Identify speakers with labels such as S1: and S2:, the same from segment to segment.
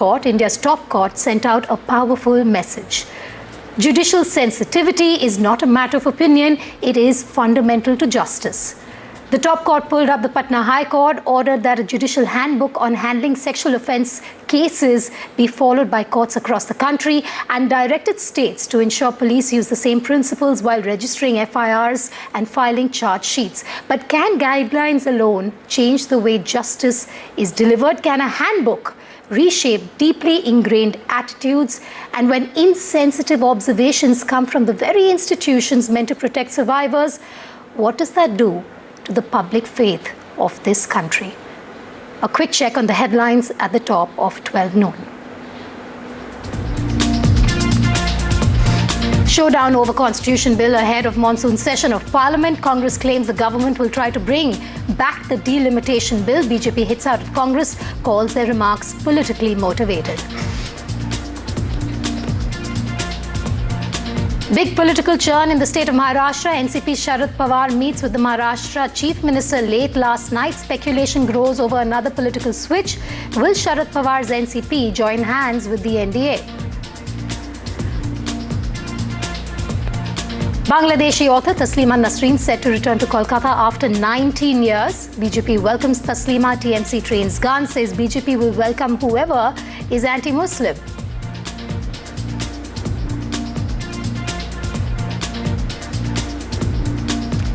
S1: Court, India's top court, sent out a powerful message. Judicial sensitivity is not a matter of opinion, it is fundamental to justice. The top court pulled up the Patna High Court, ordered that a judicial handbook on handling sexual offence cases be followed by courts across the country, and directed states to ensure police use the same principles while registering FIRs and filing charge sheets. But can guidelines alone change the way justice is delivered? Can a handbook reshape deeply ingrained attitudes? And when insensitive observations come from the very institutions meant to protect survivors, what does that do to the public faith of this country? A quick check on the headlines at the top of 12 noon. Showdown over Constitution Bill ahead of monsoon session of Parliament. Congress claims the government will try to bring back the delimitation bill. BJP hits out at Congress, calls their remarks politically motivated. Big political churn in the state of Maharashtra. NCP Sharad Pawar meets with the Maharashtra Chief Minister late last night. Speculation grows over another political switch. Will Sharad Pawar's NCP join hands with the NDA? Bangladeshi author Taslima Nasreen set to return to Kolkata after 19 years. BJP welcomes Taslima. TMC trains gun, says BJP will welcome whoever is anti-Muslim.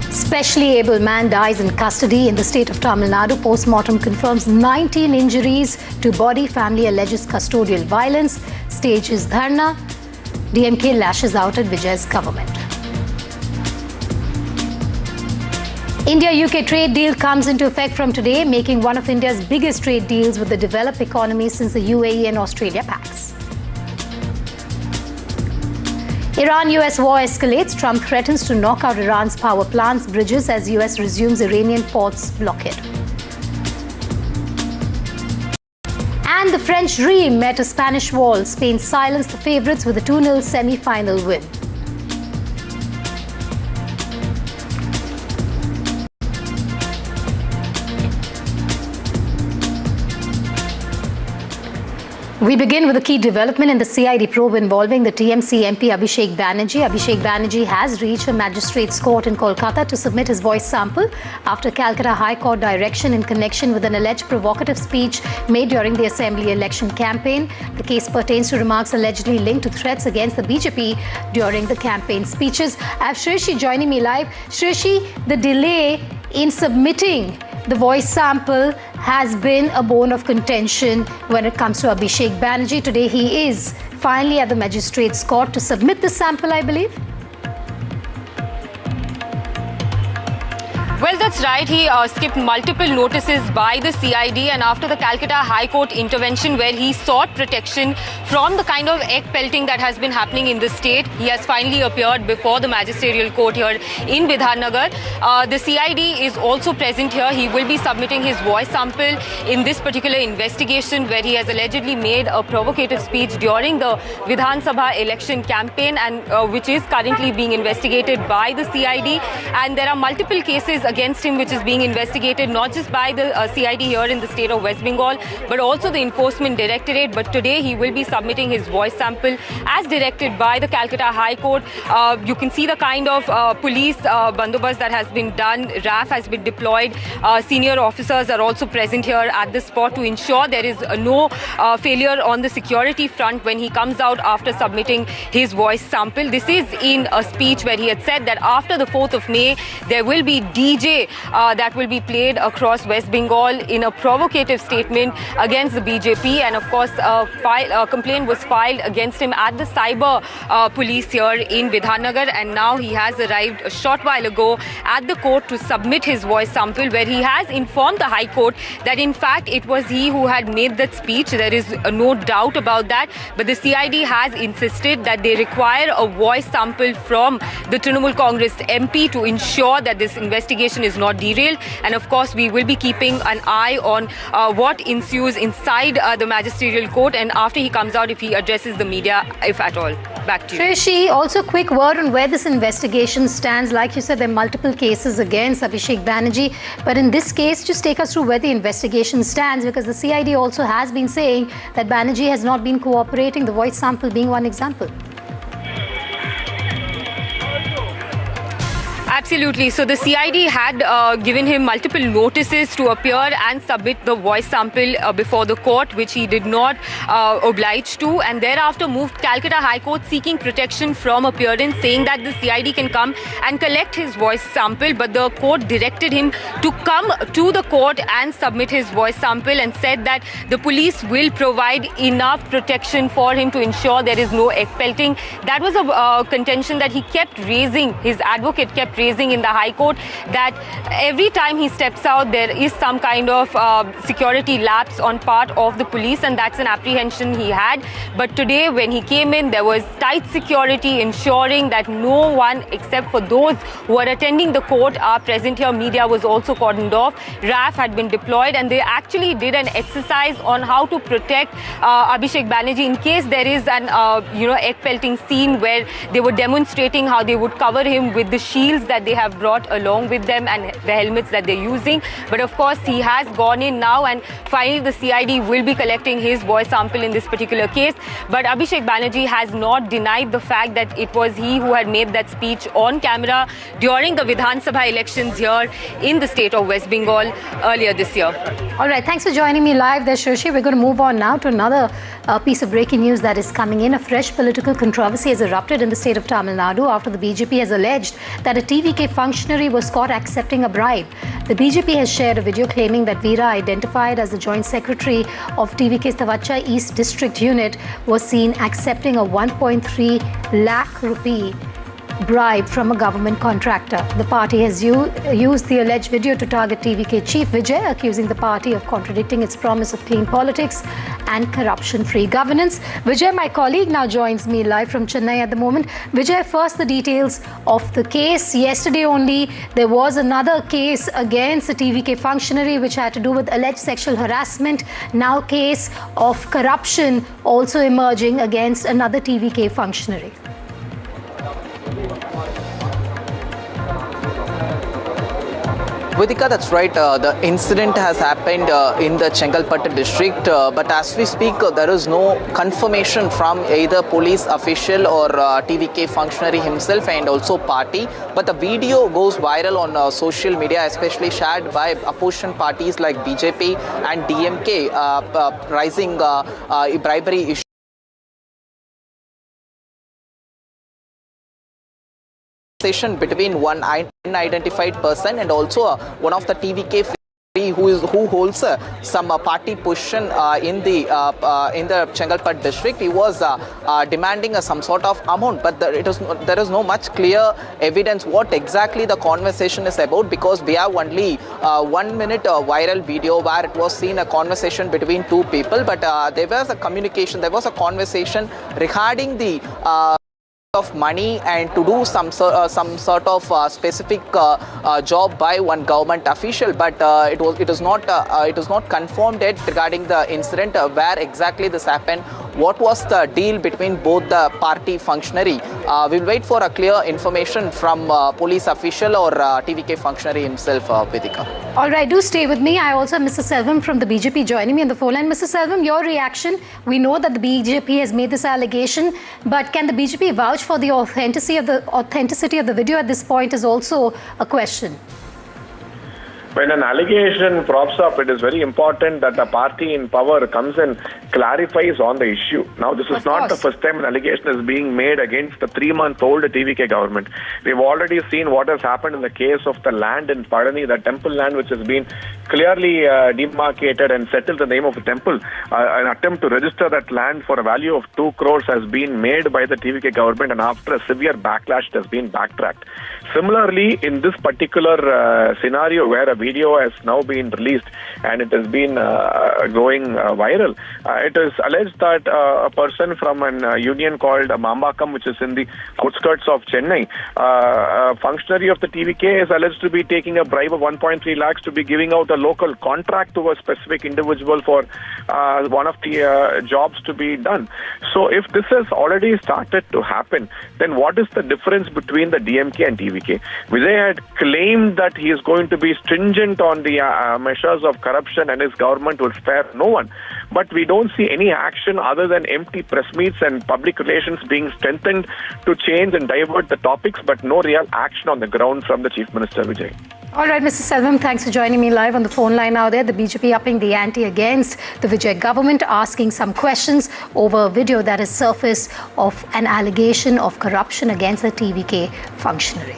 S1: Specially able man dies in custody in the state of Tamil Nadu. Post-mortem confirms 19 injuries to body. Family alleges custodial violence. Stages dharna. DMK lashes out at Vijay's government. India-UK trade deal comes into effect from today, making one of India's biggest trade deals with the developed economies since the UAE and Australia pacts. Iran-US war escalates. Trump threatens to knock out Iran's power plants, bridges as US resumes Iranian ports blockade. And the French dream met a Spanish wall. Spain silenced the favourites with a 2-0 semi-final win. We begin with a key development in the CID probe involving the TMC MP Abhishek Banerjee. Abhishek Banerjee has reached a magistrate's court in Kolkata to submit his voice sample after Calcutta High Court direction in connection with an alleged provocative speech made during the Assembly election campaign. The case pertains to remarks allegedly linked to threats against the BJP during the campaign speeches. I have Shrishi joining me live. Shrishi, the delay in submitting the voice sample has been a bone of contention when it comes to Abhishek Banerjee. Today he is finally at the magistrate's court to submit the sample, I believe.
S2: Well, that's right. He skipped multiple notices by the CID, and after the Calcutta High Court intervention where he sought protection from the kind of egg pelting that has been happening in the state, he has finally appeared before the magisterial court here in Vidhannagar. The CID is also present here. He will be submitting his voice sample in this particular investigation where he has allegedly made a provocative speech during the Vidhan Sabha election campaign, and which is currently being investigated by the CID. And there are multiple cases against him which is being investigated not just by the CID here in the state of West Bengal but also the Enforcement Directorate. But today he will be submitting his voice sample as directed by the Calcutta High Court. You can see the kind of police bandobast that has been done. RAF has been deployed. Senior officers are also present here at the spot to ensure there is no failure on the security front when he comes out after submitting his voice sample. This is in a speech where he had said that after the 4th of May there will be DJ that will be played across West Bengal in a provocative statement against the BJP. And of course, a complaint was filed against him at the cyber police here in Vidhannagar. And now he has arrived a short while ago at the court to submit his voice sample, where he has informed the High Court that in fact it was he who had made that speech. There is no doubt about that. But the CID has insisted that they require a voice sample from the Trinamool Congress MP to ensure that this investigation is not derailed. And of course, we will be keeping an eye on what ensues inside the magisterial court and after he comes out, if he addresses the media, if at all. Back to you.
S1: Trishi, also quick word on where this investigation stands. Like you said, there are multiple cases against Abhishek Banerjee. But in this case, just take us through where the investigation stands, because the CID also has been saying that Banerjee has not been cooperating, the voice sample being one example.
S2: Absolutely. So the CID had given him multiple notices to appear and submit the voice sample before the court, which he did not oblige to, and thereafter moved Calcutta High Court seeking protection from appearance, saying that the CID can come and collect his voice sample, but the court directed him to come to the court and submit his voice sample, and said that the police will provide enough protection for him to ensure there is no egg pelting. That was a contention that he kept raising, his advocate kept raising in the High Court, that every time he steps out there is some kind of security lapse on part of the police, and that's an apprehension he had. But today when he came in, there was tight security ensuring that no one except for those who are attending the court are present here. Media was also cordoned off. RAF had been deployed, and they actually did an exercise on how to protect Abhishek Banerjee in case there is an egg pelting scene, where they were demonstrating how they would cover him with the shields that they have brought along with them and the helmets that they're using. But of course, he has gone in now, and finally the CID will be collecting his voice sample in this particular case. But Abhishek Banerjee has not denied the fact that it was he who had made that speech on camera during the Vidhan Sabha elections here in the state of West Bengal earlier this year.
S1: All right, thanks for joining me live there, Shashi. We're going to move on now to another piece of breaking news that is coming in. A fresh political controversy has erupted in the state of Tamil Nadu after the BJP has alleged that a TVK functionary was caught accepting a bribe. The BJP has shared a video claiming that Veera, identified as the joint secretary of TVK's Tavacha East District Unit, was seen accepting a 1.3 lakh rupee bribe from a government contractor. The party has used the alleged video to target TVK chief Vijay, accusing the party of contradicting its promise of clean politics and corruption-free governance. Vijay, my colleague, now joins me live from Chennai at the moment. Vijay, first the details of the case. Yesterday only there was another case against a TVK functionary which had to do with alleged sexual harassment. Now case of corruption also emerging against another TVK functionary.
S3: Vedika, that's right. The incident has happened in the Chengalpattu district, but as we speak, there is no confirmation from either police official or TVK functionary himself and also party. But the video goes viral on social media, especially shared by opposition parties like BJP and DMK, rising bribery issue between one unidentified person and also one of the TVK who holds some party position in the Chengalpattu district. He was demanding some sort of amount, but there is no much clear evidence what exactly the conversation is about, because we have only 1 minute viral video where it was seen a conversation between two people, but there was a conversation regarding the of money and to do some sort of specific job by one government official, but it is not confirmed yet regarding the incident where exactly this happened. What was the deal between both the party functionary? We'll wait for a clear information from police official or TVK functionary himself, Vedika.
S1: All right, do stay with me. I also have Mr. Selvam from the BJP joining me on the phone line. Mr. Selvam, your reaction? We know that the BJP has made this allegation, but can the BJP vouch for the authenticity of the video at this point is also a question.
S4: When an allegation props up, it is very important that the party in power comes and clarifies on the issue. Now, this is not the first time an allegation is being made against the 3-month-old TVK government. We've already seen what has happened in the case of the land in Padani, the temple land which has been clearly demarcated and settled the name of the temple. An attempt to register that land for a value of 2 crores has been made by the TVK government, and after a severe backlash, it has been backtracked. Similarly, in this particular scenario where a video has now been released and it has been going viral. It is alleged that a person from a union called Mambakam, which is in the outskirts of Chennai, a functionary of the TVK is alleged to be taking a bribe of 1.3 lakhs to be giving out a local contract to a specific individual for one of the jobs to be done. So if this has already started to happen, then what is the difference between the DMK and TVK? Vijay had claimed that he is going to be stringent on the measures of corruption and his government will spare no one. But we don't see any action other than empty press meets and public relations being strengthened to change and divert the topics, but no real action on the ground from the Chief Minister, Vijay.
S1: All right, Mr. Selvam, thanks for joining me live on the phone line now there. The BJP upping the ante against the Vijay government, asking some questions over a video that has surfaced of an allegation of corruption against the TVK functionary.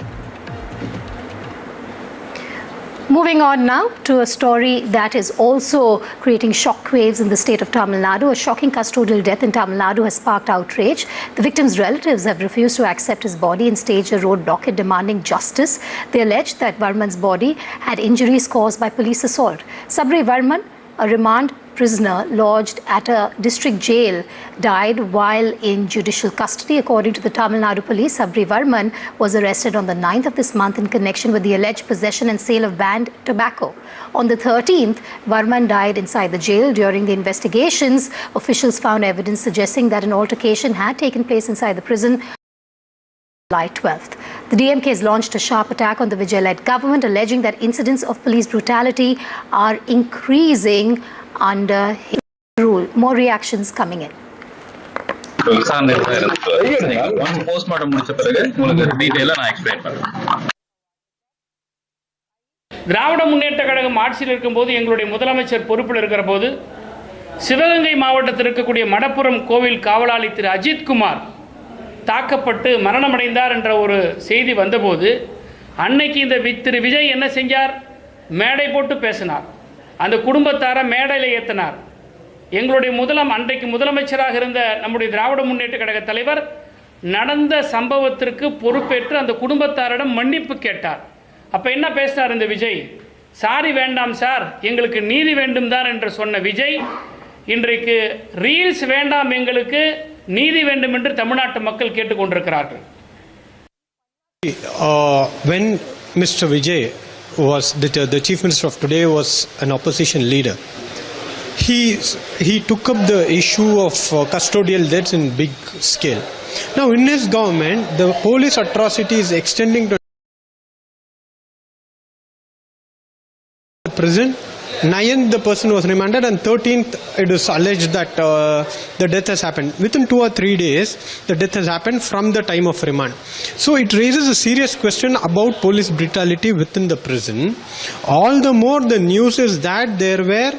S1: Moving on now to a story that is also creating shockwaves in the state of Tamil Nadu. A shocking custodial death in Tamil Nadu has sparked outrage. The victim's relatives have refused to accept his body and staged a road blockade demanding justice. They allege that Varman's body had injuries caused by police assault. Sabri Varman, a remand prisoner lodged at a district jail, died while in judicial custody. According to the Tamil Nadu police, Sabri Varman was arrested on the 9th of this month in connection with the alleged possession and sale of banned tobacco. On the 13th, Varman died inside the jail. During the investigations, officials found evidence suggesting that an altercation had taken place inside the prison July 12th. The DMK has launched a sharp attack on the Vijay-led government, alleging that incidents of police brutality are increasing under his rule. More reactions coming in.
S5: Dravida Munnetra Kazhagam ஆட்சியில் இருக்கும்போது எங்களுடைய முதலமைச்சர் பொறுப்பில் இருக்கிற போது சிவகங்கை மாவட்டத்தில் இருக்கக்கூடிய மடப்புரம் கோவில் காவலாளி திரு அஜித்குமார் தாக்கப்பட்டு மரணமடைந்தார் என்ற ஒரு செய்தி வந்தபோது அன்னைக்கு இந்த திரு விஜய் என்ன செஞ்சார்? மேடை போட்டு பேசினார். அந்த குடும்பத்தாரை மேடையில் ஏற்றினார். எங்களுடைய அன்றைக்கு முதலமைச்சராக இருந்த நம்முடைய திராவிட முன்னேற்ற கழக தலைவர் நடந்த சம்பவத்திற்கு பொறுப்பேற்று அந்த குடும்பத்தாரிடம் மன்னிப்பு கேட்டார். அப்போ என்ன பேசினார் இந்த விஜய்? சாரி வேண்டாம் சார், எங்களுக்கு நீதி வேண்டும் தான் என்று சொன்ன விஜய் இன்றைக்கு ரீல்ஸ் வேண்டாம், எங்களுக்கு நீதி வேண்டும் என்று தமிழ்நாட்டு மக்கள் கேட்டுக்கொண்டிருக்கிறார்கள்.
S6: When Mr. Vijay was the chief minister of today was an opposition leader, he took up the issue of custodial deaths in big scale. Now in his government, the police atrocity is extending to prison. 9th the person was remanded and 13th it is alleged that the death has happened. Within 2 or 3 days the death has happened from the time of remand. So it raises a serious question about police brutality within the prison. All the more the news is that there were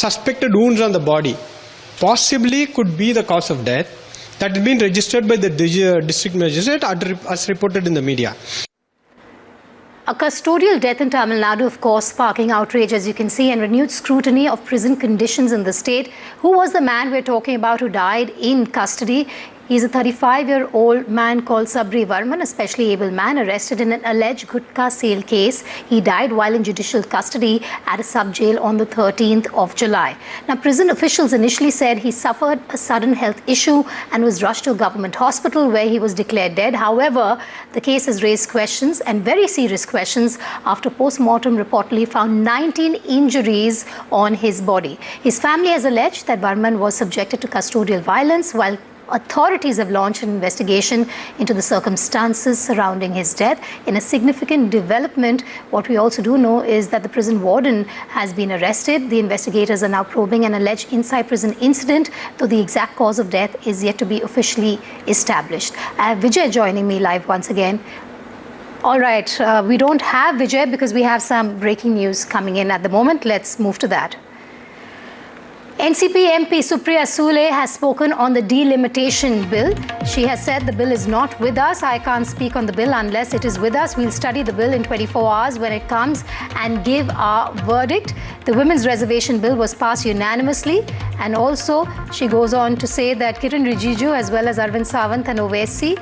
S6: suspected wounds on the body, possibly could be the cause of death, that has been registered by the district magistrate as reported in the media.
S1: A custodial death in Tamil Nadu, of course, sparking outrage, as you can see, and renewed scrutiny of prison conditions in the state. Who was the man we're talking about who died in custody? He's a 35-year-old man called Sabri Varman, a specially able man arrested in an alleged gutka sale case. He died while in judicial custody at a sub-jail on the 13th of July. Now, prison officials initially said he suffered a sudden health issue and was rushed to a government hospital where he was declared dead. However, the case has raised questions, and very serious questions, after post-mortem reportedly found 19 injuries on his body. His family has alleged that Varman was subjected to custodial violence, while authorities have launched an investigation into the circumstances surrounding his death. In a significant development, what we also do know is that the prison warden has been arrested. The investigators are now probing an alleged inside prison incident, though the exact cause of death is yet to be officially established. I have Vijay joining me live once again. All right, we don't have Vijay because we have some breaking news coming in at the moment. Let's move to that. NCP MP Supriya Sule has spoken on the delimitation bill. She has said the bill is not with us. I can't speak on the bill unless it is with us. We'll study the bill in 24 hours when it comes and give our verdict. The women's reservation bill was passed unanimously, and also she goes on to say that Kiran Rijiju as well as Arvind Sawant and Owaisi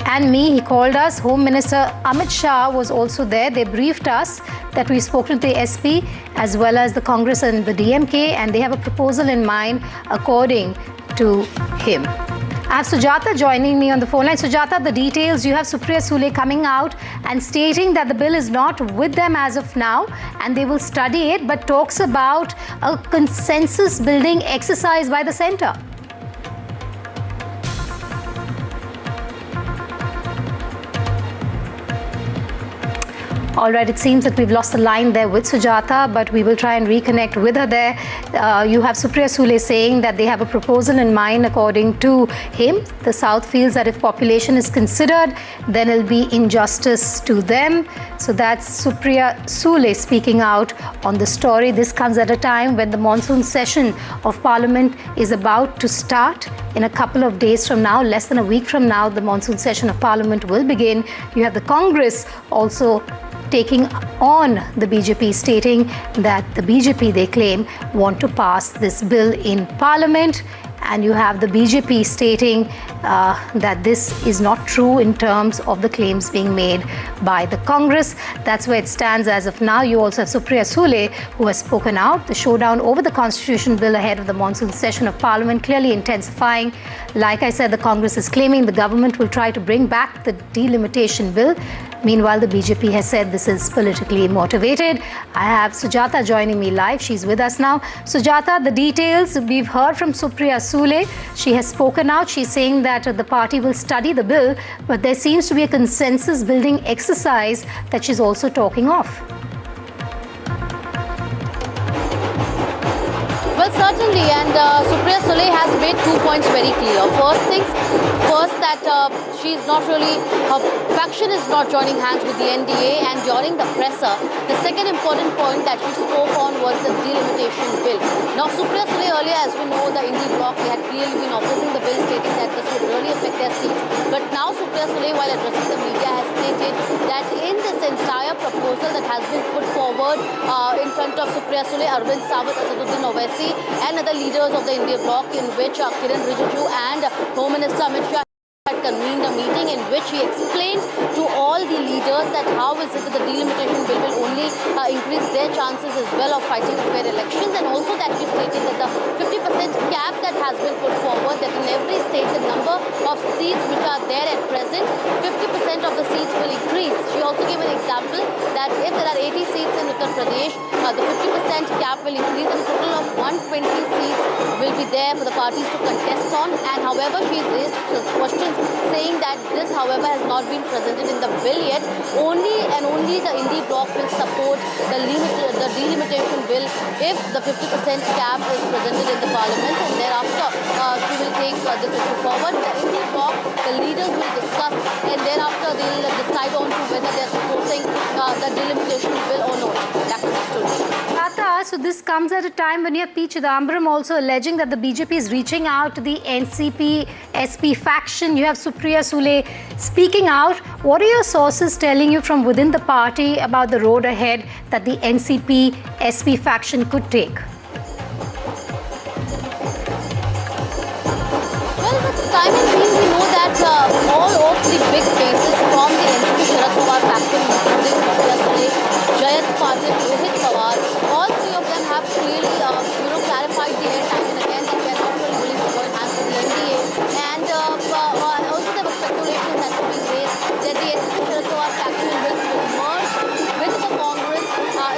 S1: and me, he called us. Home Minister Amit Shah was also there. They briefed us that we've spoken to the SP as well as the Congress and the DMK, and they have a proposal in mind according to him. I have Sujata joining me on the phone line. Sujata, the details. You have Supriya Sule coming out and stating that the bill is not with them as of now and they will study it, but talks about a consensus building exercise by the centre. All right, it seems that we've lost the line there with Sujata, but we will try and reconnect with her there. You have Supriya Sule saying that they have a proposal in mind according to him. The South feels that if population is considered, then it'll be injustice to them. So that's Supriya Sule speaking out on the story. This comes at a time when the monsoon session of Parliament is about to start. In a couple of days from now, less than a week from now, the monsoon session of Parliament will begin. You have the Congress also taking on the BJP, stating that the BJP, they claim, want to pass this bill in Parliament. And you have the BJP stating that this is not true in terms of the claims being made by the Congress. That's where it stands as of now. You also have Supriya Sule, who has spoken out. The showdown over the Constitution bill ahead of the monsoon session of Parliament clearly intensifying. Like I said, the Congress is claiming the government will try to bring back the delimitation bill. Meanwhile, the BJP has said this is politically motivated. I have Sujata joining me live. She's with us now. Sujata, the details we've heard from Supriya Sule. She has spoken out. She's saying that the party will study the bill, but there seems to be a consensus building exercise that she's also talking of.
S7: Well, certainly, and Supriya Sule has made 2 points very clear. First, that she's not really, her faction is not joining hands with the NDA, and during the presser, the second important point that she spoke on was the delimitation bill. Now, Supriya Sule earlier, as we know, the Indie bloc, they had clearly been opposing the bill, stating that this would really affect their seats. But now Supriya Sule, while addressing the media, has stated that in this entire proposal that has been put forward in front of Supriya Sule, Arvind Sawant, Asaduddin Owaisi, and other leaders of the India bloc, in which Kiran Rijiju and Home Minister Amit Shah had convened a meeting in which he explained to all the leaders that how is it that the delimitation bill will only increase their chances as well of fighting fair elections, and also that he stated that the 50% cap that has been put forward, that in every state the number of seats which are there at present, 50% of the seats will increase. She also gave an example that if there are 80 seats in Uttar Pradesh, the 50% cap will increase and a total of 120 seats will be there for the parties to contest on. And however, she raised questions saying that this, however, has not been presented in the bill yet. Only and only the Indie bloc will support the delimitation bill if the 50% cap is presented in the Parliament, and thereafter she will take this issue forward. The Indie bloc, the leaders will discuss, and thereafter they will decide on to whether they are supporting the delimitation bill or not. Back to the studio.
S1: Tata, so this comes at a time when you have P. Chidambaram also alleging that the BJP is reaching out to the NCP SP faction. You have Supriya Sule speaking out. What are your sources telling you from within the party about the road ahead that the NCP SP faction could take?
S7: Well, with time and being, we know that all of the big faces from the NCP Sharad Pawar faction, including Supriya Sule, Jayant Patil, Rohit Pawar, all three of them have clearly clarified the air time and again that they are not really willing to join hands with the NDA. And also there was speculation that was being raised that the NCP Sharad Pawar faction will merge with the Congress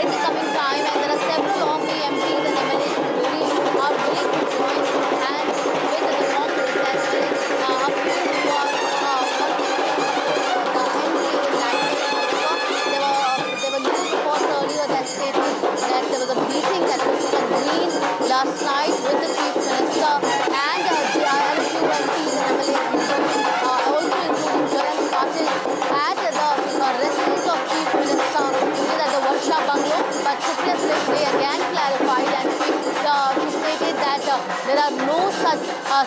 S7: in the coming time, and there are several of the MPs and MLAs who really are willing to join hands with the Congress as well as a few who are the NDA in that case. However, there were news reports earlier that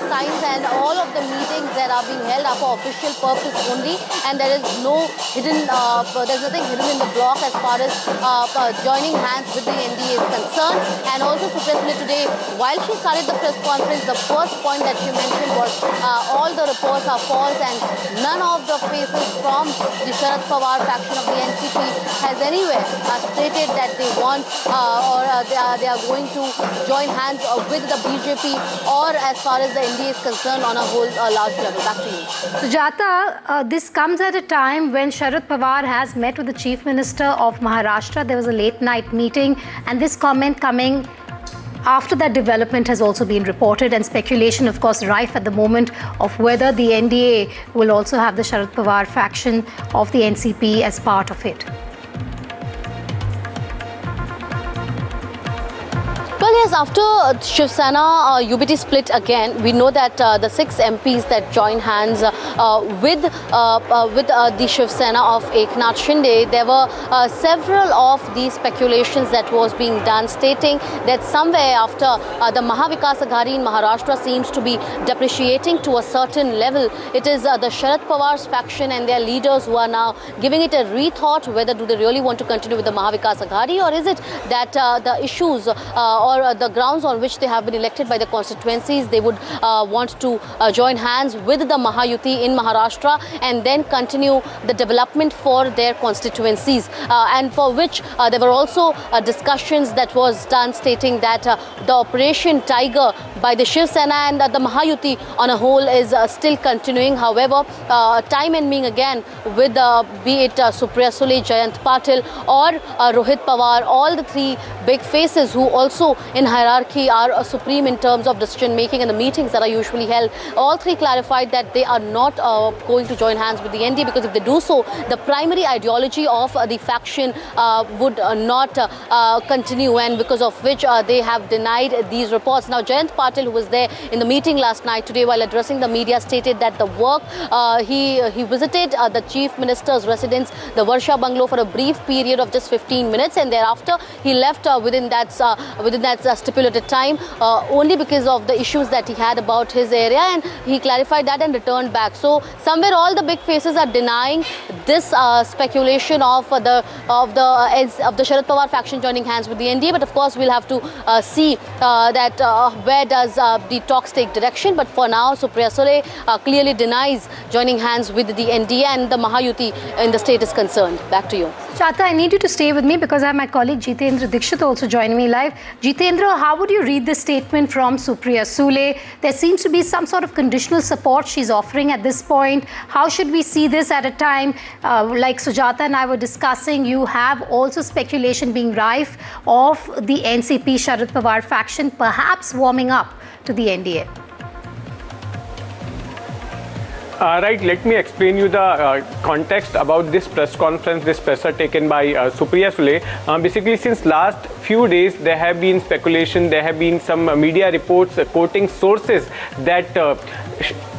S7: signs, and all of the meetings that are being held are for official purpose only, and there is no hidden, there's nothing hidden in the block as far as joining hands with the NDA is concerned. And also Supriya Sule today, while she started the press conference, the first point that she mentioned was all the reports are false and none of the faces from the Sharad Pawar faction of the NCP has anywhere stated that they want or they are going to join hands with the BJP or as far as the NDA is concerned on a whole large level. Back to you.
S1: Sujata, this comes at a time when Sharad Pawar has met with the Chief Minister of Maharashtra. There was a late night meeting, and this comment coming after that development has also been reported, and speculation, of course, rife at the moment of whether the NDA will also have the Sharad Pawar faction of the NCP as part of it.
S7: Well, yes, after Shiv Sena UBT split again, we know that the 6 MPs that joined hands with the Shiv Sena of Eknath Shinde, there were several of these speculations that was being done, stating that somewhere after the Mahavikas Aghadi in Maharashtra seems to be depreciating to a certain level, it is the Sharad Pawar's faction and their leaders who are now giving it a rethought whether do they really want to continue with the Mahavikas Aghadi, or is it that the issues or the grounds on which they have been elected by the constituencies, they would want to join hands with the Mahayuti in Maharashtra and then continue the development for their constituencies, and for which there were also discussions that was done stating that the Operation Tiger by the Shiv Sena and the Mahayuti on a whole is still continuing. However, time and being again with be it Supriya Sule, Jayant Patil or Rohit Pawar, all the 3 big faces who also in hierarchy are supreme in terms of decision making and the meetings that are usually held, all 3 clarified that they are not going to join hands with the NDA, because if they do so, the primary ideology of the faction would not continue, and because of which they have denied these reports. Now, Jayant Patil, who was there in the meeting last night, today while addressing the media, stated that the work, he visited the Chief Minister's residence, the Varsha Bungalow, for a brief period of just 15 minutes, and thereafter he left within that stipulated time only because of the issues that he had about his area, and he clarified that and returned back. So somewhere all the big faces are denying this speculation of the Sharad Pawar faction joining hands with the NDA, but of course we'll have to see that where does the talks take direction. But for now, Supriya Sule clearly denies joining hands with the NDA and the Mahayuti in the state is concerned. Back to you.
S1: Chata, I need you to stay with me because I have my colleague Jitendra Dikshit also joining me live. Jitendra, how would you read this statement from Supriya Sule? There seems to be some sort of conditional support she's offering at this point. How should we see this at a time like Sujata and I were discussing? You have also speculation being rife of the NCP Sharad Pawar faction perhaps warming up to the NDA.
S8: Right, let me explain you the context about this press conference, this presser taken by Supriya Sule. Basically, since last few days, there have been speculation, there have been some media reports quoting sources that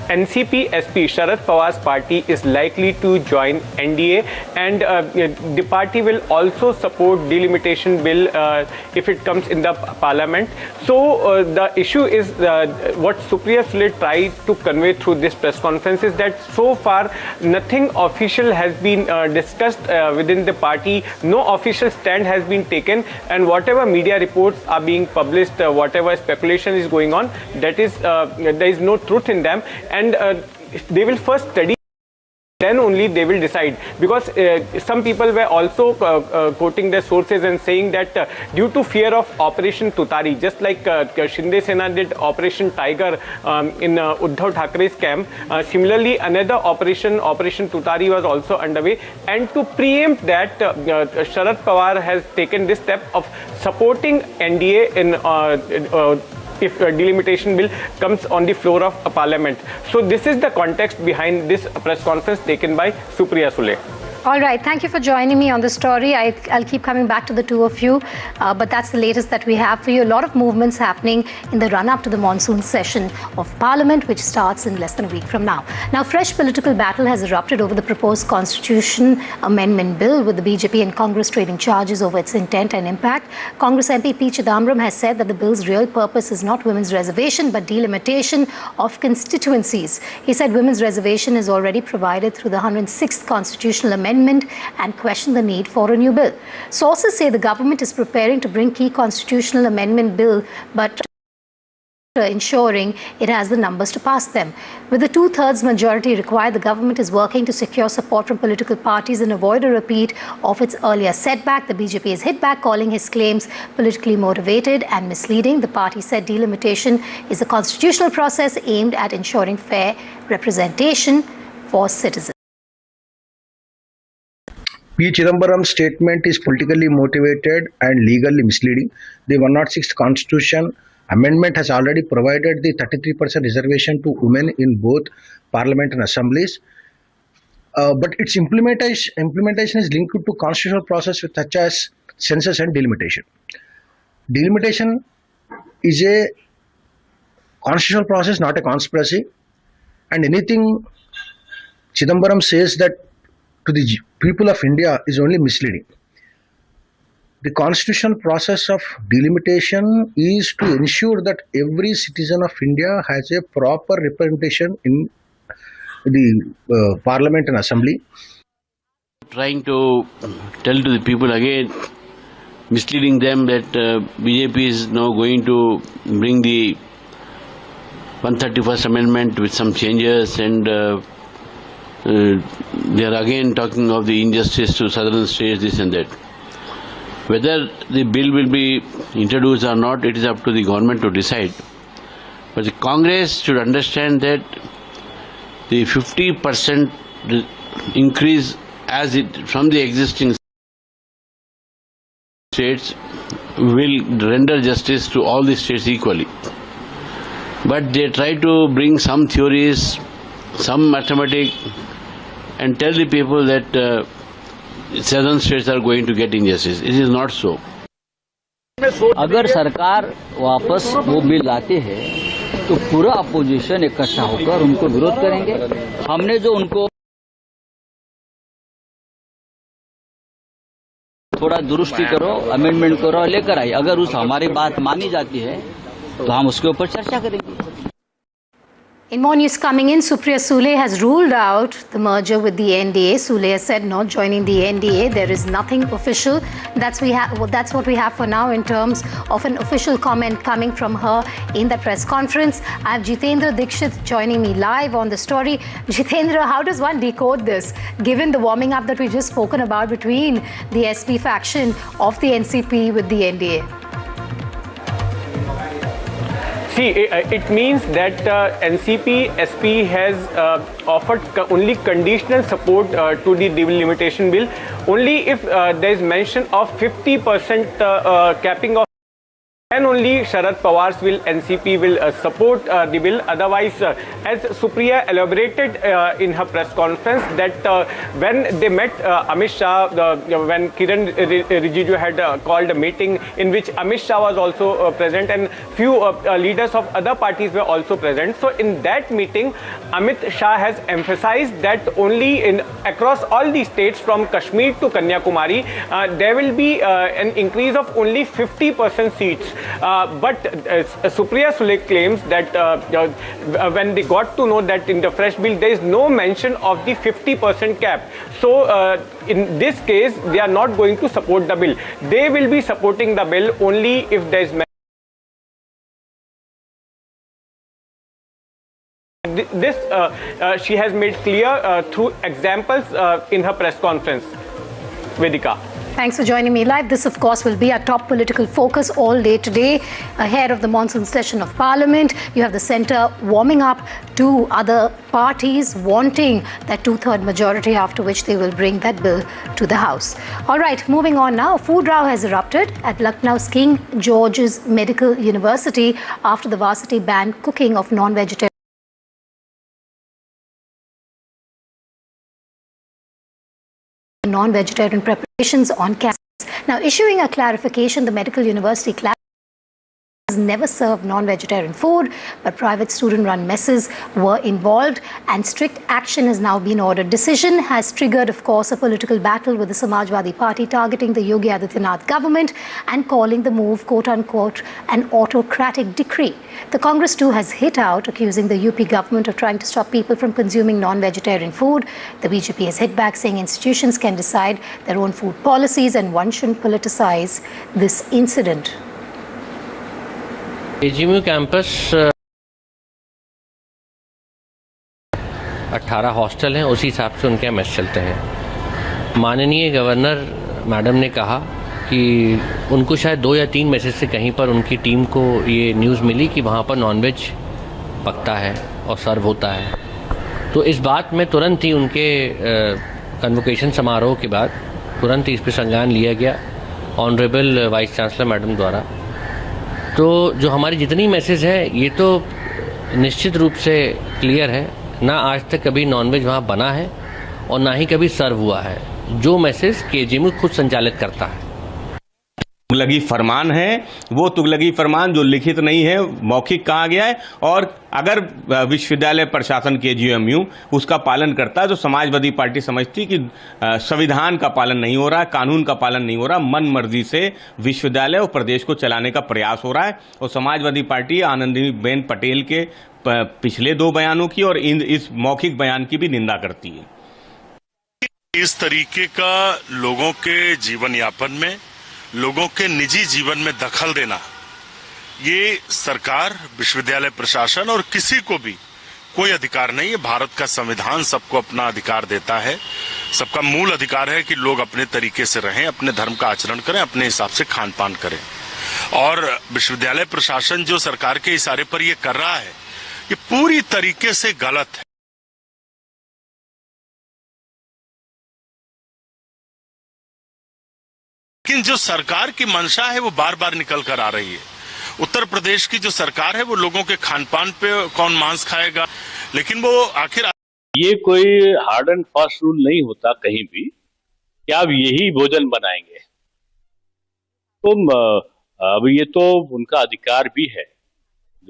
S8: NCP SP Sharad Pawar's party is likely to join NDA, and the party will also support delimitation bill if it comes in the parliament. So the issue is what Supriya Sule tried to convey through this press conference is that so far nothing official has been discussed within the party, no official stand has been taken, and whatever media reports are being published, whatever speculation is going on, that is there is no truth in them, and they will first study, then only they will decide, because some people were also quoting their sources and saying that due to fear of Operation Tutari, just like Shinde Sena did Operation Tiger in Uddhav Thackeray's camp, similarly another Operation Tutari was also underway, and to preempt that Sharad Pawar has taken this step of supporting NDA in if a delimitation bill comes on the floor of a parliament. So this is the context behind this press conference taken by Supriya Sule.
S1: All right, thank you for joining me on this story. I'll keep coming back to the two of you, but that's the latest that we have for you. A lot of movements happening in the run-up to the monsoon session of Parliament, which starts in less than a week from now. Now, fresh political battle has erupted over the proposed Constitution Amendment Bill, with the BJP and Congress trading charges over its intent and impact. Congress MP P. Chidambaram has said that the bill's real purpose is not women's reservation, but delimitation of constituencies. He said women's reservation is already provided through the 106th Constitutional Amendment and question the need for a new bill. Sources say the government is preparing to bring key constitutional amendment bill, but ensuring it has the numbers to pass them. With the 2/3 majority required, the government is working to secure support from political parties and avoid a repeat of its earlier setback. The BJP has hit back, calling his claims politically motivated and misleading. The party said delimitation is a constitutional process aimed at ensuring fair representation for citizens.
S9: P. Chidambaram's statement is politically motivated and legally misleading. The 106th Constitution Amendment has already provided the 33% reservation to women in both Parliament and assemblies. But its implementation is linked to constitutional process such as census and delimitation. Delimitation is a constitutional process, not a conspiracy. And anything Chidambaram says that to the people of India is only misleading. The constitutional process of delimitation is to ensure that every citizen of India has a proper representation in the Parliament and Assembly.
S10: Trying to tell to the people again, misleading them that BJP is now going to bring the 131st Amendment with some changes, and they are again talking of the injustice to southern states, this and that. Whether the bill will be introduced or not, it is up to the government to decide. But the Congress should understand that the 50% increase from the existing states will render justice to all the states equally. But they try to bring some theories, some mathematics, and tell the people that southern states are going to get injustice. It is not so.
S11: अगर सरकार वापस वो bill लाती है तो पूरा opposition इकट्ठा होकर उनको विरोध करेंगे. हमने जो उनको थोड़ा दुरुस्ती करो, अमेंडमेंट करो लेकर आई, अगर उस हमारी बात मानी जाती है तो हम उसके ऊपर चर्चा करेंगे.
S1: In more news coming in, Supriya Sule has ruled out the merger with the NDA. Sule has said not joining the NDA. There is nothing official. That's what we have for now in terms of an official comment coming from her in the press conference. I have Jitendra Dikshit joining me live on the story. Jitendra, how does one decode this, given the warming up that we just spoken about between the SP faction of the NCP with the NDA?
S8: See, it means that NCP SP has offered only conditional support to the delimitation bill, only if there is mention of 50% capping of. And only Sharad Pawar's will NCP will support the bill. Otherwise, as Supriya elaborated in her press conference, that when they met Amit Shah, when Kiran Rijiju had called a meeting in which Amit Shah was also present, and few leaders of other parties were also present. So in that meeting, Amit Shah has emphasized that only across all the states from Kashmir to Kanyakumari, there will be an increase of only 50% seats. But Supriya Sule claims that when they got to know that in the fresh bill there is no mention of the 50% cap. So in this case they are not going to support the bill. They will be supporting the bill only if there is this she has made clear through examples in her press conference. Vedika.
S1: Thanks for joining me live. This, of course, will be our top political focus all day today, ahead of the monsoon session of Parliament. You have the centre warming up to other parties wanting that 2/3 majority, after which they will bring that bill to the House. All right, moving on now. Food row has erupted at Lucknow's King George's Medical University after the varsity banned cooking of non-vegetarian non-vegetarian preparations on campus. Now, issuing a clarification, the Medical University has never served non-vegetarian food, but private student-run messes were involved and strict action has now been ordered. Decision has triggered, of course, a political battle with the Samajwadi Party targeting the Yogi Adityanath government and calling the move, quote-unquote, an autocratic decree. The Congress too has hit out, accusing the UP government of trying to stop people from consuming non-vegetarian food. The BJP has hit back, saying institutions can decide their own food policies and one shouldn't politicize this incident.
S12: AGMU campus 18 hostel हैं, उसी हिसाब से उनके mess चलते हैं। माननीय governor madam ने कहा कि उनको शायद 2 या 3 मैसेज से कहीं पर उनकी टीम को ये न्यूज़ मिली कि वहाँ पर नॉनवेज पकता है और सर्व होता है। तो इस बात में तुरंत ही उनके कन्वोकेशन समारोह के बाद तुरंत ही इस पर संज्ञान लिया गया ऑनरेबल वाइस चांसलर मैडम द्वारा। तो जो हमारी जितनी मैसेज है ये तो निश्चित रूप से क्लियर है, ना आज तक कभी नॉनवेज वहाँ बना है और ना ही कभी सर्व हुआ है। जो मैसेज केजीएमयू खुद संचालित करता है।
S13: तुगलकी फरमान है, वो तुगलकी फरमान जो लिखित नहीं है, मौखिक कहा गया है। और अगर विश्वविद्यालय प्रशासन केजीएमयू उसका पालन करता है तो समाजवादी पार्टी समझती कि संविधान का पालन नहीं हो रहा है, कानून का पालन नहीं हो रहा, मन मर्जी से विश्वविद्यालय और प्रदेश को चलाने का प्रयास हो रहा है। और समाजवादी पार्टी आनंदीबेन पटेल के पिछले 2 बयानों की और इस मौखिक बयान की भी निंदा करती है।
S14: इस तरीके का लोगों के जीवन यापन में, लोगों के निजी जीवन में दखल देना, ये सरकार, विश्वविद्यालय प्रशासन और किसी को भी कोई अधिकार नहीं है। भारत का संविधान सबको अपना अधिकार देता है। सबका मूल अधिकार है कि लोग अपने तरीके से रहें, अपने धर्म का आचरण करें, अपने हिसाब से खान पान करें। और विश्वविद्यालय प्रशासन जो सरकार के इशारे पर ये कर रहा है, ये पूरी तरीके से गलत है। लेकिन जो सरकार की मंशा है वो बार बार निकल कर आ रही है। उत्तर प्रदेश की जो सरकार है वो लोगों के खान पान पे कौन मांस खाएगा, लेकिन वो आखिर
S15: ये कोई हार्ड एंड फास्ट रूल नहीं होता कहीं भी कि आप यही भोजन बनाएंगे। तो अब ये तो उनका अधिकार भी है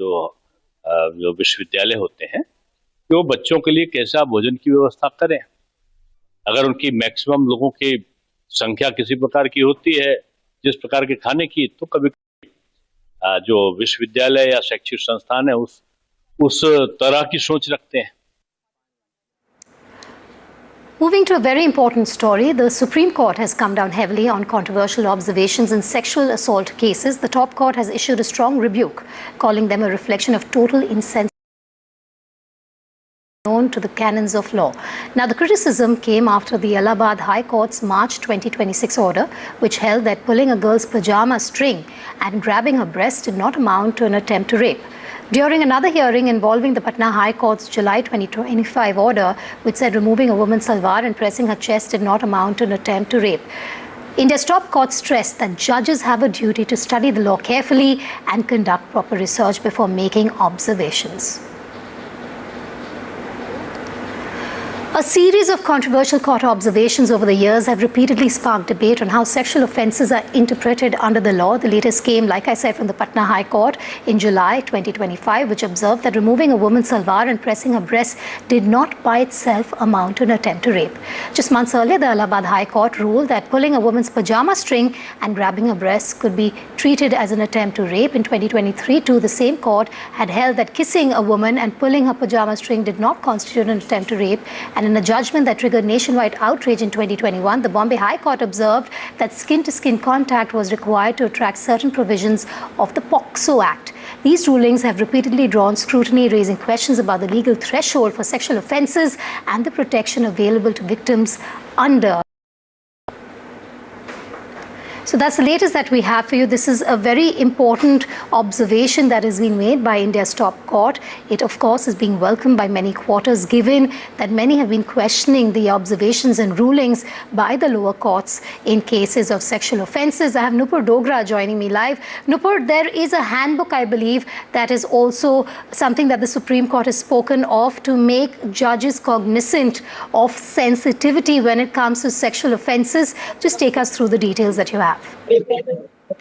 S15: जो विश्वविद्यालय होते हैं कि वो बच्चों के लिए कैसा भोजन की व्यवस्था करें। अगर उनकी मैक्सिमम लोगों की संख्या किसी प्रकार की होती है, जिस प्रकार के खाने की, तो कभी जो विश्वविद्यालय या शैक्षिक संस्थान है उस तरह की सोच रखते हैं।
S1: Moving to a very important story, the Supreme Court has come down heavily on controversial observations in sexual assault cases. The top court has issued a strong rebuke, calling them a reflection of total insensitivity known to the canons of law. Now, the criticism came after the Allahabad High Court's March 2026 order, which held that pulling a girl's pajama string and grabbing her breast did not amount to an attempt to rape. During another hearing involving the Patna High Court's July 2025 order, which said removing a woman's salwar and pressing her chest did not amount to an attempt to rape, India's top court stressed that judges have a duty to study the law carefully and conduct proper research before making observations. A series of controversial court observations over the years have repeatedly sparked debate on how sexual offences are interpreted under the law. The latest came, like I said, from the Patna High Court in July 2025, which observed that removing a woman's salwar and pressing her breast did not by itself amount to an attempt to rape. Just months earlier, the Allahabad High Court ruled that pulling a woman's pajama string and grabbing her breasts could be treated as an attempt to rape. In 2023, too, the same court had held that kissing a woman and pulling her pajama string did not constitute an attempt to rape. And in a judgment that triggered nationwide outrage in 2021, the Bombay High Court observed that skin-to-skin contact was required to attract certain provisions of the POCSO Act. These rulings have repeatedly drawn scrutiny, raising questions about the legal threshold for sexual offences and the protection available to victims under. So that's the latest that we have for you. This is a very important observation that has been made by India's top court. It, of course, is being welcomed by many quarters, given that many have been questioning the observations and rulings by the lower courts in cases of sexual offences. I have Nupur Dogra joining me live. Nupur, there is a handbook, I believe, that is also something that the Supreme Court has spoken of to make judges cognizant of sensitivity when it comes to sexual offences. Just take us through the details that you have.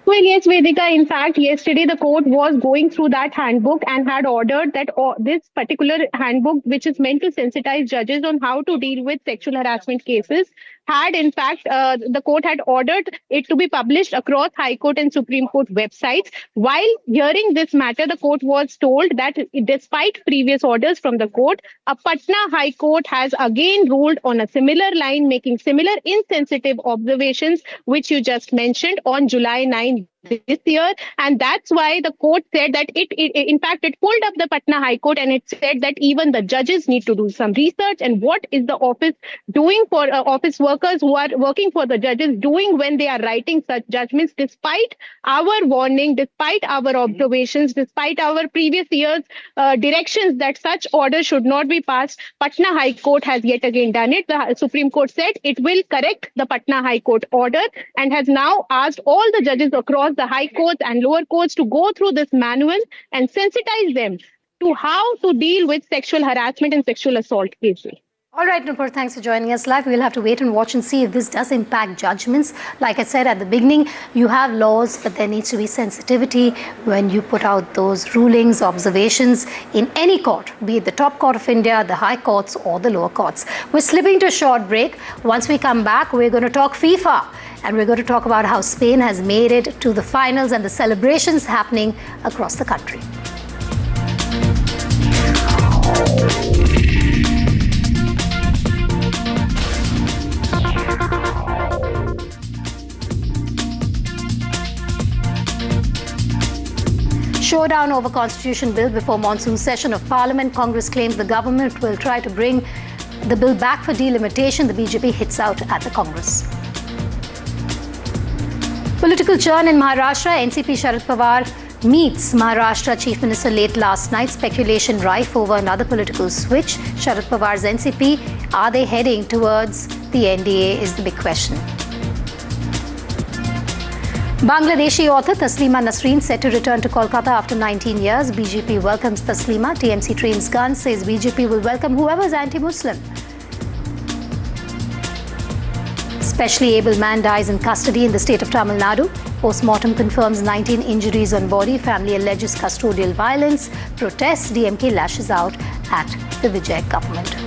S16: Well, yes, Vedika. In fact, yesterday the court was going through that handbook and had ordered that this particular handbook, which is meant to sensitize judges on how to deal with sexual harassment cases, had in fact, the court had ordered it to be published across High Court and Supreme Court websites. While hearing this matter, the court was told that despite previous orders from the court, a Patna High Court has again ruled on a similar line, making similar insensitive observations, which you just mentioned, on July 9 this year. And that's why the court said that in fact, it pulled up the Patna High Court and it said that even the judges need to do some research. And what is the office doing for office workers who are working for the judges doing when they are writing such judgments, despite our warning, despite our observations, despite our previous years' directions that such orders should not be passed. Patna High Court has yet again done it. The Supreme Court said it will correct the Patna High Court order and has now asked all the judges across the high courts and lower courts to go through this manual and sensitize them to how to deal with sexual harassment and sexual assault cases.
S1: All right, Nupur, thanks for joining us live. We'll have to wait and watch and see if this does impact judgments. Like I said at the beginning, you have laws, but there needs to be sensitivity when you put out those rulings, observations in any court, be it the top court of India, the high courts or the lower courts. We're slipping to a short break. Once we come back, we're going to talk FIFA. And we're going to talk about how Spain has made it to the finals and the celebrations happening across the country. Showdown over Constitution Bill before monsoon session of Parliament. Congress claims the government will try to bring the bill back for delimitation. The BJP hits out at the Congress. Political churn in Maharashtra. NCP Sharad Pawar meets Maharashtra Chief Minister late last night. Speculation rife over another political switch. Sharad Pawar's NCP, are they heading towards the NDA is the big question. Bangladeshi author Taslima Nasreen set to return to Kolkata after 19 years. BJP welcomes Taslima. TMC Trains Gun says BJP will welcome whoever is anti-Muslim. Specially able man dies in custody in the state of Tamil Nadu. Postmortem confirms 19 injuries on body. Family alleges custodial violence. Protests. DMK lashes out at the Vijay government.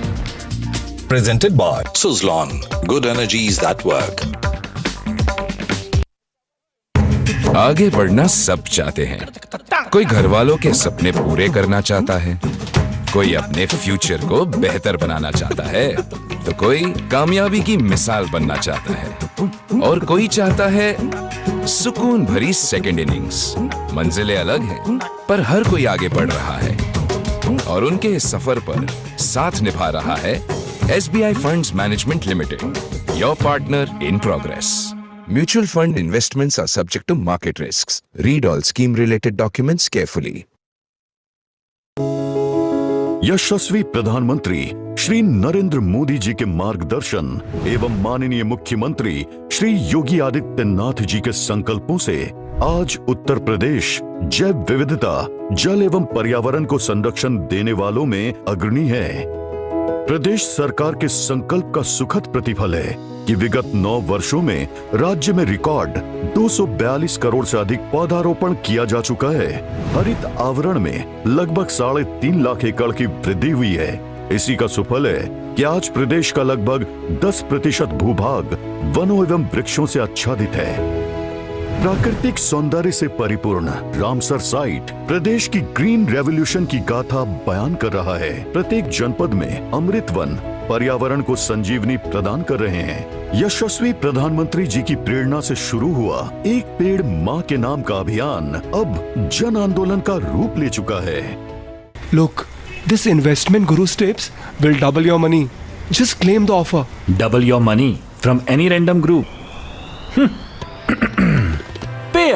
S17: Presented by Suzlon. Good energies that work.
S18: आगे बढ़ना सब चाहते हैं. कोई घर वालों के सपने पूरे करना चाहता है, कोई अपने फ्यूचर को बेहतर बनाना चाहता है, तो कोई कामयाबी की मिसाल बनना चाहता है और कोई चाहता है सुकून भरी सेकंड इनिंग्स. मंजिलें अलग हैं, पर हर कोई आगे बढ़ रहा है और उनके इस सफर पर साथ निभा रहा है SBI Funds Management Limited, your partner in progress. Mutual fund investments are subject to market risks. Read all scheme-related documents carefully.
S19: यशस्वी प्रधानमंत्री श्री नरेंद्र मोदी जी के मार्गदर्शन एवं माननीय मुख्यमंत्री श्री योगी आदित्यनाथ जी के संकल्पों से आज उत्तर प्रदेश जैव विविधता, जल एवं पर्यावरण को संरक्षण देने वालों में अग्रणी है. प्रदेश सरकार के संकल्प का सुखद प्रतिफल है कि विगत 9 वर्षों में राज्य में रिकॉर्ड 242 करोड़ से अधिक पौधारोपण किया जा चुका है. हरित आवरण में लगभग 3.5 लाख एकड़ की वृद्धि हुई है. इसी का सुफल है कि आज प्रदेश का लगभग 10% भूभाग वनों एवं वृक्षों से आच्छादित है. प्राकृतिक सौंदर्य से परिपूर्ण रामसर साइट प्रदेश की ग्रीन रेवोल्यूशन की गाथा बयान कर रहा है. प्रत्येक जनपद में अमृत वन पर्यावरण को संजीवनी प्रदान कर रहे हैं. यशस्वी प्रधानमंत्री जी की प्रेरणा से शुरू हुआ एक पेड़ माँ के नाम का अभियान अब जन आंदोलन का रूप ले चुका है.
S20: Look, this investment Guru's tips will double your money. Just claim the offer.
S21: Double your money from any random group.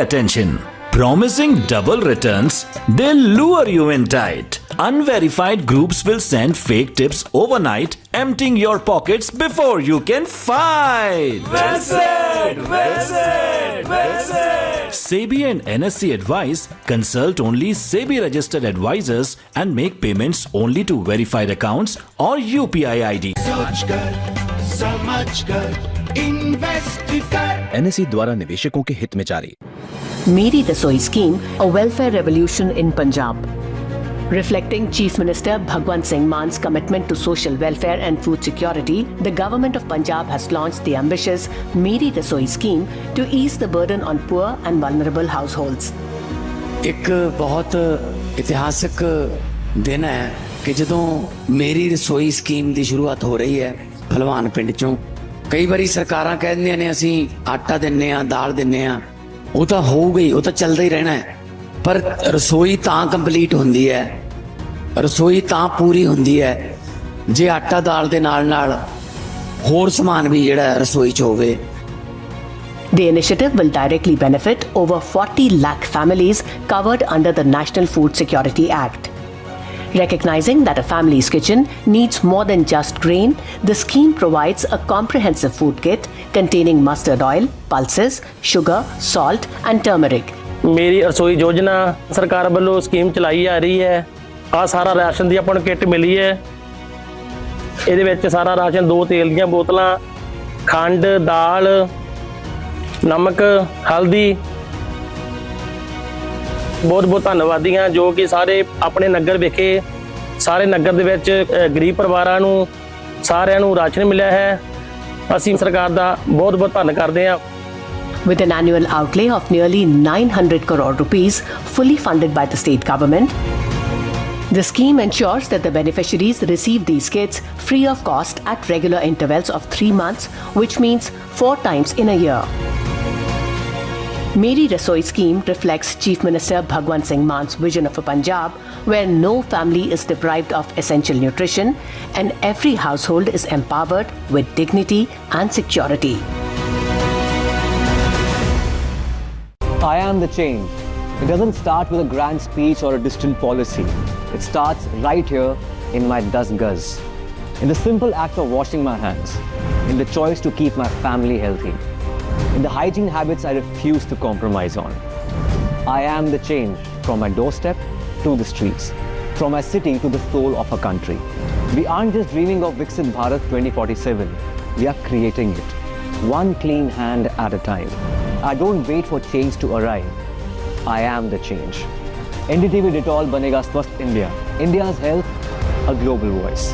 S21: attention. Promising double returns, they'll lure you in tight. Unverified groups will send fake tips overnight, emptying your pockets before you can fight.
S22: Well said, well said, well said.
S21: SEBI and NSE advise consult only SEBI registered advisors and make payments only to verified accounts or UPI ID.
S22: सोच कर, समझ कर, invest कर।
S23: NSE द्वारा निवेशकों के हित में जारी।
S24: Meri Rasoi Scheme, a welfare revolution in Punjab. Reflecting Chief Minister Bhagwant Singh Man's commitment to social welfare and food security, the government of Punjab has launched the ambitious Meri Rasoi Scheme to ease the burden on poor and vulnerable households.
S25: एक बहुत इतिहासक दिन है कि ਜਦੋਂ ਮੇਰੀ ਰਸੋਈ scheme ਦੀ ਸ਼ੁਰੂਆਤ ਹੋ ਰਹੀ ਹੈ ਭਲਵਾਨ ਪਿੰਡ ਚੋਂ। ਕਈ ਵਾਰੀ ਸਰਕਾਰਾਂ ਕਹਿੰਦੀਆਂ ਨੇ ਅਸੀਂ ਆਟਾ ਦਿੰਨੇ ਆ, ਦਾਲ ਦਿੰਨੇ ਆ, ਉਹ ਤਾਂ ਹੋਊਗਾ ਹੀ, ਉਹ ਤਾਂ ਚੱਲਦਾ ਹੀ ਰਹਿਣਾ ਹੈ। ਪਰ ਰਸੋਈ ਤਾਂ ਕੰਪਲੀਟ ਹੁੰਦੀ ਹੈ, ਰਸੋਈ ਤਾਂ ਪੂਰੀ ਹੁੰਦੀ ਹੈ ਜੇ ਆਟਾ ਦਾਲ ਦੇ ਨਾਲ ਹੋਰ ਸਮਾਨ ਵੀ ਜਿਹੜਾ ਰਸੋਈ 'ਚ ਹੋਵੇ।
S24: The initiative will directly benefit over 40 lakh families covered under the National Food Security Act. Recognizing that a family's kitchen needs more than just grain, the scheme provides a comprehensive food kit containing mustard oil, pulses, sugar, salt and turmeric.
S26: ਮੇਰੀ ਰਸੋਈ ਯੋਜਨਾ ਸਰਕਾਰ ਵੱਲੋਂ scheme ਚਲਾਈ ਜਾ ਰਹੀ ਹੈ। ਆ ਸਾਰਾ ਰਾਸ਼ਨ ਦੀ ਆਪਾਂ ਨੂੰ ਕਿੱਟ ਮਿਲੀ ਹੈ। ਇਹਦੇ ਵਿੱਚ ਸਾਰਾ ਰਾਸ਼ਨ 2 ਤੇਲ ਦੀਆਂ ਬੋਤਲਾਂ, ਖੰਡ, ਦਾਲ, ਨਮਕ, ਹਲਦੀ। ਬਹੁਤ ਬਹੁਤ ਧੰਨਵਾਦੀ ਹਾਂ ਜੋ ਕਿ ਸਾਰੇ ਆਪਣੇ ਨਗਰ ਵਿਖੇ ਸਾਰੇ ਨਗਰ ਦੇ ਵਿੱਚ ਗਰੀਬ ਪਰਿਵਾਰਾਂ ਨੂੰ ਸਾਰਿਆਂ ਨੂੰ ਰਾਸ਼ਨ ਮਿਲਿਆ ਹੈ। ਅਸੀਂ ਸਰਕਾਰ ਦਾ ਬਹੁਤ ਬਹੁਤ ਧੰਨਵਾਦ ਕਰਦੇ ਹਾਂ।
S24: With an annual outlay of nearly 900 crore rupees, fully funded by the state government, the scheme ensures that the beneficiaries receive these kits free of cost at regular intervals of 3 months, which means 4 times in a year. Meri Rasoi Scheme reflects Chief Minister Bhagwant Singh Man's vision of a Punjab where no family is deprived of essential nutrition and every household is empowered with dignity and security.
S27: I am the change. It doesn't start with a grand speech or a distant policy. It starts right here in my dust guz, in the simple act of washing my hands, in the choice to keep my family healthy, in the hygiene habits I refuse to compromise on. I am the change from my doorstep to the streets, from my city to the soul of a country. We aren't just dreaming of Viksit Bharat 2047. We are creating it, one clean hand at a time. I don't wait for change to arrive. I am the change. NDTV Detol banega Swasth India. India's health, a global voice.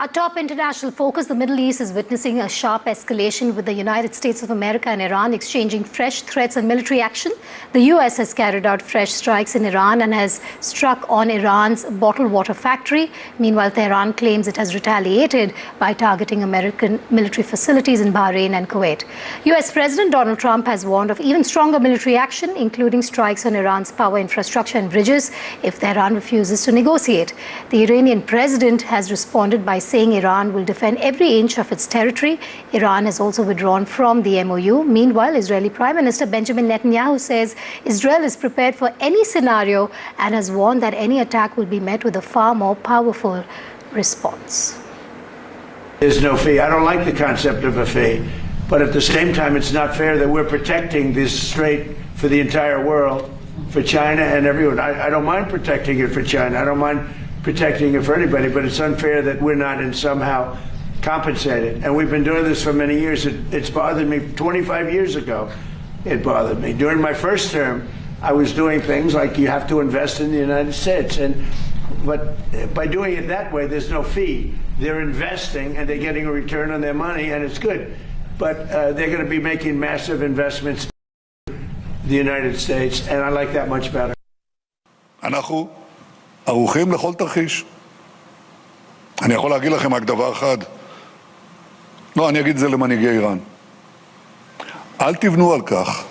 S1: Our top international focus, the Middle East is witnessing a sharp escalation with the United States of America and Iran exchanging fresh threats and military action. The US has carried out fresh strikes in Iran and has struck on Iran's bottled water factory. Meanwhile, Tehran claims it has retaliated by targeting American military facilities in Bahrain and Kuwait. US President Donald Trump has warned of even stronger military action, including strikes on Iran's power infrastructure and bridges if Tehran refuses to negotiate. The Iranian president has responded by saying Iran will defend every inch of its territory. Iran has also withdrawn from the MOU. Meanwhile, Israeli Prime Minister Benjamin Netanyahu says Israel is prepared for any scenario and has warned that any attack will be met with a far more powerful response.
S28: There's no fee. I don't like the concept of a fee. But at the same time, it's not fair that we're protecting this strait for the entire world, for China and everyone. I don't mind protecting it for China. I don't mind protecting it for anybody, but it's unfair that we're not in somehow compensated. And we've been doing this for many years. It's bothered me 25 years ago. It bothered me. During my first term, I was doing things like you have to invest in the United States. But by doing it that way, there's no fee. They're investing and they're getting a return on their money, and it's good. But they're going to be making massive investments in the United States, and I like that much better.
S29: אנחנו ערוכים לכל תרחיש. אני יכול להגיד לכם רק דבר אחד. לא, אני אגיד את זה למנהיגי איראן. אל תבנו על כך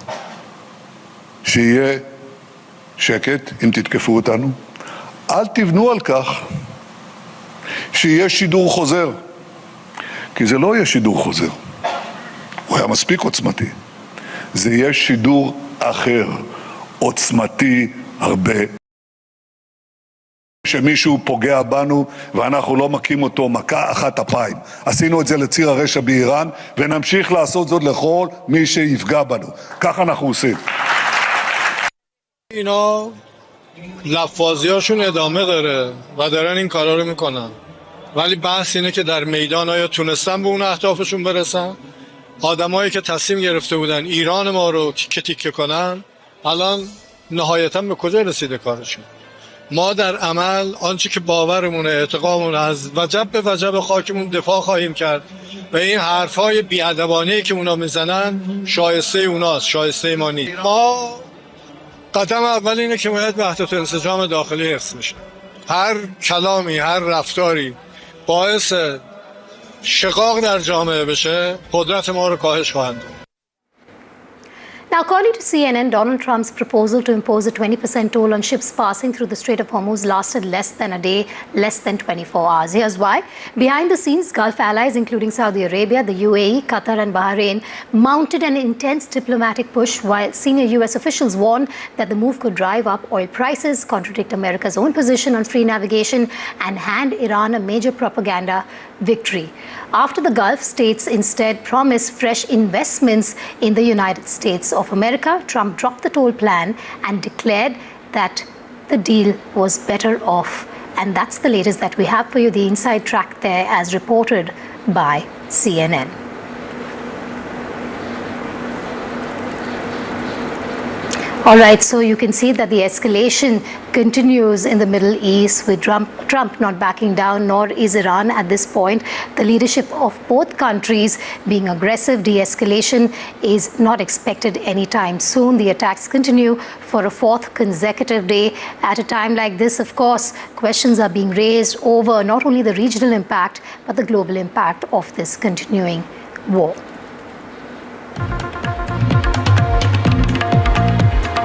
S29: שיהיה שקט אם תתקפו אותנו. אל תבנו על כך שיהיה שידור חוזר, כי זה לא יהיה שידור חוזר. הוא היה מספיק עוצמתי. זה יהיה שידור אחר, עוצמתי הרבה. שמישהו פוגע בנו ואנחנו לא מכים אותו מכה אחת אפיים. עשינו את זה לציר הרשע באיראן ונמשיך לעשות זאת לכל מי שיפגע בנו. כך אנחנו עושים.
S2: اینا لفاظیاشون ادامه داره و دارن این کارا رو میکنن، ولی بحث اینه که در میدان آیا تونستن به اون اهدافشون برسن؟ آدمایی که تصمیم گرفته بودن ایران ما رو تیکه تیکه کنن الان نهایتاً به کجا رسیده کارشون؟ ما در عمل آنچه که باورمونه، اعتقادمون از وجب به وجب خاکمون دفاع خواهیم کرد و این حرفای بی‌ادبانه‌ای که اونا میزنن شایسته اوناست، شایسته ما نیست. ما قدم اول اینه که باید وحدت و انسجام داخلی حفظ بشه. هر کلامی، هر رفتاری باعث شقاق در جامعه بشه قدرت ما رو کاهش خواهند داد.
S1: Now, according to CNN, Donald Trump's proposal to impose a 20% toll on ships passing through the Strait of Hormuz lasted less than a day, less than 24 hours. Here's why. Behind the scenes, Gulf allies, including Saudi Arabia, the UAE, Qatar and Bahrain, mounted an intense diplomatic push, while senior U.S. officials warned that the move could drive up oil prices, contradict America's own position on free navigation, and hand Iran a major propaganda victory. After the Gulf states instead promised fresh investments in the United States of America, Trump dropped the toll plan and declared that the deal was better off. And that's the latest that we have for you, the inside track there as reported by CNN. All right, so you can see that the escalation continues in the Middle East with Trump not backing down, nor is Iran at this point. The leadership of both countries being aggressive. De-escalation is not expected anytime soon. The attacks continue for a fourth consecutive day. At a time like this, of course, questions are being raised over not only the regional impact, but the global impact of this continuing war.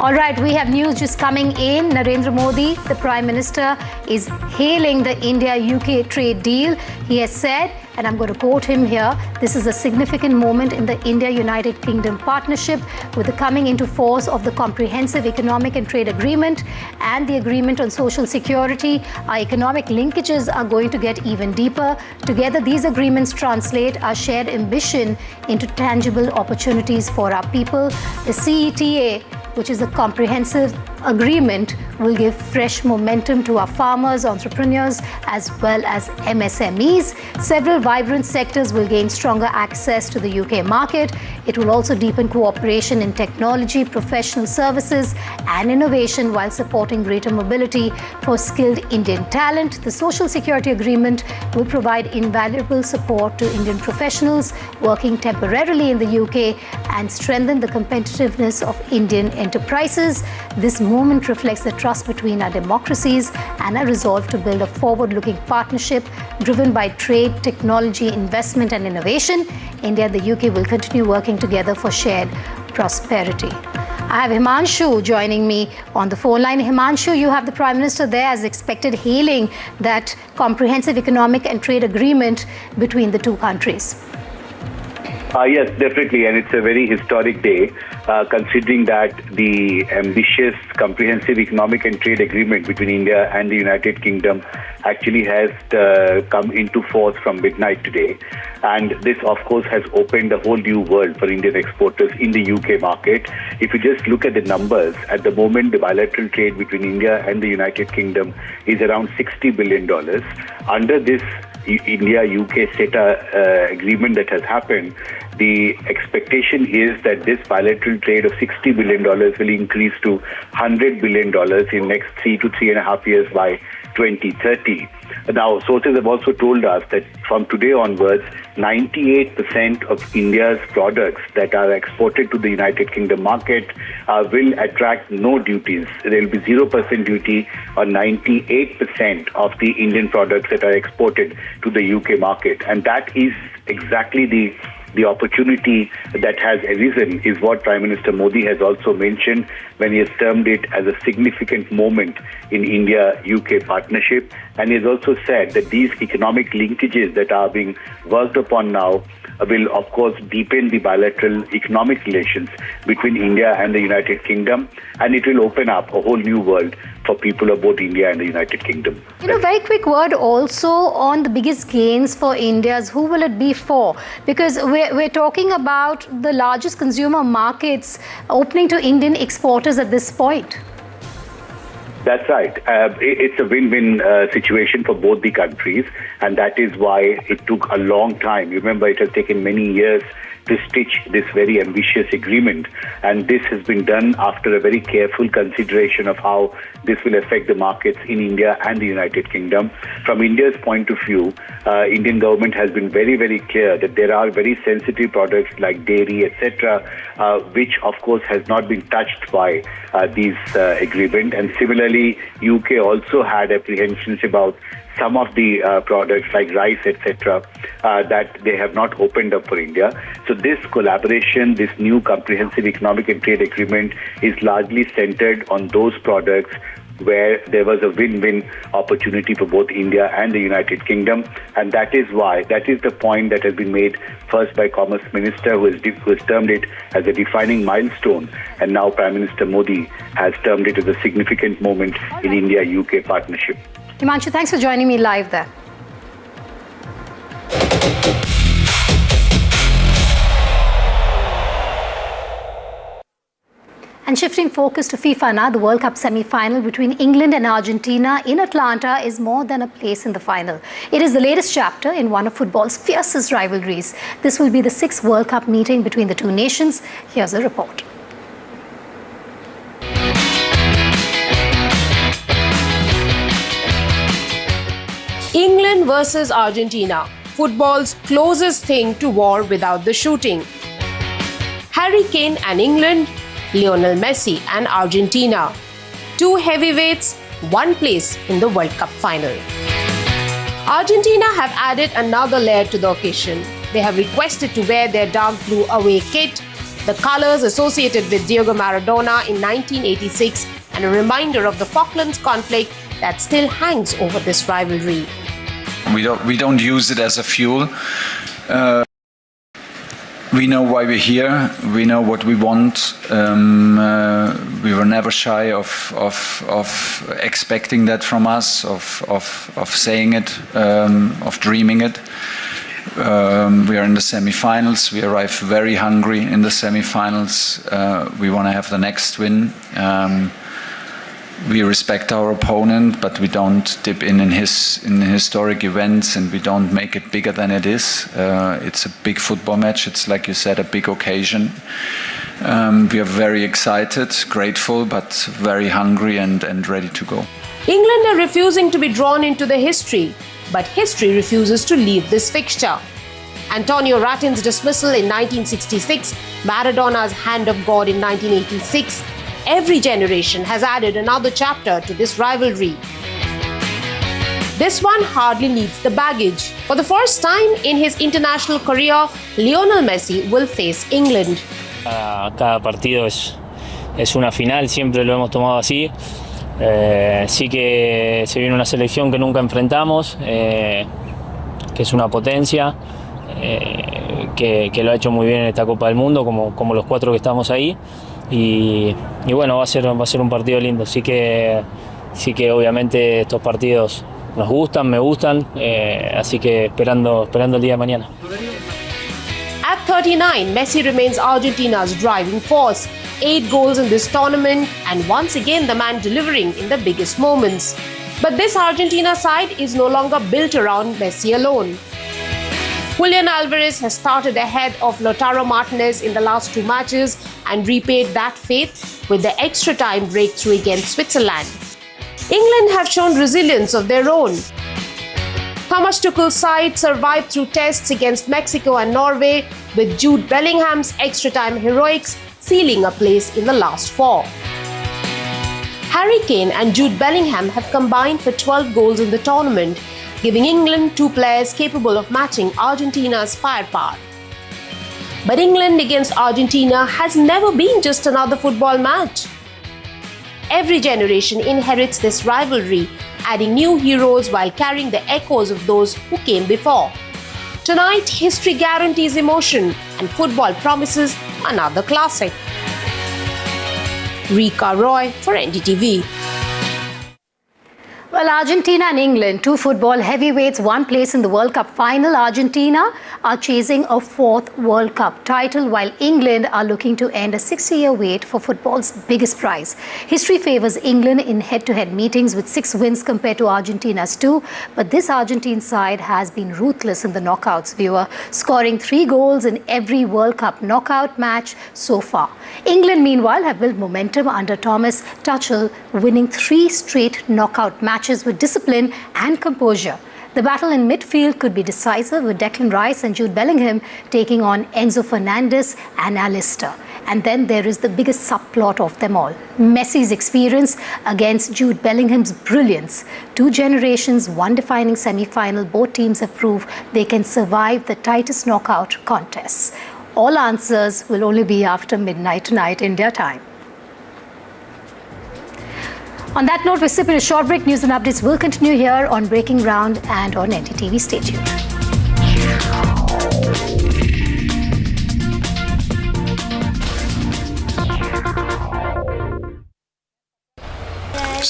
S1: All right, we have news just coming in. Narendra Modi, the Prime Minister, is hailing the India-UK trade deal. He has said, and I'm going to quote him here, this is a significant moment in the India-United Kingdom partnership with the coming into force of the Comprehensive Economic and Trade Agreement and the Agreement on Social Security. Our economic linkages are going to get even deeper. Together, these agreements translate our shared ambition into tangible opportunities for our people. The CETA, which is a comprehensive agreement, will give fresh momentum to our farmers, entrepreneurs, as well as MSMEs. Several vibrant sectors will gain stronger access to the UK market. It will also deepen cooperation in technology, professional services, and innovation while supporting greater mobility for skilled Indian talent. The Social Security Agreement will provide invaluable support to Indian professionals working temporarily in the UK and strengthen the competitiveness of Indian enterprises. This moment reflects the trust between our democracies and our resolve to build a forward-looking partnership driven by trade, technology, investment and innovation. India and the UK will continue working together for shared prosperity. I have Himanshu joining me on the phone line. Himanshu, you have the Prime Minister there as expected hailing that comprehensive economic and trade agreement between the two countries.
S3: Yes, definitely, and it's a very historic day, considering that the ambitious comprehensive economic and trade agreement between India and the United Kingdom actually has come into force from midnight today. And this, of course, has opened a whole new world for Indian exporters in the UK market. If you just look at the numbers, at the moment, the bilateral trade between India and the United Kingdom is around $60 billion. Under this India-UK CETA agreement that has happened, the expectation is that this bilateral trade of $60 billion will increase to $100 billion in next 3 to 3.5 years by 2030. Now, sources have also told us that from today onwards, 98% of India's products that are exported to the United Kingdom market will attract no duties. There will be 0% duty on 98% of the Indian products that are exported to the UK market. And that is exactly the the opportunity that has arisen is what Prime Minister Modi has also mentioned when he has termed it as a significant moment in India-UK partnership. And he has also said that these economic linkages that are being worked upon now will, of course, deepen the bilateral economic relations between India and the United Kingdom, and it will open up a whole new world for people of both India and the United Kingdom.
S1: Very quick word also on the biggest gains for India's. Who will it be for? Because we're talking about the largest consumer markets opening to Indian exporters at this point.
S3: That's right. It's a win-win situation for both the countries, and that is why it took a long time. You remember, it has taken many years to stitch this very ambitious agreement, and this has been done after a very careful consideration of how this will affect the markets in India and the United Kingdom. From India's point of view, Indian government has been very, very clear that there are very sensitive products like dairy, etc., which of course has not been touched by these agreement. And similarly, UK also had apprehensions about some of the products like rice, etc., that they have not opened up for India. So this collaboration, this new comprehensive economic and trade agreement is largely centered on those products where there was a win-win opportunity for both India and the United Kingdom. And that is why, that is the point that has been made first by Commerce Minister, who has termed it as a defining milestone, and now Prime Minister Modi has termed it as a significant moment in India-UK partnership.
S1: Himanshu, thanks for joining me live there. And shifting focus to FIFA now, the World Cup semi-final between England and Argentina in Atlanta is more than a place in the final. It is the latest chapter in one of football's fiercest rivalries. This will be the 6th World Cup meeting between the two nations. Here's a report.
S4: England versus Argentina, football's closest thing to war without the shooting. Harry Kane and England, Lionel Messi and Argentina. Two heavyweights, one place in the World Cup final. Argentina have added another layer to the occasion. They have requested to wear their dark blue away kit, the colors associated with Diego Maradona in 1986, and a reminder of the Falklands conflict that still hangs over this rivalry.
S5: We don't use it as a fuel. We know why we're here. We know what we want. We were never shy of expecting that from us, of saying it, of dreaming it. We are in the semi-finals. We arrive very hungry in the semi-finals. We want to have the next win. We respect our opponent, but we don't dip in historic events, and we don't make it bigger than it is. It's a big football match. It's, like you said, a big occasion. We are very excited, grateful, but very hungry and ready to go.
S4: England are refusing to be drawn into the history, but history refuses to leave this fixture. Antonio Ratin's dismissal in 1966, Maradona's hand of God in 1986, every generation has added another chapter to this rivalry. This one hardly needs the baggage. For the first time in his international career, Lionel Messi will face England.
S6: Cada partido es una final, siempre lo hemos tomado así. Sí que se viene una selección que nunca enfrentamos, que es una potencia, que lo ha hecho muy bien en esta Copa del Mundo, como los 4 que estamos ahí. Y bueno, va a ser un partido lindo. Sí que obviamente estos partidos nos gustan, me gustan, así que esperando el día de mañana.
S4: At 39, Messi remains Argentina's driving force. 8 goals in this tournament, and once again the man delivering in the biggest moments. But this Argentina side is no longer built around Messi alone. Julian Alvarez has started ahead of Lautaro Martinez in the last 2 matches and repaid that faith with the extra time breakthrough against Switzerland. England have shown resilience of their own. Thomas Tuchel's side survived through tests against Mexico and Norway, with Jude Bellingham's extra time heroics sealing a place in the last 4. Harry Kane and Jude Bellingham have combined for 12 goals in the tournament, giving England 2 players capable of matching Argentina's firepower. But England against Argentina has never been just another football match. Every generation inherits this rivalry, adding new heroes while carrying the echoes of those who came before. Tonight, history guarantees emotion and football promises another classic. Rika Roy for NDTV.
S1: Well, Argentina and England, two football heavyweights, one place in the World Cup final. Argentina are chasing a fourth World Cup title, while England are looking to end a 60-year wait for football's biggest prize. History favours England in head-to-head meetings with 6 wins compared to Argentina's 2. But this Argentine side has been ruthless in the knockouts, viewer, scoring 3 goals in every World Cup knockout match so far. England, meanwhile, have built momentum under Thomas Tuchel, winning 3 straight knockout matches with discipline and composure. The battle in midfield could be decisive, with Declan Rice and Jude Bellingham taking on Enzo Fernandez and Alistair. And then there is the biggest subplot of them all, Messi's experience against Jude Bellingham's brilliance. 2 generations, 1 defining semi-final, both teams have proved they can survive the tightest knockout contests. All answers will only be after midnight tonight, India time. On that note, we're sipping a short break. News and updates will continue here on Breaking Ground and on NDTV. Stay tuned.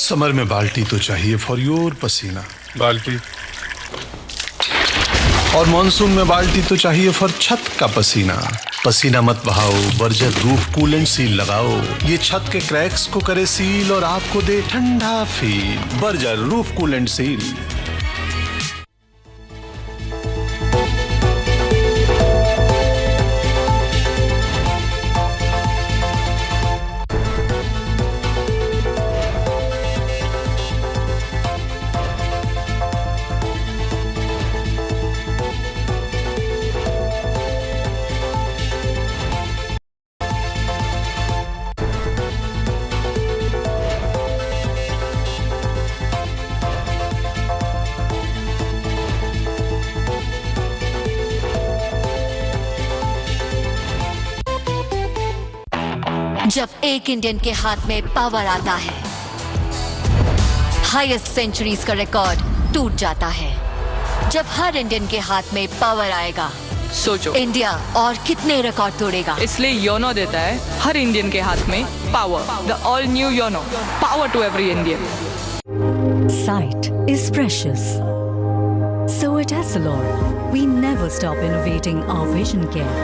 S7: Summer में बाल्टी तो चाहिए for your पसीना बाल्टी, और monsoon में बाल्टी तो चाहिए फॉर छत का पसीना। पसीना मत बहाओ, बर्जर रूफ कूलेंट सील लगाओ। ये छत के क्रैक्स को करे सील और आपको दे ठंडा feel. Berger roof coolant seal.
S8: जब एक इंडियन के हाथ में पावर आता है, हाईएस्ट सेंचुरीज का रिकॉर्ड टूट जाता है। जब हर इंडियन के हाथ में पावर आएगा,
S9: सोचो
S8: इंडिया और कितने रिकॉर्ड तोड़ेगा।
S9: इसलिए योनो देता है हर इंडियन के हाथ में power. The all new YONO, power to every Indian.
S10: Sight is precious. So at Essilor, we never stop innovating our vision care.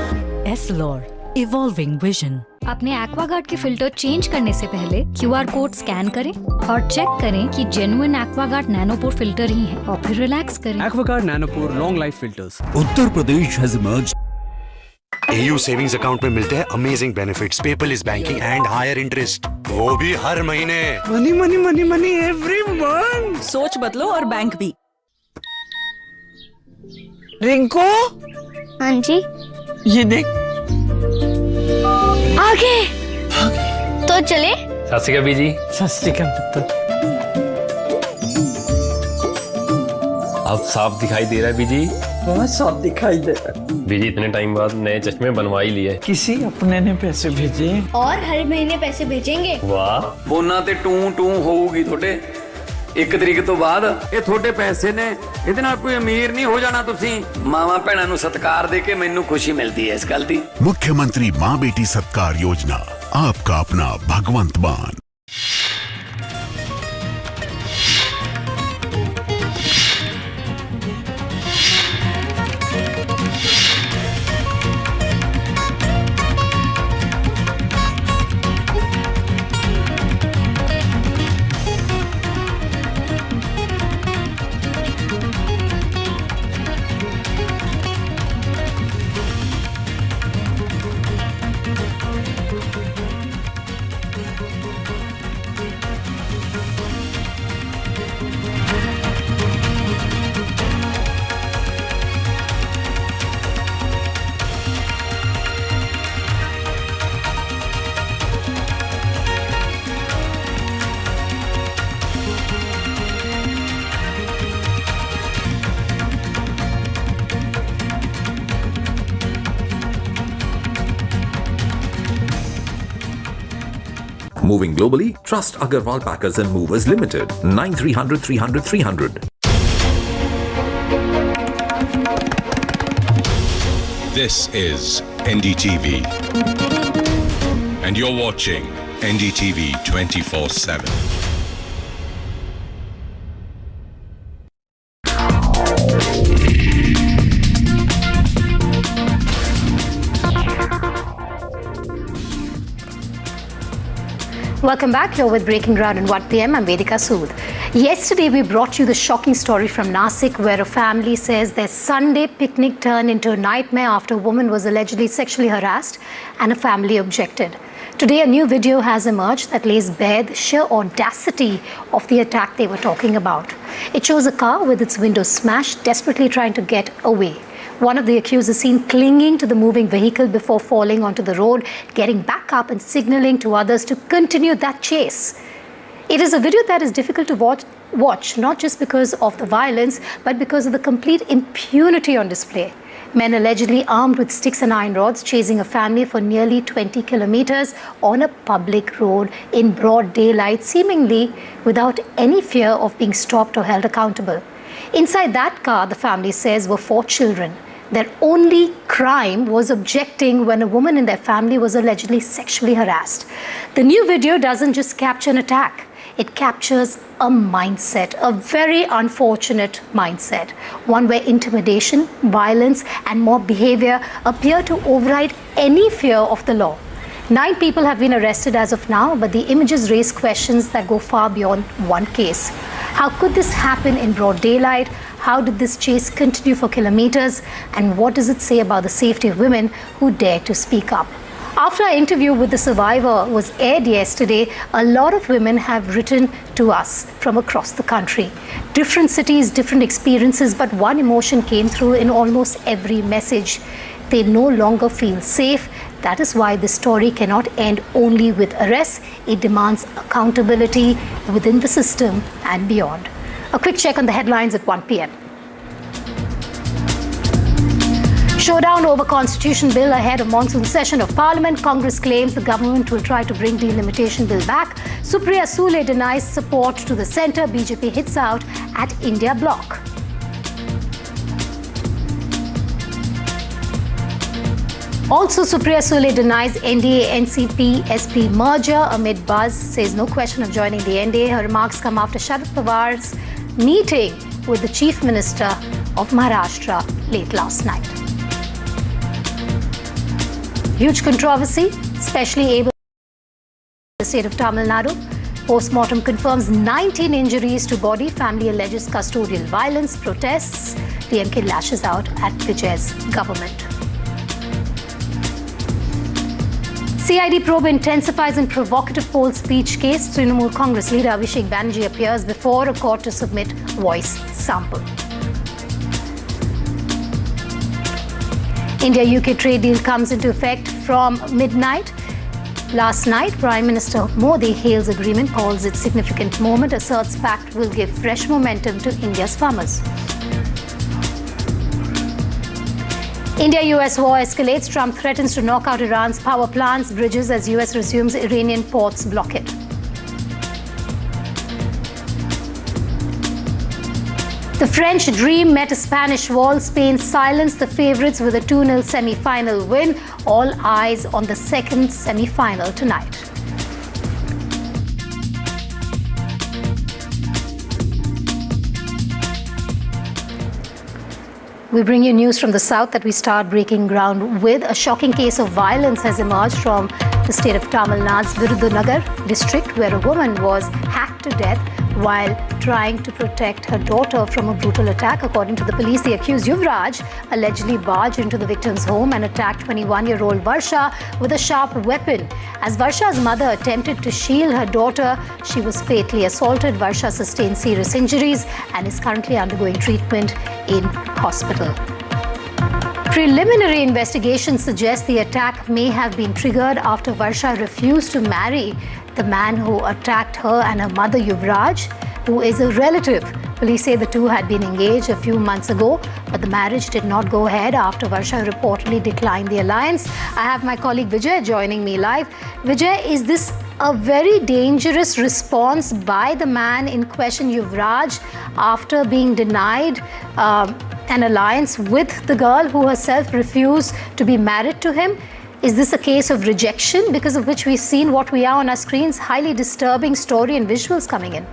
S10: Essilor, evolving vision.
S11: अपने एक्वागार्ड के फिल्टर चेंज करने से पहले QR कोड स्कैन करें और check करें कि genuine Aquaguard nanopore filter ही है, और फिर रिलैक्स करें।
S12: Aquaguard nanopore long life filters.
S13: Uttar Pradesh has emerged. AU savings account में मिलते हैं amazing benefits, paperless banking and higher interest, वो भी हर महीने।
S12: Money money money money every month.
S10: सोच बदलो और बैंक भी।
S12: रिंको,
S10: हाँ जी,
S12: ये देख
S10: आगे तो चले।
S6: सत श्री अकाल बीजी।
S12: सत श्री अकाल पुत्र।
S6: अब साफ दिखाई दे रहा है बीजी।
S12: बहुत साफ दिखाई दे रहा है
S6: बीजी। इतने टाइम बाद नए चश्मे बनवा ही लिए।
S12: किसी अपने ने पैसे भेजे
S10: और हर महीने पैसे भेजेंगे।
S6: वाह,
S12: फोना ते टू टू होगी थोड़े 1 तरीक तो बाद। ये थोड़े पैसे ने, ਇਹਦੇ ਨਾਲ कोई अमीर नहीं हो जाना। तुसी मावा भैणा नू सत्कार दे के मैनू खुशी मिलती है इस गल दी।
S19: मुख्यमंत्री माँ बेटी सत्कार योजना, आपका अपना भगवंत मान।
S14: Moving globally, trust Agarwal Packers and Movers Limited. 9300 300 300.
S15: This is NDTV. And you're watching NDTV 24/7.
S1: Welcome back. You're with Breaking Ground at 1 p.m. I'm Vedika Sood. Yesterday, we brought you the shocking story from Nasik, where a family says their Sunday picnic turned into a nightmare after a woman was allegedly sexually harassed and a family objected. Today, a new video has emerged that lays bare the sheer audacity of the attack they were talking about. It shows a car with its windows smashed, desperately trying to get away. One of the accused is seen clinging to the moving vehicle before falling onto the road, getting back up and signaling to others to continue that chase. It is a video that is difficult to watch, not just because of the violence, but because of the complete impunity on display. Men allegedly armed with sticks and iron rods chasing a family for nearly 20 kilometers on a public road in broad daylight, seemingly without any fear of being stopped or held accountable. Inside that car, the family says, were 4 children. Their only crime was objecting when a woman in their family was allegedly sexually harassed. The new video doesn't just capture an attack. It captures a mindset, a very unfortunate mindset, one where intimidation, violence, and mob behavior appear to override any fear of the law. 9 people have been arrested as of now, but the images raise questions that go far beyond one case. How could this happen in broad daylight? How did this chase continue for kilometers? And what does it say about the safety of women who dare to speak up? After our interview with the survivor was aired yesterday, a lot of women have written to us from across the country. Different cities, different experiences, but one emotion came through in almost every message. They no longer feel safe. That is why this story cannot end only with arrests. It demands accountability within the system and beyond. A quick check on the headlines at 1 p.m. Showdown over Constitution Bill ahead of monsoon session of Parliament. Congress claims the government will try to bring delimitation bill back. Supriya Sule denies support to the centre. BJP hits out at India bloc. Also, Supriya Sule denies NDA-NCP-SP merger amid buzz, says no question of joining the NDA. Her remarks come after Sharad Pawar's meeting with the Chief Minister of Maharashtra late last night. Huge controversy, especially able the state of Tamil Nadu. Post-mortem confirms 19 injuries to body. Family alleges custodial violence. Protests. DMK lashes out at Vijay's government. CID probe intensifies in provocative poll speech case. Trinamool Congress leader Abhishek Banerjee appears before a court to submit voice sample. India-UK trade deal comes into effect from midnight. Last night, Prime Minister Modi hails agreement, calls it significant moment, asserts pact will give fresh momentum to India's farmers. India-US war escalates. Trump threatens to knock out Iran's power plants, bridges as US resumes Iranian ports blockade. The French dream met a Spanish wall. Spain silenced the favourites with a 2-0 semi-final win. All eyes on the second semi-final tonight. We bring you news from the south that we start breaking ground with. A shocking case of violence has emerged from the state of Tamil Nadu's Virudhunagar district, where a woman was hacked to death while trying to protect her daughter from a brutal attack. According to the police, the accused Yuvraj allegedly barged into the victim's home and attacked 21-year-old Varsha with a sharp weapon. As Varsha's mother attempted to shield her daughter, she was fatally assaulted. Varsha sustained serious injuries and is currently undergoing treatment in hospital. Preliminary investigations suggest the attack may have been triggered after Varsha refused to marry the man who attacked her and her mother Yuvraj, who is a relative. Police say the two had been engaged a few months ago, but the marriage did not go ahead after Varsha reportedly declined the alliance. I have my colleague Vijay joining me live. Vijay, is this a very dangerous response by the man in question, Yuvraj, after being denied an alliance with the girl who herself refused to be married to him. Is this a case of rejection, because of which we've seen what we are on our screens? Highly disturbing story and visuals coming in.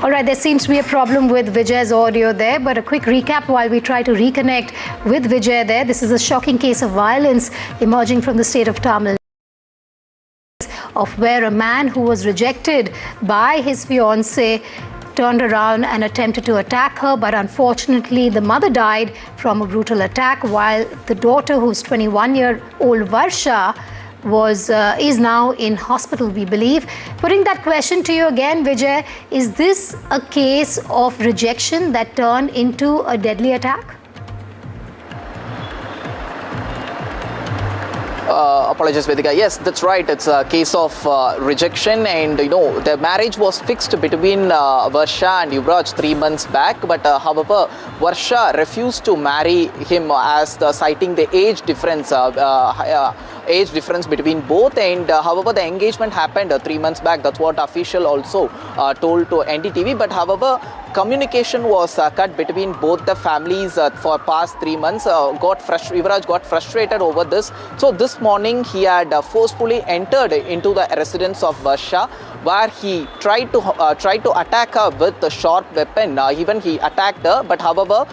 S1: All right, there seems to be a problem with Vijay's audio there, but a quick recap while we try to reconnect with Vijay there. This is a shocking case of violence emerging from the state of Tamil Nadu, of where a man who was rejected by his fiancée turned around and attempted to attack her, but unfortunately the mother died from a brutal attack, while the daughter, who's 21-year-old Varsha, is now in hospital, we believe. Putting that question to you again, Vijay, is this a case of rejection that turned into a deadly attack?
S16: Apologies, Vedika. Yes, that's right. It's a case of rejection, and the marriage was fixed between Varsha and Yuvraj 3 months back. But however, Varsha refused to marry him as citing the age difference. Between both, and however the engagement happened 3 months back. That's what official also told to NDTV. But however, communication was cut between both the families for past 3 months. Yuvraj got frustrated over this. So this morning he had forcefully entered into the residence of Varsha, where he tried to attack her with a sharp weapon. Even he attacked her, but however,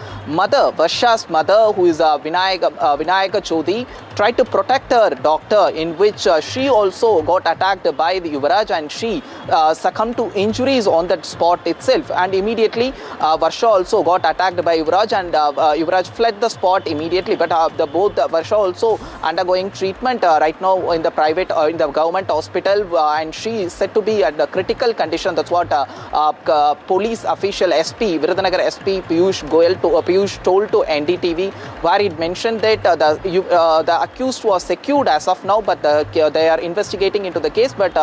S16: Varsha's mother, who is Vinayaka Chodhi, tried to protect her doctor, in which she also got attacked by the Yuvraj, and she succumbed to injuries on that spot itself. And immediately Varsha also got attacked by Yuvraj, and Yuvraj fled the spot immediately. But both Varsha also undergoing treatment right now in the private in the government hospital, and she is said to be at the critical condition. That's what police official SP Virudunagar SP Piyush told to NDTV, where he mentioned that the accused was secured as of now, but they are investigating into the case. But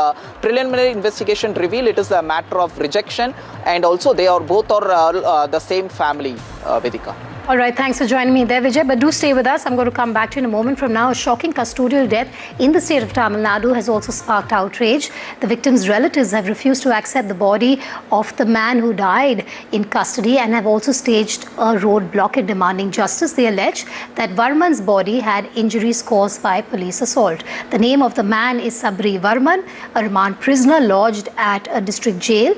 S16: preliminary investigation reveal it is a matter of rejection, and also they are both the same family. Vedika.
S1: All right, thanks for joining me there, Vijay. But do stay with us. I'm going to come back to you in a moment from now. A shocking custodial death in the state of Tamil Nadu has also sparked outrage. The victim's relatives have refused to accept the body of the man who died in custody and have also staged a roadblock in demanding justice. They allege that Varman's body had injuries caused by police assault. The name of the man is Sabri Varman, a remand prisoner lodged at a district jail,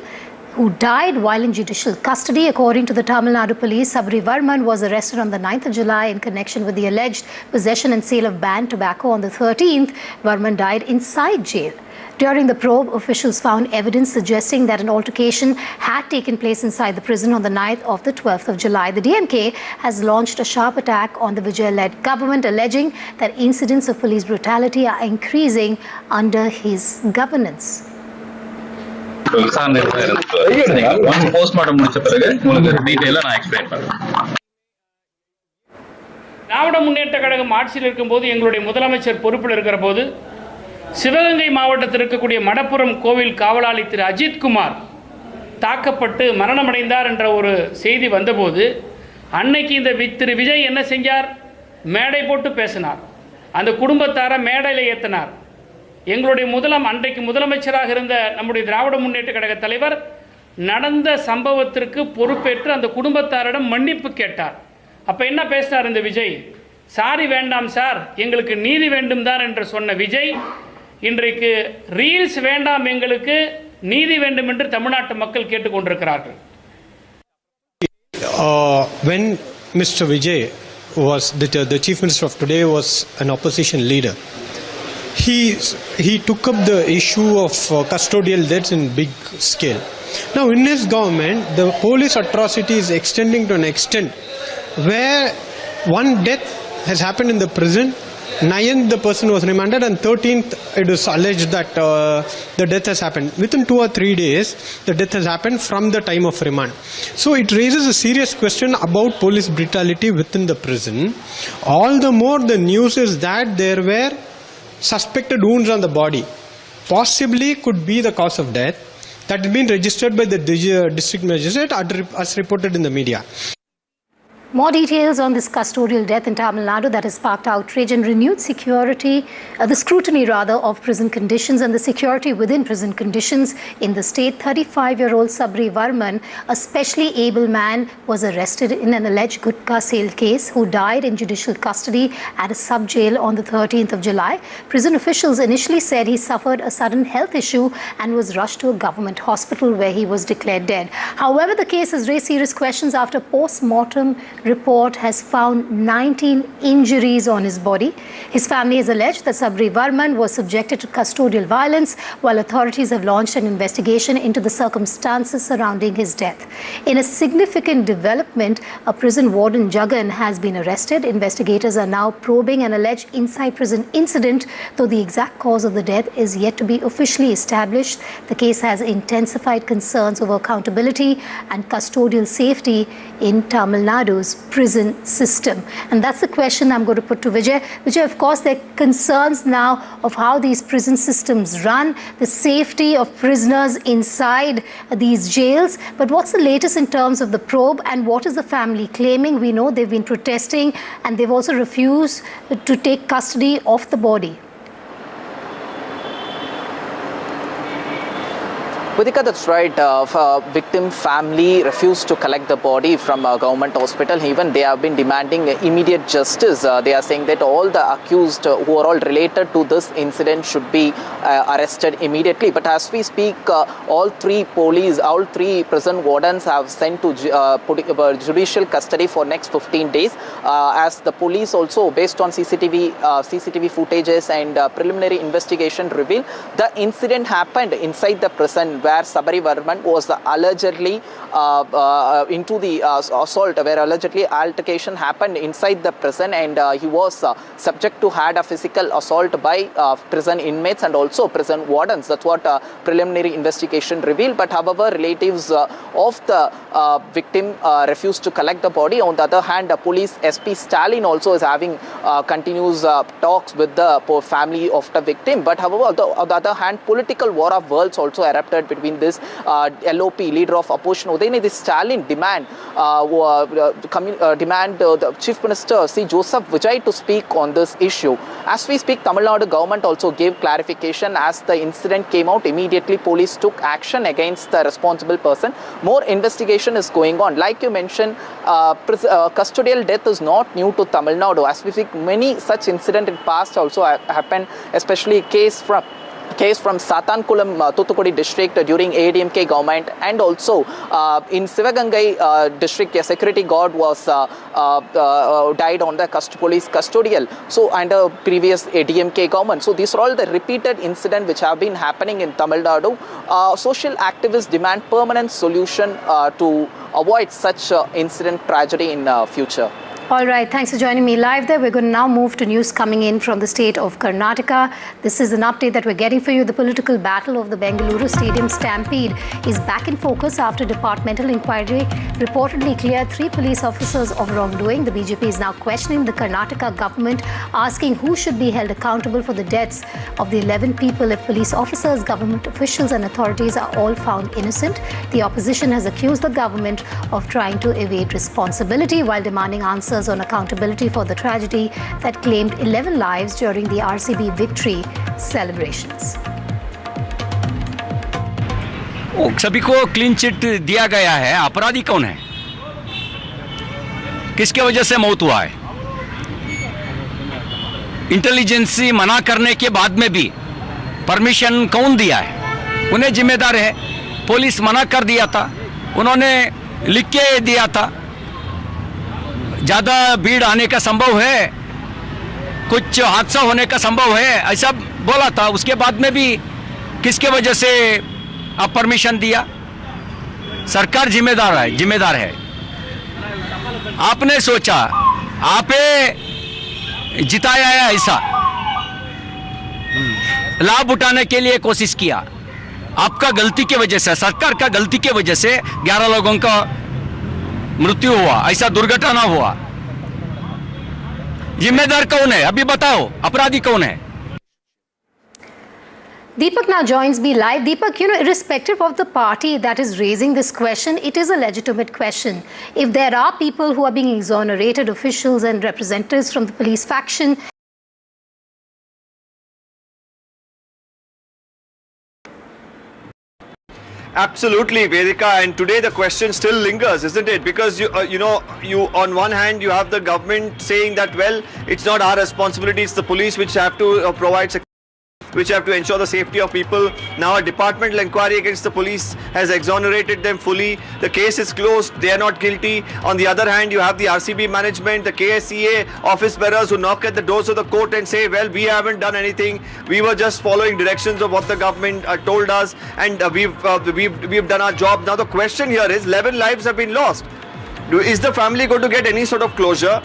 S1: who died while in judicial custody. According to the Tamil Nadu police, Sabri Varman was arrested on the 9th of July in connection with the alleged possession and sale of banned tobacco. On the 13th, Varman died inside jail. During the probe, officials found evidence suggesting that an altercation had taken place inside the prison on the night of the 12th of July. The DMK has launched a sharp attack on the Vijay-led government, alleging that incidents of police brutality are increasing under his governance.
S17: Postmortem முடிச்ச பிறகு உங்களுக்கு டீடைலா நான் explain பண்றேன்.
S18: திராவிட முன்னேற்ற கழகம் ஆட்சியில் இருக்கும்போது, எங்களுடைய முதலமைச்சர் பொறுப்பில் இருக்கிற போது, சிவகங்கை மாவட்டத்தில் இருக்கக்கூடிய மடப்புரம் கோவில் காவலாளி திரு அஜித்குமார் தாக்கப்பட்டு மரணமடைந்தார் என்ற ஒரு செய்தி வந்தபோது, அன்னைக்கு இந்த திரு விஜய் என்ன செஞ்சார்? மேடை போட்டு பேசினார். அந்த குடும்பத்தாரை மேடையில் ஏற்றினார். எங்களுடைய அன்றைக்கு முதலமைச்சராக இருந்த நம்முடைய திராவிட முன்னேற்ற கழக தலைவர் நடந்த சம்பவத்திற்கு பொறுப்பேற்று அந்த குடும்பத்தாரிடம் மன்னிப்பு கேட்டார். அப்போ என்ன பேசினார் இந்த விஜய்? சாரி வேண்டாம் சார், எங்களுக்கு நீதி வேண்டும் தான் என்று சொன்ன விஜய் இன்றைக்கு ரீல்ஸ் வேண்டாம், எங்களுக்கு நீதி வேண்டும் என்று தமிழ்நாட்டு மக்கள் கேட்டுக்கொண்டிருக்கிறார்கள்.
S20: When Mr. Vijay was the chief minister of today was an opposition leader, he took up the issue of custodial deaths in big scale. Now in his government, the police atrocity is extending to an extent where one death has happened in the prison, 9th the person was remanded, and 13th it is alleged that the death has happened. Within 2 or 3 days, the death has happened from the time of remand. So it raises a serious question about police brutality within the prison. All the more the news is that there were suspected wounds on the body, possibly could be the cause of death, that has been registered by the district magistrate as reported in the media.
S1: More details on this custodial death in Tamil Nadu that has sparked outrage and renewed the scrutiny of prison conditions and the security within prison conditions in the state. 35-year-old Sabri Varman, a specially able man, was arrested in an alleged gutka sale case, who died in judicial custody at a sub-jail on the 13th of July. Prison officials initially said he suffered a sudden health issue and was rushed to a government hospital where he was declared dead. However, the case has raised serious questions after post-mortem report has found 19 injuries on his body. His family has alleged that Sabri Varman was subjected to custodial violence, while authorities have launched an investigation into the circumstances surrounding his death. In a significant development, a prison warden Jagan has been arrested. Investigators are now probing an alleged inside prison incident, though the exact cause of the death is yet to be officially established. The case has intensified concerns over accountability and custodial safety in Tamil Nadu's prison system. And that's the question I'm going to put to Vijay. Vijay, of course, there are concerns now of how these prison systems run, the safety of prisoners inside these jails. But what's the latest in terms of the probe, and what is the family claiming? We know they've been protesting and they've also refused to take custody of the body.
S16: Vedika, that's right. Victim family refused to collect the body from a government hospital. Even they have been demanding immediate justice. They are saying that all the accused who are all related to this incident should be arrested immediately. But as we speak, all three prison wardens have sent to judicial custody for next 15 days. As the police also, based on CCTV footages and preliminary investigation reveal, the incident happened inside the prison, where Sabri Varman was allegedly into the assault, where allegedly altercation happened inside the prison, and he was subject to had a physical assault by prison inmates and also prison wardens. That's what preliminary investigation revealed. But however, relatives of the victim refused to collect the body. On the other hand, police SP Stalin also is having continuous talks with the family of the victim. But however, on the other hand, political war of words also erupted between this LOP, leader of opposition Udayanidhi Stalin, demand the Chief Minister C. Joseph Vijay to speak on this issue. As we speak, Tamil Nadu government also gave clarification. As the incident came out, immediately police took action against the responsible person. More investigation is going on. Like you mentioned, custodial death is not new to Tamil Nadu. As we speak, many such incidents in past also happened, especially case from Satankulam, Thoothukudi district during ADMK government, and also in Sivagangai district, a security guard was died on the police custodial, so under previous ADMK government. So these are all the repeated incidents which have been happening in Tamil Nadu. Social activists demand permanent solution to avoid such incident tragedy in future.
S1: All right, thanks for joining me live there. We're going to now move to news coming in from the state of Karnataka. This is an update that we're getting for you. The political battle of the Bengaluru Stadium Stampede is back in focus after departmental inquiry reportedly cleared 3 police officers of wrongdoing. The BJP is now questioning the Karnataka government, asking who should be held accountable for the deaths of the 11 people if police officers, government officials and authorities are all found innocent. The opposition has accused the government of trying to evade responsibility while demanding answers on accountability for the tragedy that claimed 11 lives during the RCB victory celebrations.
S21: सभी को clean chit दिया गया है, अपराधी कौन है, किसके वजह से मौत हुआ है? इंटेलिजेंसी मना करने के बाद में भी परमिशन कौन दिया है? उन्हें जिम्मेदार है. पुलिस मना कर दिया था, उन्होंने लिख के दिया था. ज़्यादा भीड़ आने का संभव है, कुछ हादसा होने का संभव है, ऐसा बोला था. उसके बाद में भी किसके वजह से आप परमिशन दिया? सरकार जिम्मेदार है. आपने सोचा, आपे जिताया है, ऐसा लाभ उठाने के लिए कोशिश किया. आपका गलती की वजह से, सरकार का गलती की वजह से 11 लोगों का मृत्यु हुआ, ऐसा दुर्घटना हुआ. जिम्मेदार कौन है? अभी बताओ, अपराधी कौन है?
S1: Deepak now joins me live. Deepak, irrespective of the party that is raising this question, it is a legitimate question. If there are people who are being exonerated, officials and representatives from the police faction,
S2: Absolutely, Vedika, and today the question still lingers, isn't it? Because you on one hand you have the government saying that, well, it's not our responsibility, it's the police which have to provide security, which have to ensure the safety of people. Now a departmental inquiry against the police has exonerated them fully. The case is closed. They are not guilty. On the other hand, you have the RCB management, the KSEA office bearers who knock at the doors of the court and say, well, we haven't done anything. We were just following directions of what the government told us, and we've done our job. Now the question here is, 11 lives have been lost. Is the family going to get any sort of closure?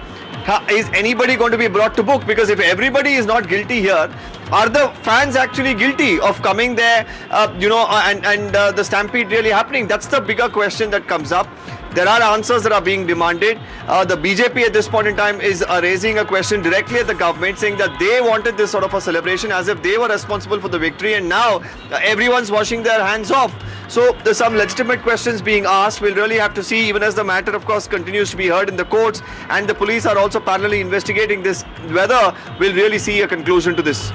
S2: Is anybody going to be brought to book? Because if everybody is not guilty here, are the fans actually guilty of coming there, and the stampede really happening? That's the bigger question that comes up. There are answers that are being demanded. The BJP at this point in time is raising a question directly at the government, saying that they wanted this sort of a celebration as if they were responsible for the victory, and now everyone's washing their hands off. So there's some legitimate questions being asked. We'll really have to see, even as the matter of course continues to be heard in the courts, and the police are also parallelly investigating this, whether we'll really see a conclusion to this.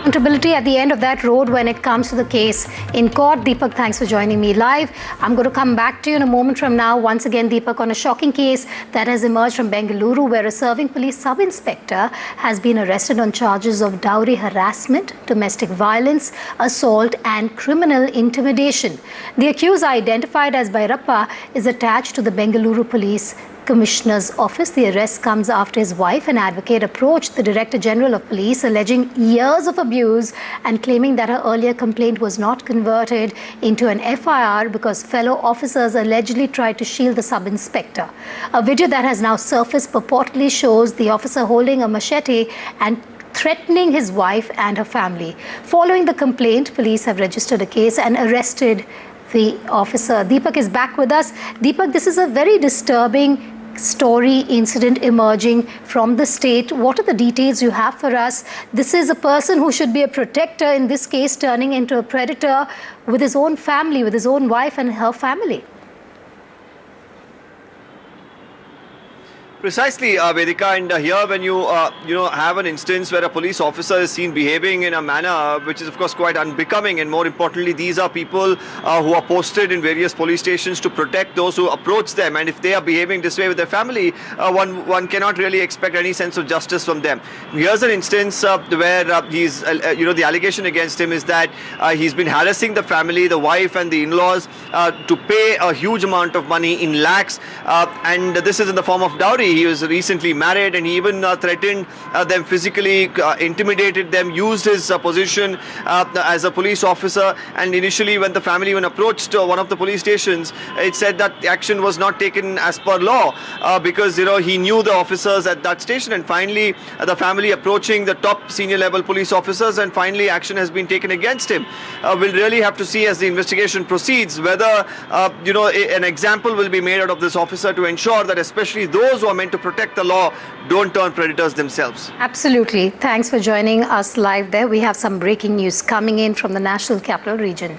S1: Accountability at the end of that road when it comes to the case in court. Deepak, thanks for joining me live. I'm going to come back to you in a moment from now. Once again, Deepak, on a shocking case that has emerged from Bengaluru, where a serving police sub-inspector has been arrested on charges of dowry harassment, domestic violence, assault and criminal intimidation. The accused, identified as Bhairappa, is attached to the Bengaluru Police Commissioner's office. The arrest comes after his wife, an advocate, approached the Director General of Police alleging years of abuse and claiming that her earlier complaint was not converted into an FIR because fellow officers allegedly tried to shield the sub-inspector. A video that has now surfaced purportedly shows the officer holding a machete and threatening his wife and her family. Following the complaint, police have registered a case and arrested the officer. Deepak is back with us. Deepak, this is a very disturbing story, incident emerging from the state. What are the details you have for us? This is a person who should be a protector, in this case turning into a predator with his own family, with his own wife and her family.
S2: Precisely, Vedika, and here when you have an instance where a police officer is seen behaving in a manner which is of course quite unbecoming, and more importantly, these are people who are posted in various police stations to protect those who approach them, and if they are behaving this way with their family, one cannot really expect any sense of justice from them. Here's an instance where he's, the allegation against him is that he's been harassing the family, the wife and the in-laws, to pay a huge amount of money in lakhs, and this is in the form of dowry. He was recently married, and he even threatened them physically, intimidated them, used his position as a police officer. And initially, when the family approached one of the police stations, it said that the action was not taken as per law because he knew the officers at that station. And finally, the family approaching the top senior level police officers, and finally action has been taken against him. We'll really have to see as the investigation proceeds whether an example will be made out of this officer to ensure that especially those who are meant to protect the law don't turn predators themselves.
S1: Absolutely. Thanks for joining us live there. We have some breaking news coming in from the National Capital Region.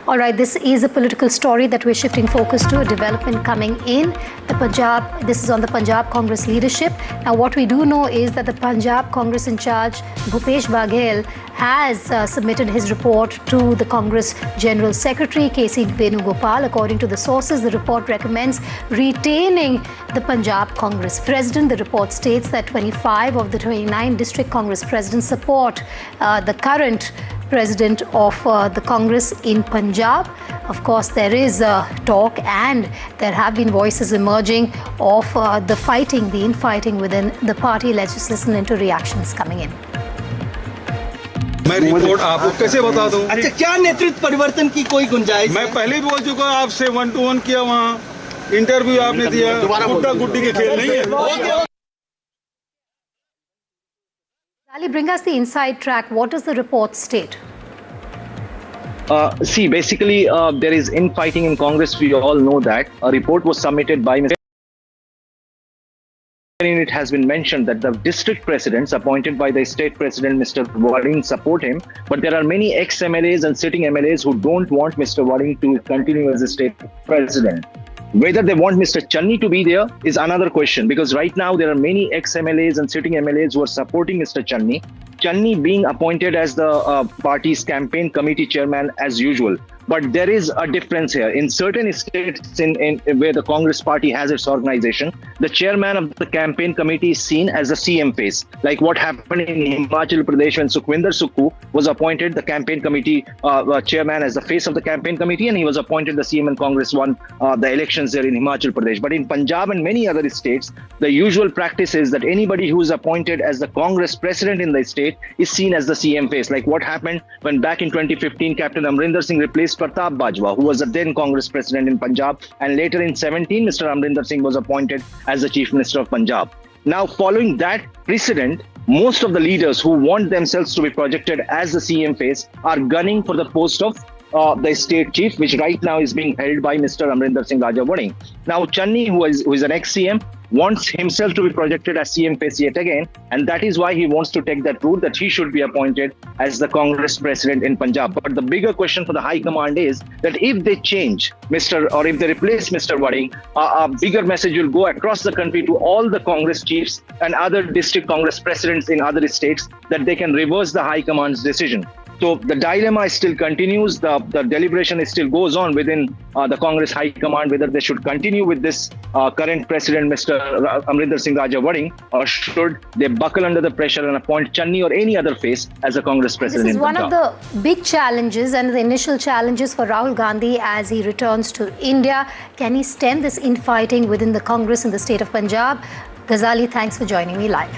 S1: All right, this is a political story that we're shifting focus to, a development coming in the Punjab. This is on the Punjab Congress leadership. Now, what we do know is that the Punjab Congress in charge, Bhupesh Baghel, has submitted his report to the Congress General Secretary, KC Venugopal. According to the sources, the report recommends retaining the Punjab Congress president. The report states that 25 of the 29 district Congress presidents support the current president of the Congress in Punjab. Of course, there is talk and there have been voices emerging of the fighting, the infighting within the party. Let's just listen into reactions coming in.
S22: मैं report आपको कैसे बता दूं? अच्छा, क्या नेतृत्व परिवर्तन की कोई गुंजाइश? मैं पहले भी बोल चुका हूं, आपसे 1-to-1 किया, वहां इंटरव्यू आपने दिया, गुड्डा गुड्डी के खेल नहीं है.
S1: Ali, bring us the inside track. What does the report state?
S23: See, basically, there is infighting in Congress. We all know that. A report was submitted by Mr. wherein it has been mentioned that the district presidents appointed by the state president, Mr. Wading, support him. But there are many ex-MLAs and sitting MLAs who don't want Mr. Wading to continue as a state president. Whether they want Mr. Channi to be there is another question, because right now there are many ex-MLAs and sitting MLAs who are supporting Mr. Channi. Channi being appointed as the party's campaign committee chairman as usual. But there is a difference here. In certain states in where the Congress party has its organization, the chairman of the campaign committee is seen as the CM face. Like what happened in Himachal Pradesh when Sukhwinder Sukhu was appointed the campaign committee chairman as the face of the campaign committee, and he was appointed the CM and Congress won the elections there in Himachal Pradesh. But in Punjab and many other states, the usual practice is that anybody who is appointed as the Congress president in the state is seen as the CM face. Like what happened when back in 2015, Captain Amrinder Singh replaced Pratap Bajwa, who was the then Congress president in Punjab, and later in 17, Mr. Amrinder Singh was appointed as the Chief Minister of Punjab. Now, following that precedent, most of the leaders who want themselves to be projected as the CM face are gunning for the post of the state chief, which right now is being held by Mr. Amrinder Singh Raja Wading. Now, Channi, who is an ex-CM, wants himself to be projected as CM face yet again, and that is why he wants to take that route that he should be appointed as the Congress president in Punjab. But the bigger question for the High Command is that if they change or if they replace Mr. Wading, a bigger message will go across the country to all the Congress chiefs and other district Congress presidents in other states that they can reverse the High Command's decision. So the dilemma still continues. The deliberation still goes on within the Congress High Command whether they should continue with this current president, Mr. Amrinder Singh Raja Wading, or should they buckle under the pressure and appoint Channi or any other face as a Congress president.
S1: This is one of the big challenges and the initial challenges for Rahul Gandhi as he returns to India. Can he stem this infighting within the Congress in the state of Punjab? Ghazali, thanks for joining me live.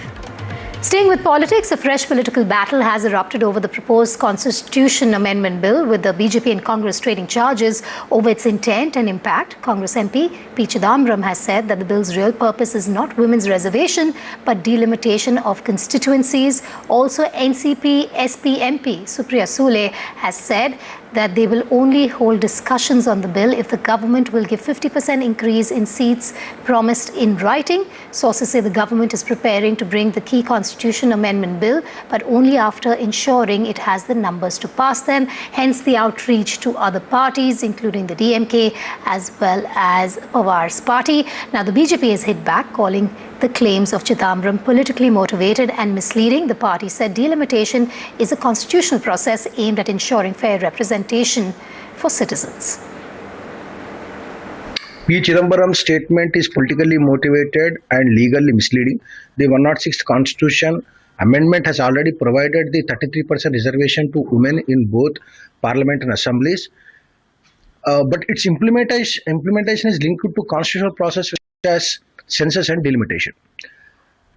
S1: Staying with politics, a fresh political battle has erupted over the proposed Constitution Amendment Bill, with the BJP and Congress trading charges over its intent and impact. Congress MP P. Chidambaram has said that the bill's real purpose is not women's reservation, but delimitation of constituencies. Also, NCP SP MP Supriya Sule has said that they will only hold discussions on the bill if the government will give 50% increase in seats promised in writing. Sources say the government is preparing to bring the key Constitution Amendment Bill, but only after ensuring it has the numbers to pass them. Hence the outreach to other parties, including the DMK as well as Pawar's party. Now the BJP has hit back, calling the claims of Chidambaram politically motivated and misleading. The party said delimitation is a constitutional process aimed at ensuring fair representation for citizens.
S3: P. Chidambaram's statement is politically motivated and legally misleading. The 106th Constitution Amendment has already provided the 33% reservation to women in both Parliament and assemblies. But its implementation is linked to constitutional process such as census and delimitation.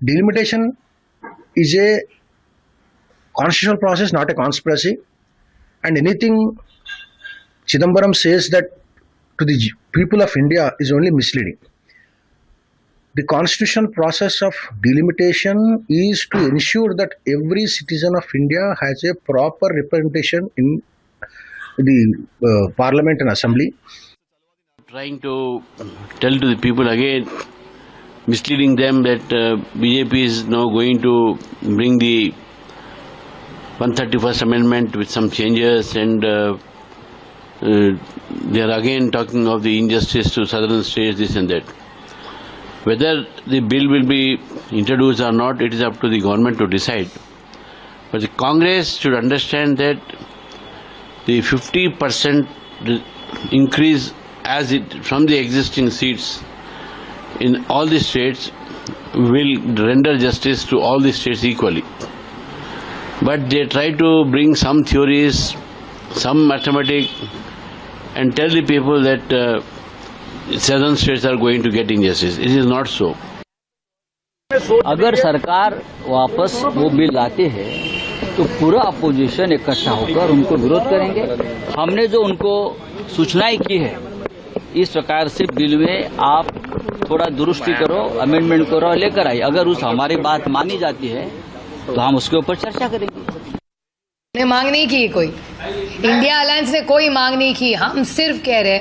S3: Delimitation is a constitutional process, not a conspiracy. And anything Chidambaram says that to the people of India is only misleading. The constitutional process of delimitation is to ensure that every citizen of India has a proper representation in the Parliament and Assembly.
S4: Trying to tell to the people again, misleading them that BJP is now going to bring the 131st Amendment with some changes, and they are again talking of the injustice to southern states, this and that. Whether the bill will be introduced or not, it is up to the government to decide. But the Congress should understand that the 50% increase from the existing seats in all the states will render justice to all the states equally. But they try to bring some theories, some mathematics, and tell the people that southern states are going to get injustice. It is not so.
S5: अगर सरकार वापस वो bill लाती है तो पूरा opposition इकट्ठा होकर उनको विरोध करेंगे। हमने जो उनको सूचनाएं की है, इस प्रकार से बिल में आप थोड़ा दुरुस्ती करो, अमेंडमेंट करो, लेकर आइए। अगर उस हमारी बात मानी जाती है तो हम उसके ऊपर चर्चा करेंगे।
S24: ने मांग नहीं की कोई, इंडिया अलायंस ने कोई मांग नहीं की। हम सिर्फ कह रहे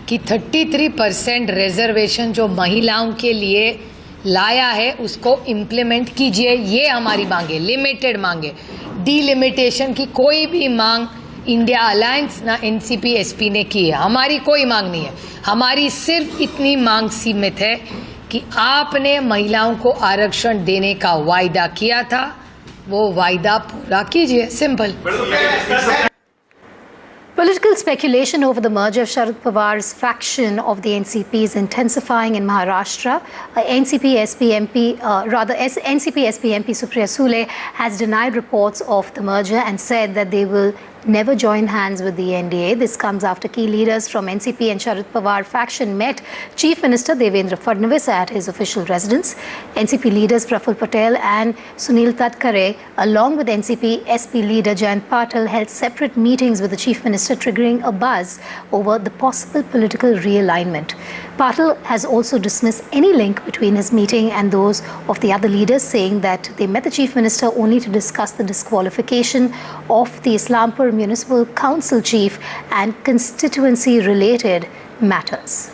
S24: कि 33% रिजर्वेशन जो महिलाओं के लिए लाया है उसको इम्प्लीमेंट कीजिए, ये हमारी मांग है। लिमिटेड मांग है, डीलिमिटेशन की कोई भी मांग इंडिया अलायंस ना एनसीपी एसपी ने की है। हमारी कोई मांग नहीं है, हमारी सिर्फ इतनी मांग सीमित है कि आपने महिलाओं को आरक्षण देने का वायदा किया था, वो वायदा पूरा कीजिए, simple.
S1: Political speculation over the merger of Sharad Pawar's faction of the NCP is intensifying in Maharashtra. NCP SP MP Supriya Sule has denied reports of the merger and said that they will never join hands with the NDA. This comes after key leaders from NCP and Sharad Pawar faction met Chief Minister Devendra Fadnavis at his official residence. NCP leaders Praful Patel and Sunil Tadkare, along with NCP SP leader Jayant Patil, held separate meetings with the Chief Minister, triggering a buzz over the possible political realignment. Patil has also dismissed any link between his meeting and those of the other leaders, saying that they met the Chief Minister only to discuss the disqualification of the Islampur Municipal Council Chief and constituency-related matters.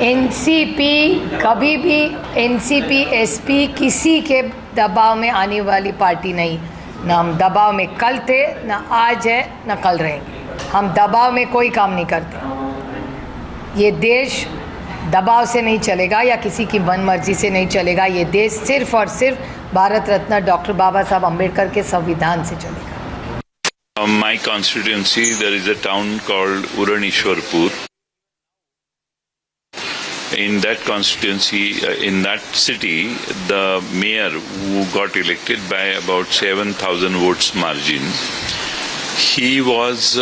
S24: NCP कभी भी NCP SP किसी के दबाव में आने वाली party नहीं। ना हम दबाव में कल थे, ना आज है, ना कल रहेंगे। हम दबाव में कोई काम नहीं करते। ये देश दबाव से नहीं चलेगा या किसी की मनमर्जी से नहीं चलेगा। ये देश सिर्फ और सिर्फ भारत रत्न डॉक्टर बाबा साहब अम्बेडकर के संविधान से चलेगा।
S7: My constituency, there is a town called Uranishwarpur. In that constituency, in that city, the mayor who got elected by about 7,000 votes margin, he was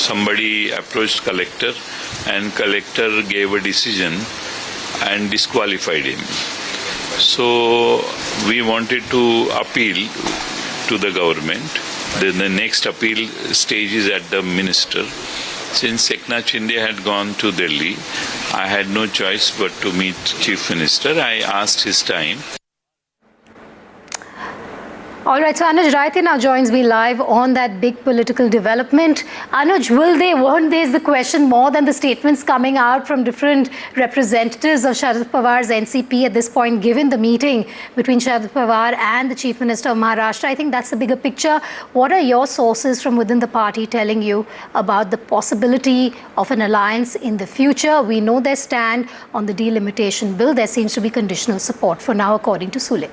S7: somebody approached collector, and collector gave a decision and disqualified him. So we wanted to appeal to the government. Then the next appeal stage is at the minister. Since Eknath Shinde had gone to Delhi, I had no choice but to meet Chief Minister. I asked his time.
S1: All right, so Anuj Raite now joins me live on that big political development. Anuj, won't they is the question more than the statements coming out from different representatives of Sharad Pawar's NCP at this point, given the meeting between Sharad Pawar and the Chief Minister of Maharashtra? I think that's the bigger picture. What are your sources from within the party telling you about the possibility of an alliance in the future? We know their stand on the delimitation bill. There seems to be conditional support for now, according to Sule.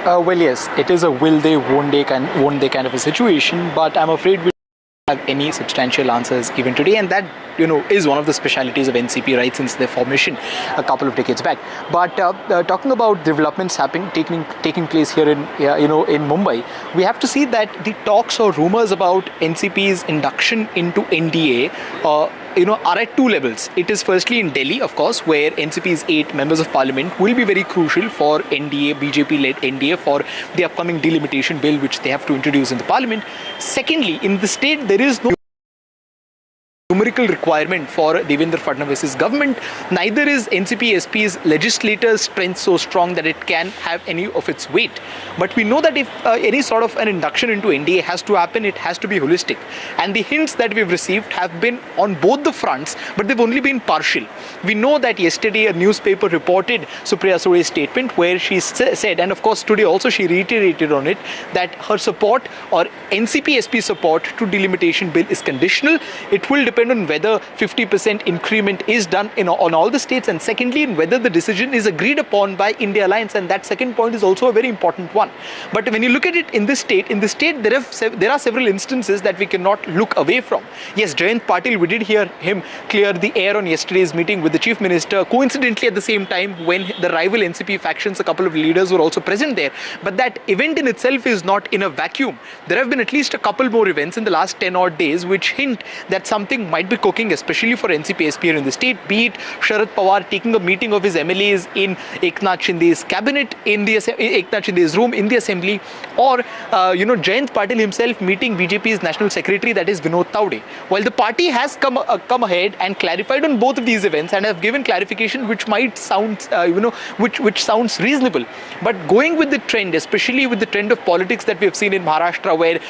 S8: Well, yes, it is a will they, won't they kind of a situation, but I'm afraid we don't have any substantial answers even today, and that, is one of the specialities of NCP right since their formation a couple of decades back. But talking about developments taking place here in in Mumbai, we have to see that the talks or rumors about NCP's induction into NDA are at two levels. It is firstly in Delhi, of course, where NCP's 8 members of parliament will be very crucial for NDA, BJP-led NDA, for the upcoming delimitation bill which they have to introduce in the parliament. Secondly, in the state, there is no numerical requirement for Devendra Fadnavis's government. Neither is NCP-SP's legislators' strength so strong that it can have any of its weight. But we know that if any sort of an induction into NDA has to happen, it has to be holistic. And the hints that we've received have been on both the fronts, but they've only been partial. We know that yesterday a newspaper reported Supriya Sule's statement where she said, and of course today also she reiterated on it, that her support or NCP-SP support to delimitation bill is conditional. It will depend on whether 50% increment is done on all the states, and secondly in whether the decision is agreed upon by India Alliance, and that second point is also a very important one. But when you look at it in this state there are several instances that we cannot look away from. Yes, Jayant Patil, we did hear him clear the air on yesterday's meeting with the Chief Minister, coincidentally at the same time when the rival NCP factions, a couple of leaders were also present there. But that event in itself is not in a vacuum. There have been at least a couple more events in the last 10 odd days which hint that something might might be cooking, especially for NCP SP here in the state, be it Sharad Pawar taking a meeting of his MLAs in Eknath Shinde's cabinet, in the Eknath Shinde's room in the assembly, or Jayant Patil himself meeting BJP's national secretary, that is Vinod Taude. While the party has come ahead and clarified on both of these events and have given clarification which might sound which sounds reasonable, but going with the trend, especially with the trend of politics that we have seen in Maharashtra, where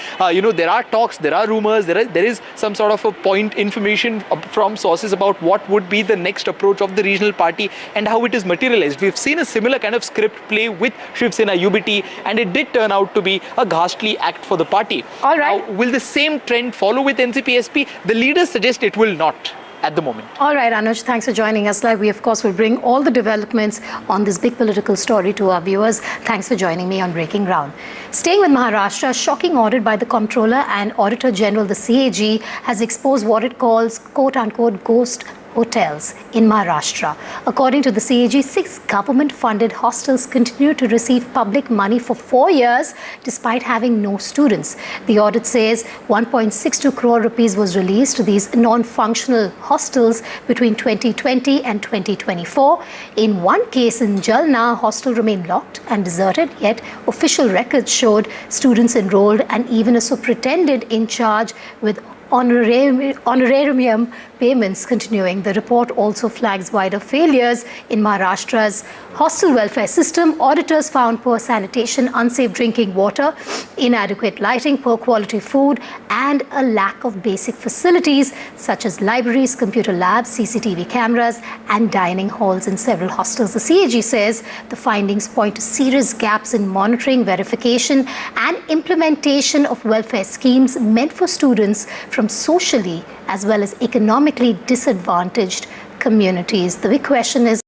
S8: there are talks, there are rumors, there is some sort of a point information from sources about what would be the next approach of the regional party and how it is materialized. We've seen a similar kind of script play with Shiv Sena UBT, and it did turn out to be a ghastly act for the party.
S1: All right.
S8: Now, will the same trend follow with NCP SP? The leaders suggest it will not at the moment.
S1: All right, Anuj, thanks for joining us live. We, of course, will bring all the developments on this big political story to our viewers. Thanks for joining me on Breaking Ground. Staying with Maharashtra, a shocking audit by the Comptroller and Auditor General, the CAG, has exposed what it calls, quote-unquote, ghost hotels in Maharashtra. According to the CAG, 6 government-funded hostels continue to receive public money for 4 years despite having no students. The audit says 1.62 crore rupees was released to these non-functional hostels between 2020 and 2024. In one case in Jalna, a hostel remained locked and deserted, yet official records showed students enrolled and even a superintendent in charge with honorarium payments continuing. The report also flags wider failures in Maharashtra's hostel welfare system. Auditors found poor sanitation, unsafe drinking water, inadequate lighting, poor quality food, and a lack of basic facilities such as libraries, computer labs, CCTV cameras, and dining halls in several hostels. The CAG says the findings point to serious gaps in monitoring, verification, and implementation of welfare schemes meant for students from socially as well as economically disadvantaged communities. The big question is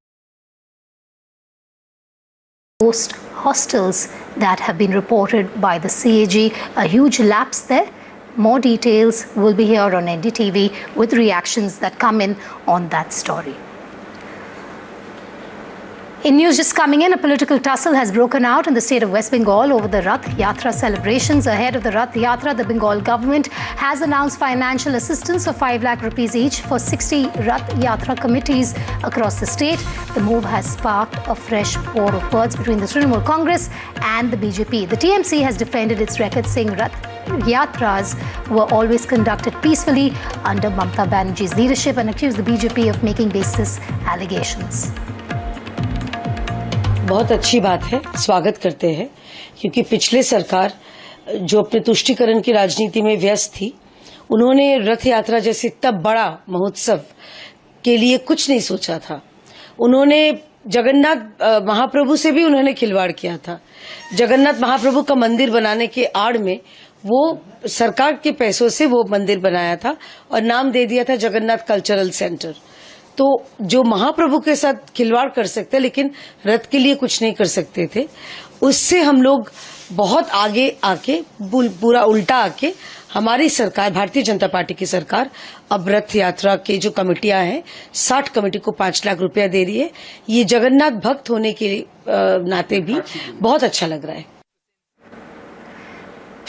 S1: ghost hostels that have been reported by the CAG, a huge lapse there. More details will be here on NDTV with reactions that come in on that story. In news just coming in, a political tussle has broken out in the state of West Bengal over the Rath Yatra celebrations. Ahead of the Rath Yatra, the Bengal government has announced financial assistance of 5 lakh rupees each for 60 Rath Yatra committees across the state. The move has sparked a fresh war of words between the Trinamool Congress and the BJP. The TMC has defended its record, saying Rath Yatras were always conducted peacefully under Mamata Banerjee's leadership, and accused the BJP of making baseless allegations.
S9: बहुत अच्छी बात है, स्वागत करते हैं, क्योंकि पिछले सरकार जो अपने तुष्टीकरण की राजनीति में व्यस्त थी, उन्होंने रथ यात्रा जैसे इतना बड़ा महोत्सव के लिए कुछ नहीं सोचा था। उन्होंने जगन्नाथ महाप्रभु से भी उन्होंने खिलवाड़ किया था। जगन्नाथ महाप्रभु का मंदिर बनाने के आड़ में वो सरकार के पैसों से वो मंदिर बनाया था और नाम दे दिया था जगन्नाथ कल्चरल सेंटर। तो जो महाप्रभु के साथ खिलवाड़ कर सकते लेकिन रथ के लिए कुछ नहीं कर सकते थे, उससे हम लोग बहुत आगे आके पूरा उल्टा आके हमारी सरकार, भारतीय जनता पार्टी की सरकार, अब रथ यात्रा के जो कमेटियां हैं 60 कमेटी को 5 लाख रुपया दे रही है। ये जगन्नाथ भक्त होने के नाते भी बहुत अच्छा लग रहा है।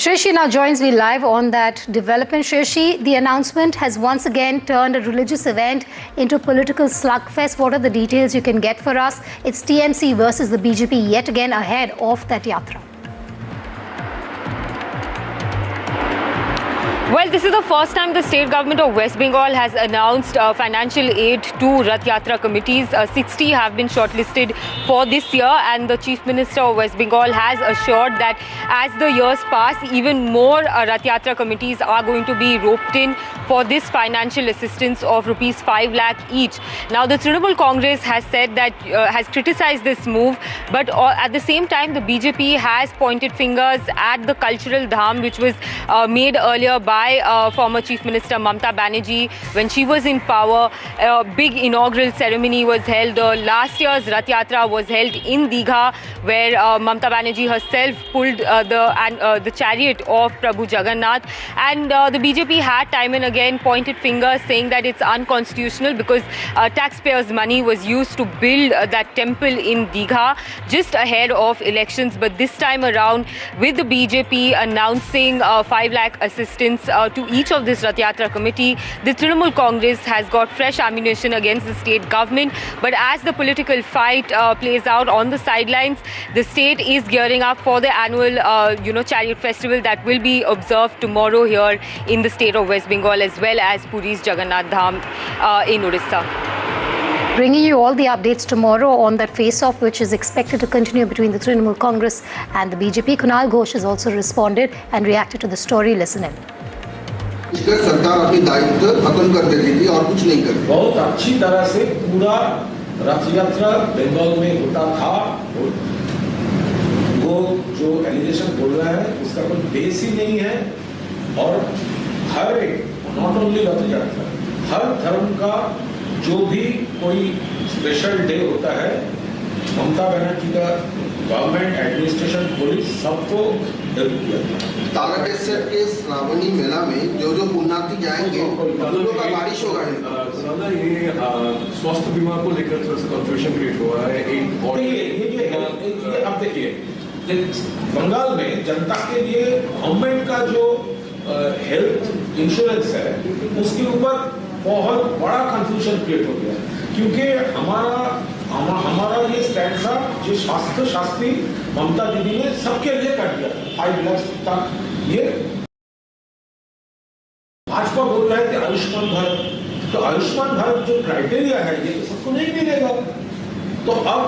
S1: Shrishi now joins me live on that development. Shrishi, the announcement has once again turned a religious event into a political slugfest. What are the details you can get for us? It's TMC versus the BJP yet again ahead of that yatra.
S10: Well, this is the first time the state government of West Bengal has announced financial aid to Rath Yatra committees. 60 have been shortlisted for this year, and the Chief Minister of West Bengal has assured that as the years pass, even more Rath Yatra committees are going to be roped in for this financial assistance of rupees 5 lakh each. Now, the Trinamool Congress has said that, has criticized this move, but at the same time, the BJP has pointed fingers at the cultural dham which was made earlier by former Chief Minister Mamata Banerjee when she was in power. A big inaugural ceremony was held. Last year's Rath Yatra was held in Digha, where Mamata Banerjee herself pulled the chariot of Prabhu Jagannath, and the BJP had time and again pointed fingers, saying that it's unconstitutional because taxpayers' money was used to build that temple in Digha just ahead of elections. But this time around, with the BJP announcing 5 lakh assistance to each of this Rath Yatra committee, the Trinamool Congress has got fresh ammunition against the state government. But as the political fight plays out on the sidelines, the state is gearing up for the annual, chariot festival that will be observed tomorrow here in the state of West Bengal, as well as Puri's Jagannath Dham in Orissa.
S1: Bringing you all the updates tomorrow on that face-off, which is expected to continue between the Trinamool Congress and the BJP. Kunal Ghosh has also responded and reacted to the story. Listen in.
S6: सरकार अपनी दायित्व खत्म कर देती थी और कुछ नहीं करती।
S11: बहुत अच्छी तरह से पूरा रथ यात्रा बंगाल में होता था। वो जो एलिगेशन बोल रहा है उसका कोई बेस ही नहीं है। और हर एक नॉट ओनली रथ यात्रा, हर धर्म का जो भी कोई स्पेशल डे होता है, ममता बनर्जी का गवर्नमेंट एडमिनिस्ट्रेशन पुलिस सबको हेल्प किया।
S6: ताराकेश्वर के श्रावणी मेला में जो पुण्यार्थी जाएंगे उन का बारिश होगा।
S22: ये स्वास्थ्य बीमा को लेकर थोड़ा सा कंफ्यूजन क्रिएट हुआ है। एक और ये आप देखिए बंगाल में जनता के लिए गवर्नमेंट का जो हेल्थ इंश्योरेंस है उसके ऊपर बहुत बड़ा कंफ्यूजन क्रिएट हो गया, क्योंकि हमारा ये स्टैंड था जो स्वास्थ्य शास्त्री ममता दीदी ने सबके लिए कर दिया 5 लाख तक। ये भाजपा बोल रहे थे आयुष्मान भारत, तो आयुष्मान भारत जो क्राइटेरिया है ये तो सबको नहीं मिलेगा। तो अब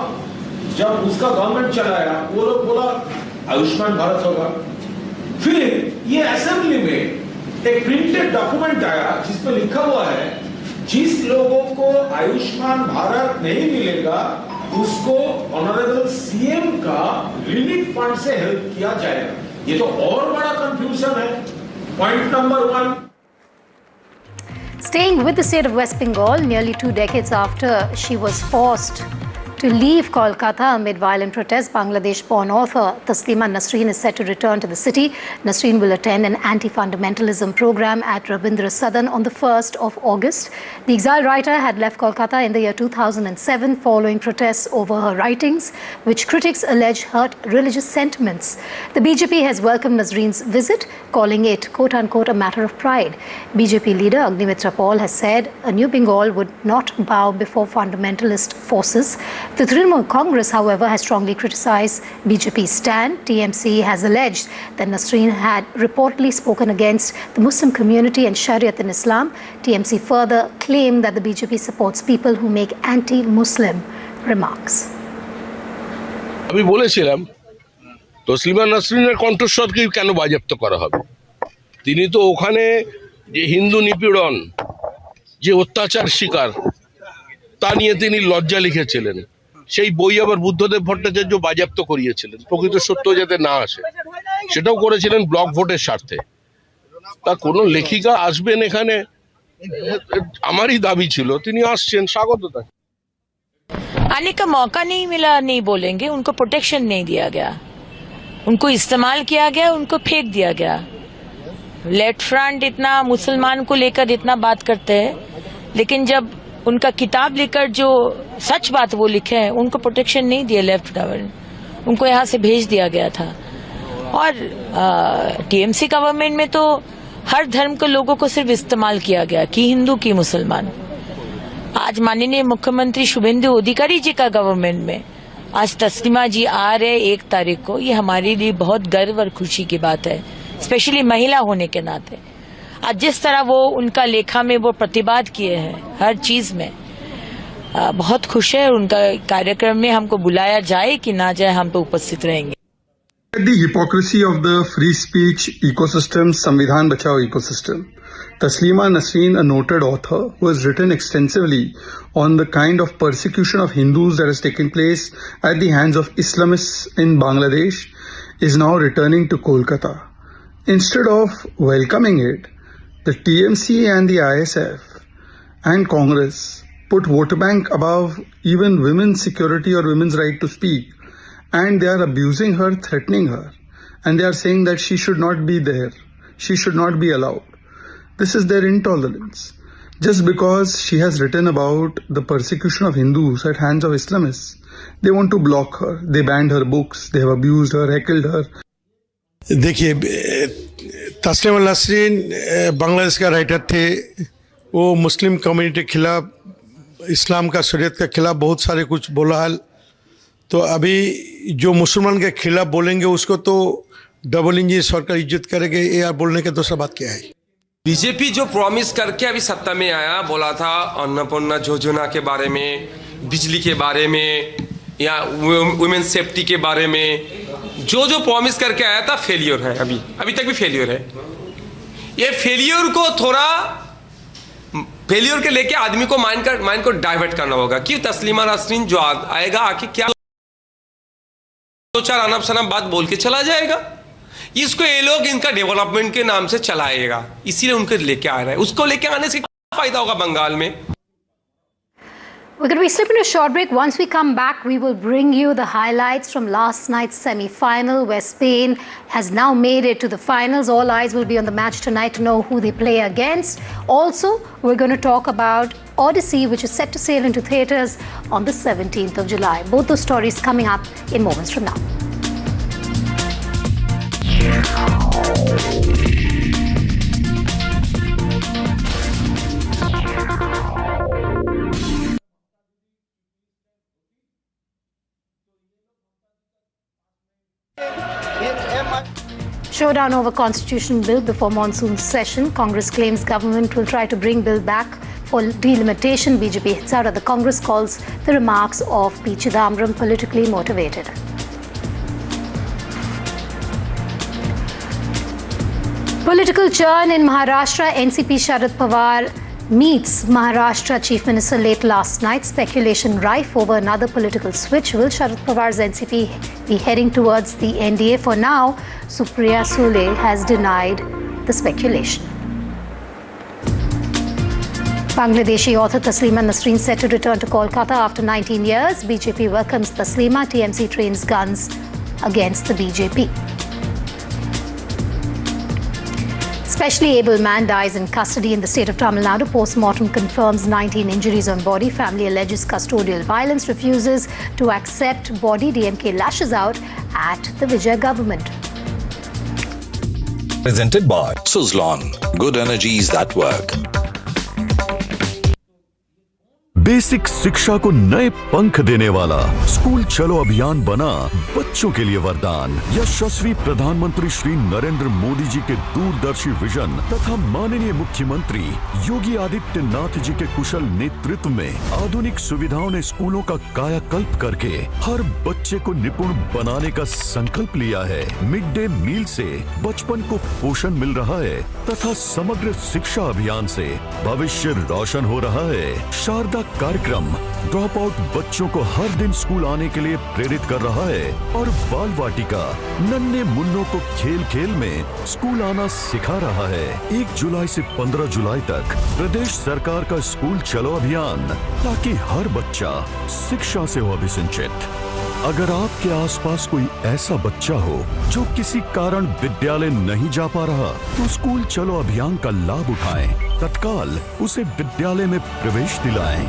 S22: जब उसका गवर्नमेंट चलाया वो लोग बोला आयुष्मान भारत होगा। फिर ये असेंबली में एक प्रिंटेड डॉक्यूमेंट आया जिसपे लिखा हुआ है जिस लोगों को आयुष्मान भारत नहीं मिलेगा उसको ऑनरेबल सीएम का रिलीफ फंड से हेल्प किया जाएगा। ये तो और बड़ा कंफ्यूजन है। Point number 1।
S1: Staying with the state of West Bengal, nearly 2 decades after she was forced to leave Kolkata amid violent protests, Bangladesh-born author Taslima Nasreen is set to return to the city. Nasreen will attend an anti-fundamentalism program at Rabindra Sadan on the 1st of August. The exiled writer had left Kolkata in the year 2007 following protests over her writings, which critics allege hurt religious sentiments. The BJP has welcomed Nasreen's visit, calling it quote-unquote a matter of pride. BJP leader Agnimitra Paul has said a new Bengal would not bow before fundamentalist forces. The Trinamool Congress, however, has strongly criticized BJP's stand. TMC has alleged that Nasreen had reportedly spoken against the Muslim community and Shariat in Islam. TMC further claimed that the BJP supports people who make anti-Muslim remarks.
S12: আমি বলেছিলাম তসলিমা নাসরিনের কণ্ঠস্বরকে কেন বাজেয়াপ্ত করা হবে। তিনি তো ওখানে যে হিন্দু নিপীড়ন, যে অত্যাচার শিকার, তা নিয়ে তিনি লজ্জা লিখেছিলেন। সেই বই আবার বুদ্ধদেব ভট্টাচার্য বাজেয়াপ্ত করিয়েছিলেন, প্রকৃত সত্য যাতে না আসে, সেটাও করেছিলেন ব্লক ভোটের স্বার্থে। তা কোনো লেখিকা আসবেন এখানে, আমারই দাবি ছিল, তিনি আসছেন, স্বাগত তাকে।
S13: आने का मौका नहीं मिला नहीं बोलेंगे, उनको प्रोटेक्शन नहीं दिया गया, उनको इस्तेमाल किया गया, उनको फेंक दिया गया। लेफ्ट फ्रंट इतना मुसलमान को लेकर इतना बात करते हैं, लेकिन जब उनका किताब लेकर जो सच बात वो लिखे हैं उनको प्रोटेक्शन नहीं दिया लेफ्ट गवर्नमेंट, उनको यहाँ से भेज दिया गया था। और टीएमसी गवर्नमेंट में तो हर धर्म के लोगों को सिर्फ इस्तेमाल किया गया, कि हिंदू की मुसलमान। आज माननीय मुख्यमंत्री शुभेंदु अधिकारी जी का गवर्नमेंट में आज तस्लीमा जी आ रहे 1 तारीख को, ये हमारे लिए बहुत गर्व और खुशी की बात है, स्पेशली महिला होने के नाते। आज जिस तरह वो उनका लेखा में वो प्रतिवाद किए हैं हर चीज में, बहुत खुश है। उनका कार्यक्रम में हमको बुलाया जाए कि ना जाए, हम पे उपस्थित रहेंगे।
S25: The hypocrisy of the free speech ecosystem, Samvidhan Bachao ecosystem. Taslima Nasreen, a noted author who has written extensively on the kind of persecution of Hindus that has taken place at the hands of Islamists in Bangladesh, is now returning to Kolkata. Instead of welcoming it, the TMC and the ISF and Congress put vote bank above even women's security or women's right to speak, and they are abusing her, threatening her, and they are saying that she should not be there, she should not be allowed. This is their intolerance. Just because she has written about the persecution of Hindus at hands of Islamists, they want to block her. They banned her books, they have abused her, heckled her.
S26: देखिए,
S14: तस्लीमा नसरीन बांग्लादेश का writer थे। वो Muslim community के खिलाफ, इस्लाम का शरीयत के खिलाफ बहुत सारे कुछ बोला है। तो अभी जो मुसलमान के खिलाफ बोलेंगे उसको तो डबल इंजन सरकार इज्जत करेंगे, ये यार बोलने का दूसरा बात क्या है।
S15: बीजेपी जो प्रॉमिस करके अभी सत्ता में आया, बोला था अन्नपूर्णा योजना के बारे में, बिजली के बारे में या वुमेन सेफ्टी के बारे में, जो प्रॉमिस करके आया था फेलियर है। अभी तक भी फेलियर है। ये फेलियर को थोड़ा फेलियर के लेके आदमी को माइंड को डाइवर्ट करना होगा कि तस्लीमा नसरीन जो आएगा आके क्या 2-4 अनब शनब बात बोल के चला जाएगा। इसको ये लोग इनका डेवलपमेंट के नाम से चलाएगा, इसीलिए उनको लेके आ रहा है। उसको लेके आने से क्या फायदा होगा बंगाल में।
S1: We're going to be slipping a short break. Once we come back, we will bring you the highlights from last night's semi-final, where Spain has now made it to the finals. All eyes will be on the match tonight to know who they play against. Also, we're going to talk about Odyssey, which is set to sail into theatres on the 17th of July. Both those stories coming up in moments from now. Showdown over constitution bill before monsoon session. Congress claims government will try to bring bill back for delimitation. BJP hits out at the Congress, calls the remarks of P. Chidambaram politically motivated. Political churn in Maharashtra. NCP Sharad Pawar meets Maharashtra Chief Minister late last night. Speculation rife over another political switch. Will Sharad Pawar's NCP be heading towards the NDA? For now, Supriya Sule has denied the speculation. Bangladeshi author Taslima Nasreen set to return to Kolkata after 19 years. BJP welcomes Taslima. TMC trains guns against the BJP. Specially able man dies in custody in the state of Tamil Nadu. Post-mortem confirms 19 injuries on body. Family alleges custodial violence, refuses to accept body. DMK lashes out at the Vijay government.
S17: Presented by Suzlon. Good energies that work.
S18: Basic शिक्षा को नए पंख देने वाला school चलो अभियान बना बच्चों के लिए वरदान। यशस्वी प्रधानमंत्री श्री नरेंद्र मोदी जी के दूरदर्शी विजन तथा माननीय मुख्यमंत्री योगी आदित्यनाथ जी के कुशल नेतृत्व में आधुनिक सुविधाओं ने स्कूलों का कायाकल्प करके हर बच्चे को निपुण बनाने का संकल्प लिया है। मिड डे मील से बचपन को पोषण मिल रहा है तथा समग्र शिक्षा अभियान से भविष्य रोशन हो रहा है। शारदा कार्यक्रम ड्रॉप आउट बच्चों को हर दिन स्कूल आने के लिए प्रेरित कर रहा है और बाल वाटिका नन्हे मुन्नों को खेल खेल में स्कूल आना सिखा रहा है। 1 जुलाई से 15 जुलाई तक प्रदेश सरकार का स्कूल चलो अभियान, ताकि हर बच्चा शिक्षा से हो अभिसिंचित। अगर आपके आसपास कोई ऐसा बच्चा हो जो किसी कारण विद्यालय नहीं जा पा रहा, तो स्कूल चलो अभियान का लाभ उठाएं। तत्काल उसे विद्यालय में प्रवेश दिलाएं।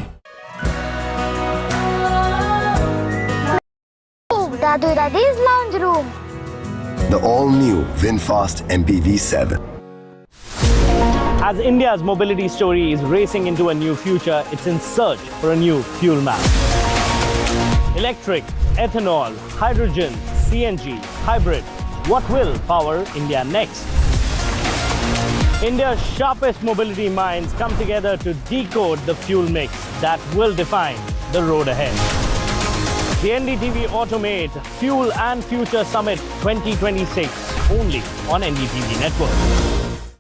S19: Dadu Dadi's lounge room.
S26: The all-new VinFast MPV7.
S27: As India's mobility story is racing into a new future, it's in search for a new fuel map. Electric, ethanol, hydrogen, CNG, hybrid. What will power India next? India's sharpest mobility minds come together to decode the fuel mix that will define the road ahead. The NDTV Automate Fuel and Future Summit 2026, only on NDTV Network.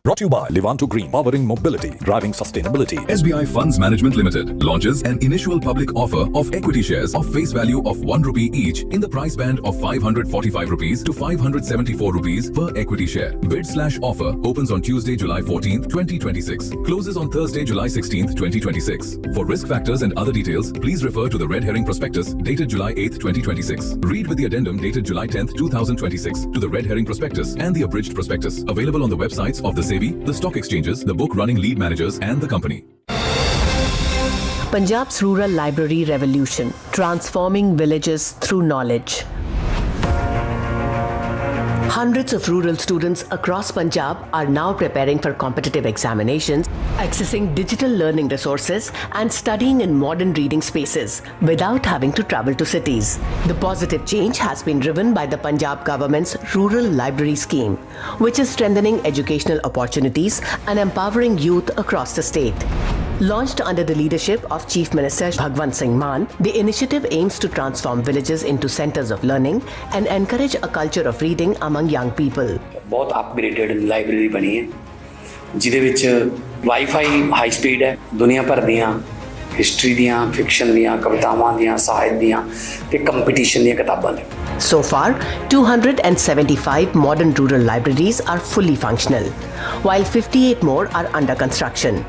S17: Brought to you by Levanto Green, powering mobility, driving sustainability.
S28: SBI Funds Management Limited launches an initial public offer of equity shares of face value of ₹1 each in the price band of ₹545 to ₹574 per equity share. Bid/offer opens on Tuesday, July 14th, 2026. Closes on Thursday, July 16th, 2026. For risk factors and other details, please refer to the red herring prospectus dated July 8th, 2026. Read with the addendum dated July 10th, 2026 to the red herring prospectus and the abridged prospectus available on the websites of the SEBI, the stock exchanges, the book running lead managers and the company.
S29: Punjab's rural library revolution, transforming villages through knowledge. Hundreds of rural students across Punjab are now preparing for competitive examinations, accessing digital learning resources and studying in modern reading spaces without having to travel to cities. The positive change has been driven by the Punjab government's Rural Library Scheme, which is strengthening educational opportunities and empowering youth across the state. Launched under the leadership of Chief Minister Bhagwant Singh Mann, the initiative aims to transform villages into centers of learning and encourage a culture of reading among young people.
S2: बहुत upgraded library बनी है जिहदे विच wifi high speed है दुनिया भर दियां history दियां fiction दियां कवितावां दियां साहित्य दियां ते कंपीटीशन दियां किताबां ने.
S29: So far, 275 modern rural libraries are fully functional, while 58 more are under construction.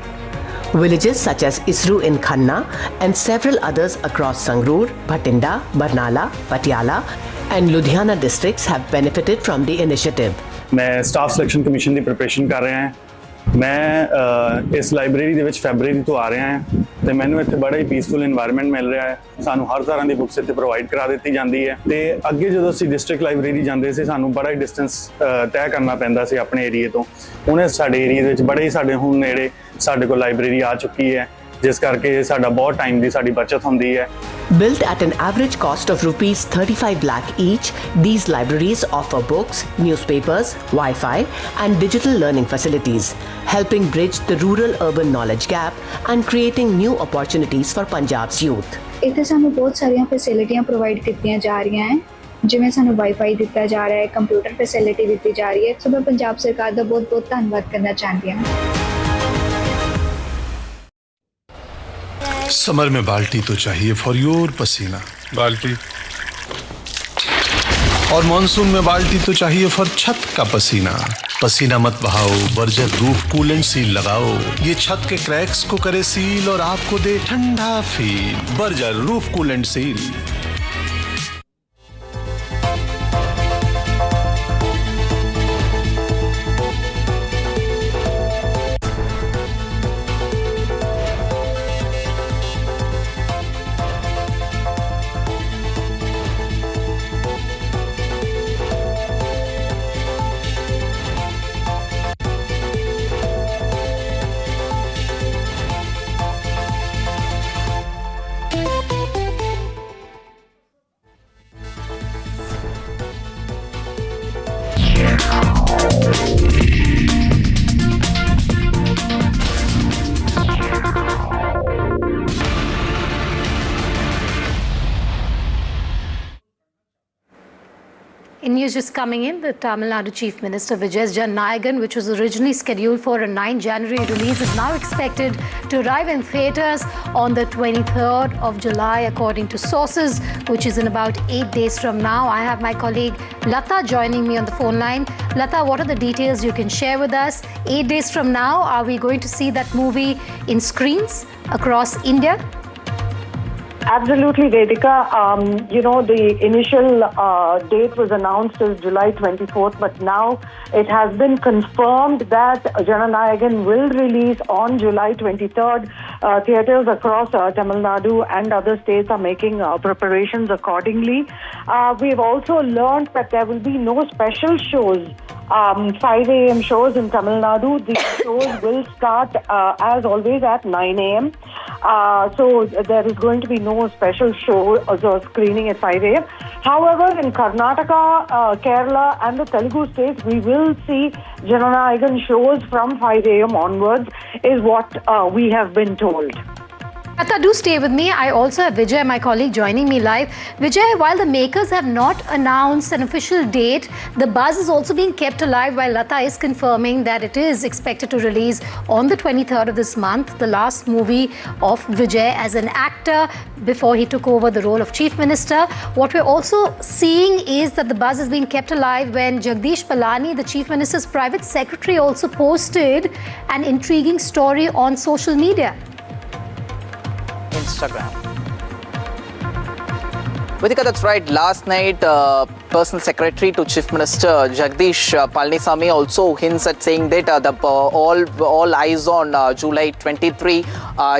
S29: Villages such as Isru in Khanna and several others across Sangrur, Bhatinda, Barnala, Patiala and Ludhiana districts have benefited from the initiative.
S3: मैं staff selection commission की preparation कर रहा हैं. मैं इस library ਦੇ ਵਿੱਚ ਫੈਬਰਵਰੀ ਤੋਂ ਆ ਰਿਹਾ ਹਾਂ ਤੇ ਮੈਨੂੰ ਇੱਥੇ ਬੜਾ ਹੀ ਪੀਸਫੁਲ এনवायरमेंट ਮਿਲ ਰਿਹਾ ਹੈ. ਸਾਨੂੰ ਹਰ ਤਰ੍ਹਾਂ ਦੀ ਬੁੱਕਸ ਇੱਥੇ ਪ੍ਰੋਵਾਈਡ ਕਰਾ ਦਿੱਤੀ ਜਾਂਦੀ ਹੈ ਤੇ ਅੱਗੇ ਜਦੋਂ ਅਸੀਂ ਡਿਸਟ੍ਰਿਕਟ ਲਾਇਬ੍ਰੇਰੀ ਜਾਂਦੇ ਸੀ ਸਾਨੂੰ ਬੜਾ ਹੀ ਡਿਸਟੈਂਸ ਤੈਅ ਕਰਨਾ ਪੈਂਦਾ ਸੀ ਆਪਣੇ ਏਰੀਏ ਤੋਂ. ਹੁਣ ਸਾਡੇ ਏਰੀਏ ਦੇ ਵਿੱਚ ਬੜੇ ਹੀ ਸਾਡੇ ਹੁਣ ਨੇੜੇ ਸਾਡੇ ਕੋਲ ਲਾਇਬ੍ਰੇਰੀ ਆ ਚੁੱਕੀ ਹੈ ਜਿਸ ਕਰਕੇ ਸਾਡਾ ਬਹੁਤ ਟਾਈਮ ਦੀ ਸਾਡੀ ਬਚਤ ਹੁੰਦੀ ਹੈ.
S29: Built at an average cost of rupees 35 lakh each, these libraries offer books, newspapers, Wi-Fi and digital learning facilities, helping bridge the rural-urban knowledge gap and creating new opportunities for Punjab's youth.
S4: ਇੱਥੇ ਸਾਨੂੰ ਬਹੁਤ ਸਾਰੀਆਂ ਫੈਸਿਲਿਟੀਆਂ provide ਕੀਤੀਆਂ ਜਾ ਰਹੀਆਂ ਹੈ ਜਿਵੇਂ ਸਾਨੂੰ ਵਾਈਫਾਈ ਦਿੱਤਾ ਜਾ ਰਿਹਾ ਹੈ ਕੰਪਿਊਟਰ ਫੈਸਿਲਿਟੀ ਦਿੱਤੀ ਜਾ ਰਹੀ ਹੈ ਸੋ ਮੈਂ ਪੰਜਾਬ ਸਰਕਾਰ ਦਾ ਬਹੁਤ ਬਹੁਤ ਧੰਨਵਾਦ ਕਰਨਾ ਚਾਹੁੰਦੀ ਹਾਂ.
S5: समर में बाल्टी तो चाहिए फॉर योर पसीना बाल्टी और मॉनसून में बाल्टी तो चाहिए फॉर छत का पसीना. पसीना मत बहाओ बर्जर रूफ कूलेंट सील लगाओ ये छत के क्रैक्स को करे सील और आपको दे ठंडा feel. Berger roof coolant seal.
S1: In news just coming in, the Tamil Nadu Chief Minister Vijay Jannanayagan, which was originally scheduled for a 9 January release, is now expected to arrive in theatres on the 23rd of July, according to sources, which is in about 8 days from now. I have my colleague Lata joining me on the phone line. Lata, what are the details you can share with us? 8 days from now, are we going to see that movie in screens across India?
S16: Absolutely, Vedika. The initial date was announced as July 24th, but now it has been confirmed that Jannanayagan will release on July 23rd. Theatres across Tamil Nadu and other states are making preparations accordingly. We've also learned that there will be no special shows. 5 a.m. shows in Tamil Nadu. The shows will start as always at 9 a.m. So there is going to be no special show or screening at 5 a.m. However, in Karnataka, Kerala and the Telugu states, we will see Jannanayagan shows from 5 a.m. onwards, is what we have been told.
S1: Lata, do stay with me. I also have Vijay, my colleague, joining me live. Vijay, while the makers have not announced an official date, the buzz is also being kept alive while Lata is confirming that it is expected to release on the 23rd of this month, the last movie of Vijay as an actor before he took over the role of Chief Minister. What we're also seeing is that the buzz is being kept alive when Jagdish Palani, the Chief Minister's private secretary, also posted an intriguing story on social media.
S20: Instagram. Vedika, that's right. Last night,
S7: personal secretary to Chief Minister Jagdish Palnisamy also hints at saying that all eyes on July 23.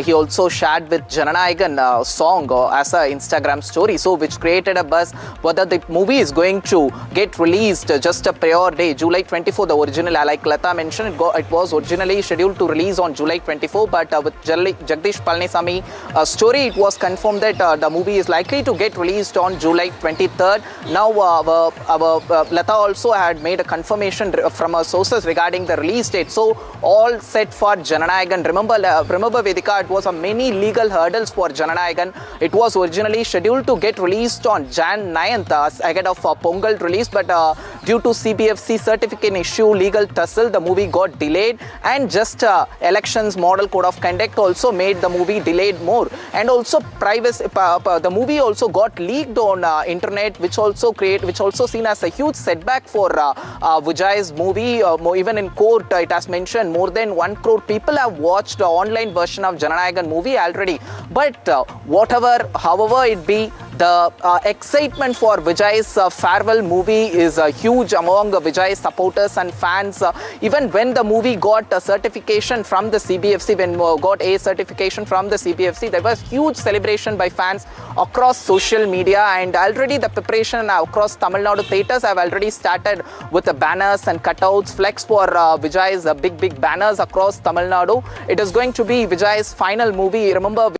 S7: He also shared with Jananayagan song as a Instagram story, so which created a buzz whether the movie is going to get released just a prior day, July 24. The original, like Lata mentioned, it was originally scheduled to release on July 24, but with Jagdish Palnisamy story, it was confirmed that the movie is likely to get released on July 23rd. Now, Lata also had made a confirmation from her sources regarding the release date. So, all set for Jananayagan. Remember Vedika, it was a many legal hurdles for Jananayagan. It was originally scheduled to get released on Jan 9th ahead of Pongal release, but due to CBFC certificate issue, legal tussle, the movie got delayed, and just elections model code of conduct also made the movie delayed more. And also privacy, the movie also got leaked on internet, which also seen as a huge setback for Vijay's movie. Even in court, it has mentioned more than 1 crore people have watched the online version of Jananayagan movie already. But however it be, the excitement for Vijay's farewell movie is huge among Vijay's supporters and fans. Even when the movie got a certification from the CBFC, when got a certification from the CBFC, there was huge celebration by fans across social media, and already the preparation across Tamil Nadu theatres have already started with the banners and cutouts, flex for Vijay's big banners across Tamil Nadu. It is going to be Vijay's final movie. Remember,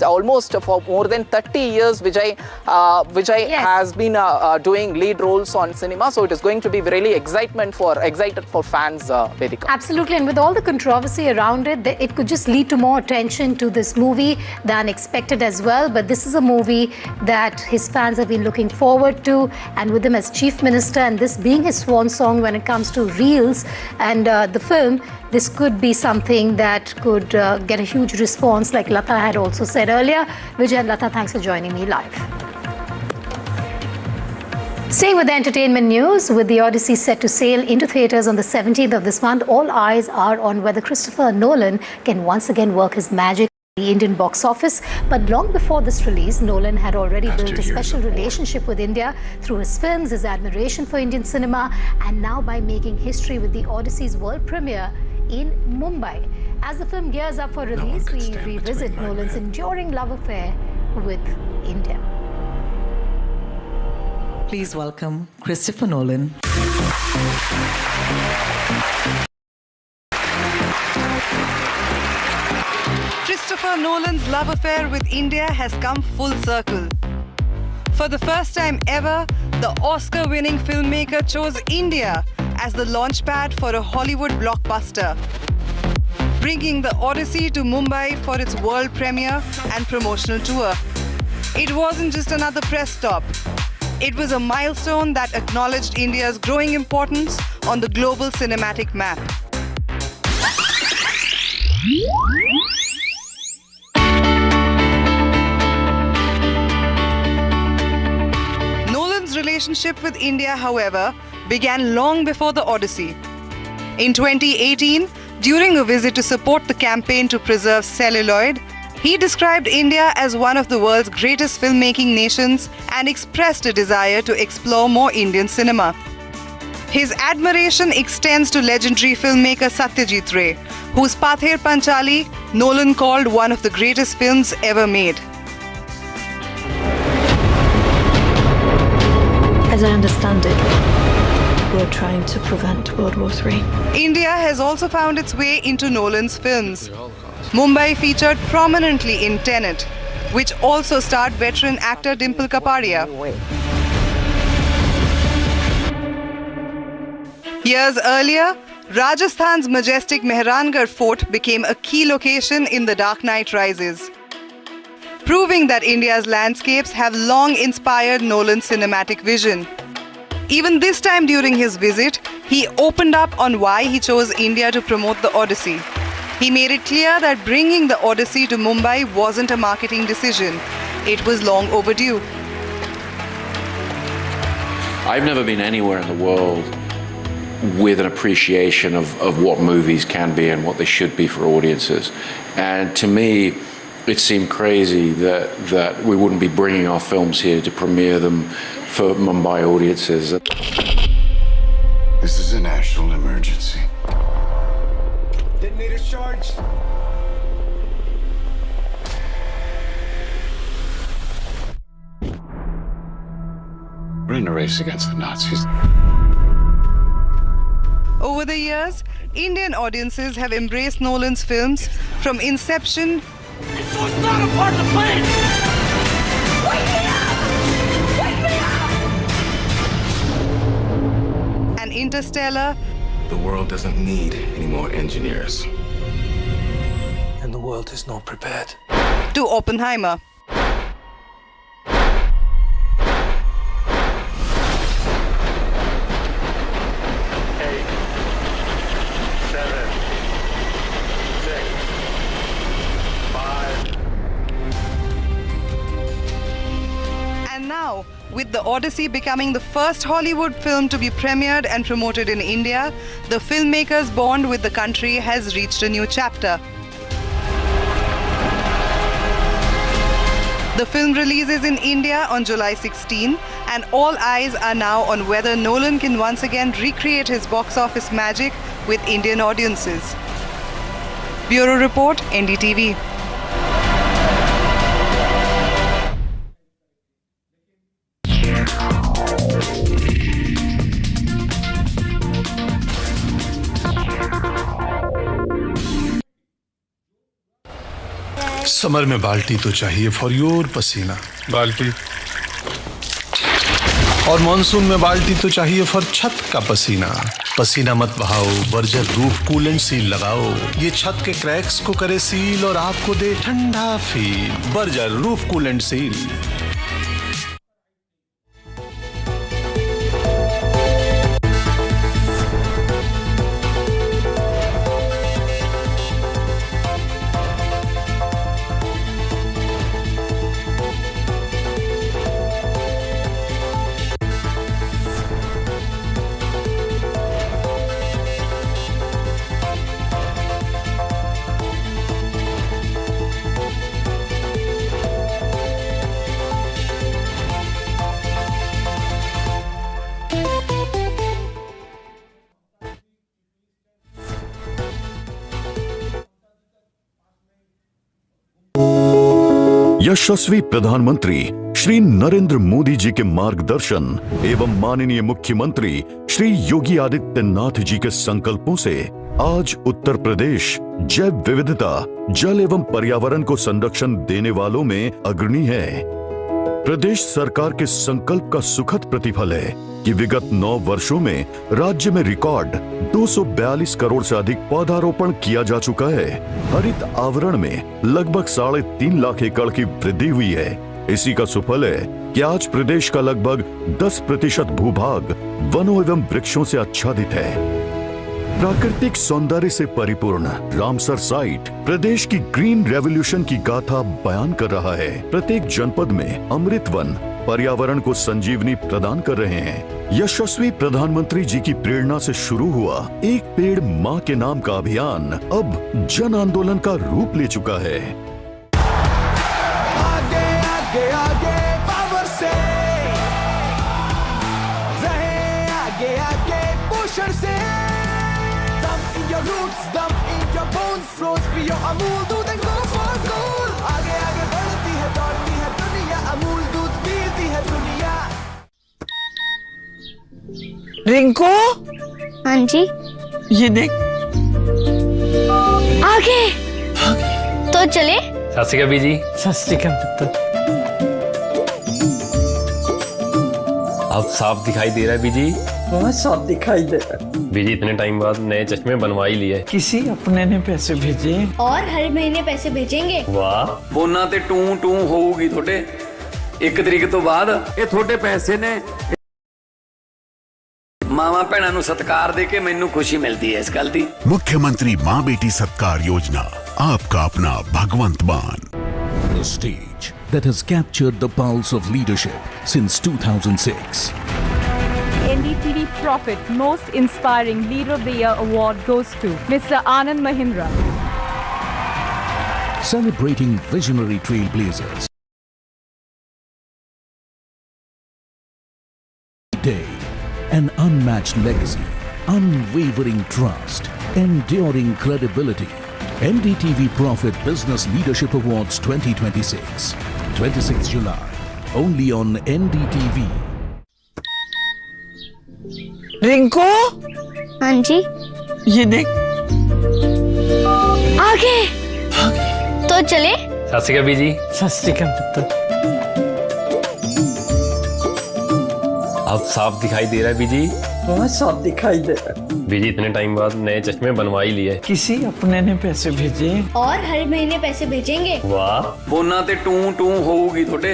S7: almost for more than 30 years, Vijay yes, has been doing lead roles on cinema, so it is going to be really excited for fans, Vedika.
S1: Absolutely, and with all the controversy around it, it could just lead to more attention to this movie than expected as well. But this is a movie that his fans have been looking forward to, and with him as Chief Minister, and this being his swan song when it comes to reels and the film, this could be something that could get a huge response, like Lata had also said earlier. Vijay and Lata, thanks for joining me live. Staying with the entertainment news, with the Odyssey set to sail into theatres on the 17th of this month, all eyes are on whether Christopher Nolan can once again work his magic in the Indian box office. But long before this release, Nolan had already built a special relationship with India through his films, his admiration for Indian cinema, and now by making history with the Odyssey's world premiere in Mumbai. As the film gears up for release, we revisit Nolan's enduring love affair with India.
S8: Please welcome Christopher Nolan.
S9: Christopher Nolan's love affair with India has come full circle. For the first time ever, the Oscar-winning filmmaker chose India as the launchpad for a Hollywood blockbuster, bringing the Odyssey to Mumbai for its world premiere and promotional tour. It wasn't just another press stop. It was a milestone that acknowledged India's growing importance on the global cinematic map. Nolan's relationship with India, however, began long before the Odyssey. In 2018, during a visit to support the campaign to preserve celluloid, he described India as one of the world's greatest filmmaking nations and expressed a desire to explore more Indian cinema. His admiration extends to legendary filmmaker Satyajit Ray, whose Pather Panchali Nolan called one of the greatest films ever made.
S10: As I understand it, we're trying to prevent World War III.
S9: India has also found its way into Nolan's films. Mumbai featured prominently in Tenet, which also starred veteran actor Dimple Kapadia. Years earlier, Rajasthan's majestic Mehrangarh Fort became a key location in The Dark Knight Rises, proving that India's landscapes have long inspired Nolan's cinematic vision. Even this time during his visit, he opened up on why he chose India to promote the Odyssey. He made it clear that bringing the Odyssey to Mumbai wasn't a marketing decision. It was long overdue.
S11: I've never been anywhere in the world with an appreciation of what movies can be and what they should be for audiences. And to me, it seemed crazy that we wouldn't be bringing our films here to premiere them for Mumbai audiences.
S6: This is a national emergency.
S12: Detonator charge.
S6: We're in a race against the Nazis.
S9: Over the years, Indian audiences have embraced Nolan's films from Inception
S12: So it's not a part of the plan! Wake me up! Wake me up!
S9: and Interstellar.
S6: The world doesn't need any more engineers.
S12: And the world is not prepared.
S9: To Oppenheimer. And now, with The Odyssey becoming the first Hollywood film to be premiered and promoted in India, the filmmaker's bond with the country has reached a new chapter. The film releases in India on July 16, and all eyes are now on whether Nolan can once again recreate his box office magic with Indian audiences. Bureau Report, NDTV.
S5: Summer में बाल्टी तो चाहिए for your पसीना बाल्टी, और monsoon में बाल्टी तो चाहिए फॉर छत का पसीना। पसीना मत बहाओ, बर्जर रूफ कूलेंट सील लगाओ, ये छत के क्रैक्स को करे सील और आपको दे ठंडा feel. Berger roof coolant seal.
S18: यशस्वी प्रधानमंत्री श्री नरेंद्र मोदी जी के मार्गदर्शन एवं माननीय मुख्यमंत्री श्री योगी आदित्यनाथ जी के संकल्पों से आज उत्तर प्रदेश जैव विविधता, जल एवं पर्यावरण को संरक्षण देने वालों में अग्रणी है। प्रदेश सरकार के संकल्प का सुखद प्रतिफल है कि विगत 9 वर्षों में राज्य में रिकॉर्ड 242 करोड़ से अधिक पौधारोपण किया जा चुका है। हरित आवरण में लगभग 3.5 लाख एकड़ की वृद्धि हुई है। इसी का सुफल है कि आज प्रदेश का लगभग 10% भूभाग वनों एवं वृक्षों से आच्छादित है। प्राकृतिक सौंदर्य से परिपूर्ण रामसर साइट प्रदेश की ग्रीन रेवोल्यूशन की गाथा बयान कर रहा है। प्रत्येक जनपद में अमृत वन पर्यावरण को संजीवनी प्रदान कर रहे हैं। यशस्वी प्रधानमंत्री जी की प्रेरणा से शुरू हुआ एक पेड़ माँ के नाम का अभियान अब जन आंदोलन का रूप ले चुका है।
S12: आगे आगे आगे पावर से रहे, आगे आगे पोषण से। Dump in your roots, dump in your bones, rose be your Amul दूध and go for gold। आगे आगे बढ़ती है, दौड़ती है दुनिया, अमूल दूध पीती है दुनिया।
S13: रिंकू,
S19: हाँ जी,
S13: ये देख
S19: आगे तो चले।
S13: सत श्री अकाल बीजी। सत श्री अकाल पुत्र। अब साफ दिखाई दे रहा है बीजी। बहुत साफ दिखाई दे रहा है बीजी। इतने टाइम बाद नए चश्मे बनवा ही लिए। किसी अपने ने पैसे भेजे
S19: और हर महीने पैसे भेजेंगे।
S13: वाह,
S2: फोना ते टू टू होगी थोड़े 1 तरीक तो बाद। ये थोड़े पैसे ने मावा भैणों नूं सत्कार दे के मैनू खुशी मिलती है इस गल दी।
S26: मुख्यमंत्री माँ बेटी सत्कार योजना, आपका अपना भगवंत मान।
S28: The stage that has captured the pulse of leadership since 2006.
S20: NDTV Profit Most Inspiring Leader of the Year Award goes to Mr. Anand Mahindra.
S28: Celebrating visionary trailblazers.
S14: day. An unmatched legacy, unwavering trust, enduring credibility. NDTV Profit Business Leadership Awards 2026. 26 July. Only on NDTV.
S15: Rinku,
S19: हाँ जी,
S15: ये देख।
S19: आगे तो चले।
S13: सत श्री अकाल बीजी।
S15: सत श्री अकाल पुत्र।
S13: अब साफ दिखाई दे रहा है बीजी।
S15: बहुत साफ दिखाई दे रहा है।
S13: बीजी इतने टाइम बाद नए चश्मे बनवा ही लिए।
S15: किसी अपने ने पैसे भेजे
S19: और हर महीने पैसे भेजेंगे।
S13: वाह,
S2: बोना ते टू टू होगी थोड़े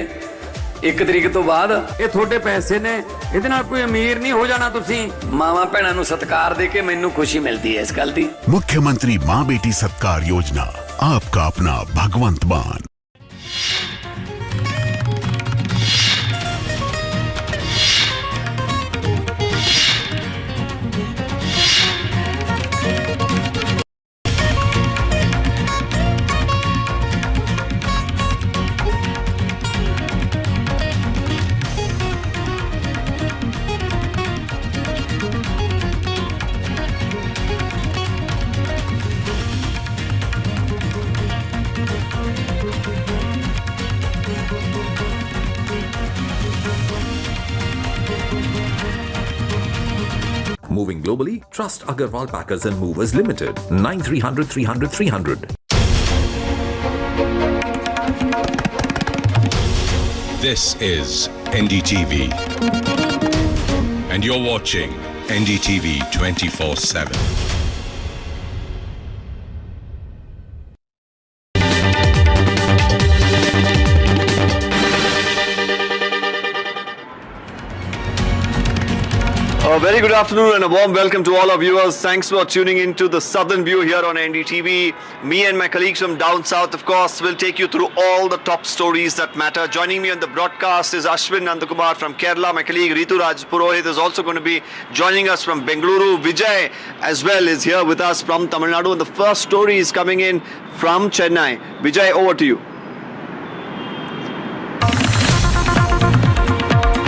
S2: 1 तरीक तो बाद। ये थोड़े पैसे ने, ਇਹਦੇ ਨਾਲ कोई अमीर नहीं हो जाना। तुसी मावा भैणा नू सत्कार दे के मैनू खुशी मिलती है इस गल दी।
S26: मुख्यमंत्री माँ बेटी सत्कार योजना, आपका अपना भगवंत मान।
S17: Moving globally, trust Agarwal Packers and Movers Limited. 9300 300 300.
S28: This is NDTV. And you're watching NDTV 24/7.
S21: A very good afternoon and a warm welcome to all our viewers. Thanks for tuning in to the Southern View here on NDTV. Me and my colleagues from down south, of course, will take you through all the top stories that matter. Joining me on the broadcast is Ashwin Nandakumar from Kerala. My colleague Ritu Raj Purohit is also going to be joining us from Bengaluru. Vijay as well is here with us from Tamil Nadu. And the first story is coming in from Chennai. Vijay, over to you.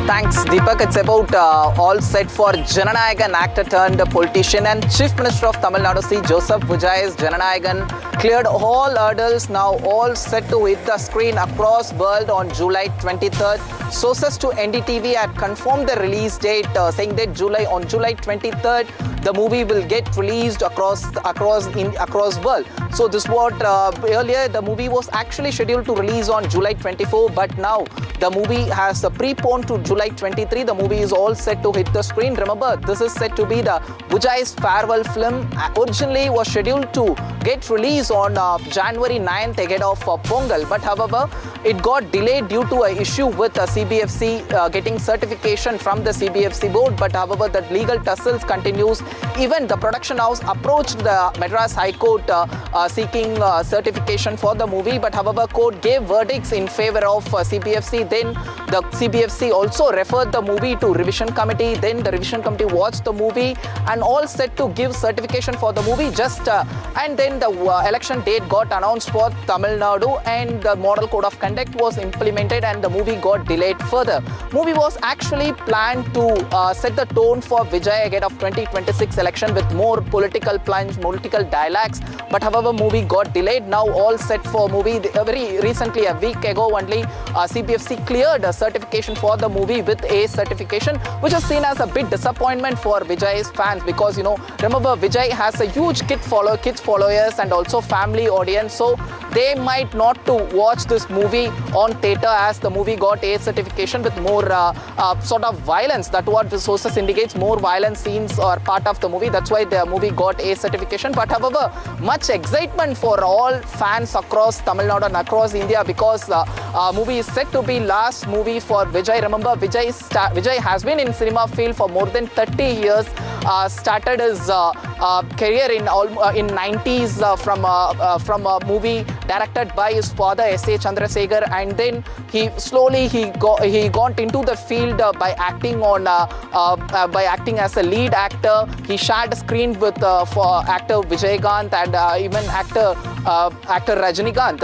S7: Thanks, Deepak. It's about all set for Jananayagan, actor turned politician and Chief Minister of Tamil Nadu, C. Joseph Vijay's Jananayagan cleared all hurdles, now all set to hit the screen across world on July 23rd. Sources to NDTV had confirmed the release date, saying that on July 23rd, the movie will get released across world. So this what earlier the movie was actually scheduled to release on July 24, but now the movie has preponed to July 23. The movie is all set to hit the screen. Remember, this is set to be the Vijay's farewell film. Originally was scheduled to get released on January 9th ahead of Pongal, but however, it got delayed due to an issue with CBFC getting certification from the CBFC board. But however, the legal tussles continues. Even the production house approached the Madras High Court seeking certification for the movie, but however, court gave verdicts in favor of CBFC. Then the CBFC also referred the movie to revision committee. Then the revision committee watched the movie and all set to give certification for the movie. And then the election date got announced for Tamil Nadu, and the model code of conduct was implemented, and the movie got delayed further. Movie was actually planned to set the tone for Vijay ahead of 2026 election with more political plunge, political dialogues. But however, movie got delayed. Now all set for movie. Very recently, a week ago only, CBFC cleared a certification for the movie with A certification, which is seen as a bit disappointment for Vijay's fans, because remember, Vijay has a huge kids followers and also family audience, so they might not to watch this movie on theatre as the movie got A certification with more sort of violence. That's what the sources indicates. More violent scenes are part of the movie. That's why the movie got A certification. But however, much excitement for all fans across Tamil Nadu and across India, because the movie is set to be last movie for Vijay. Remember, Vijay has been in cinema field for more than 30 years. Started his career in 90s from a movie directed by his father S.A. Chandrasekhar, and then he got into the field by acting as a lead actor. He shared screen with for actor Vijaykanth and even actor Rajinikanth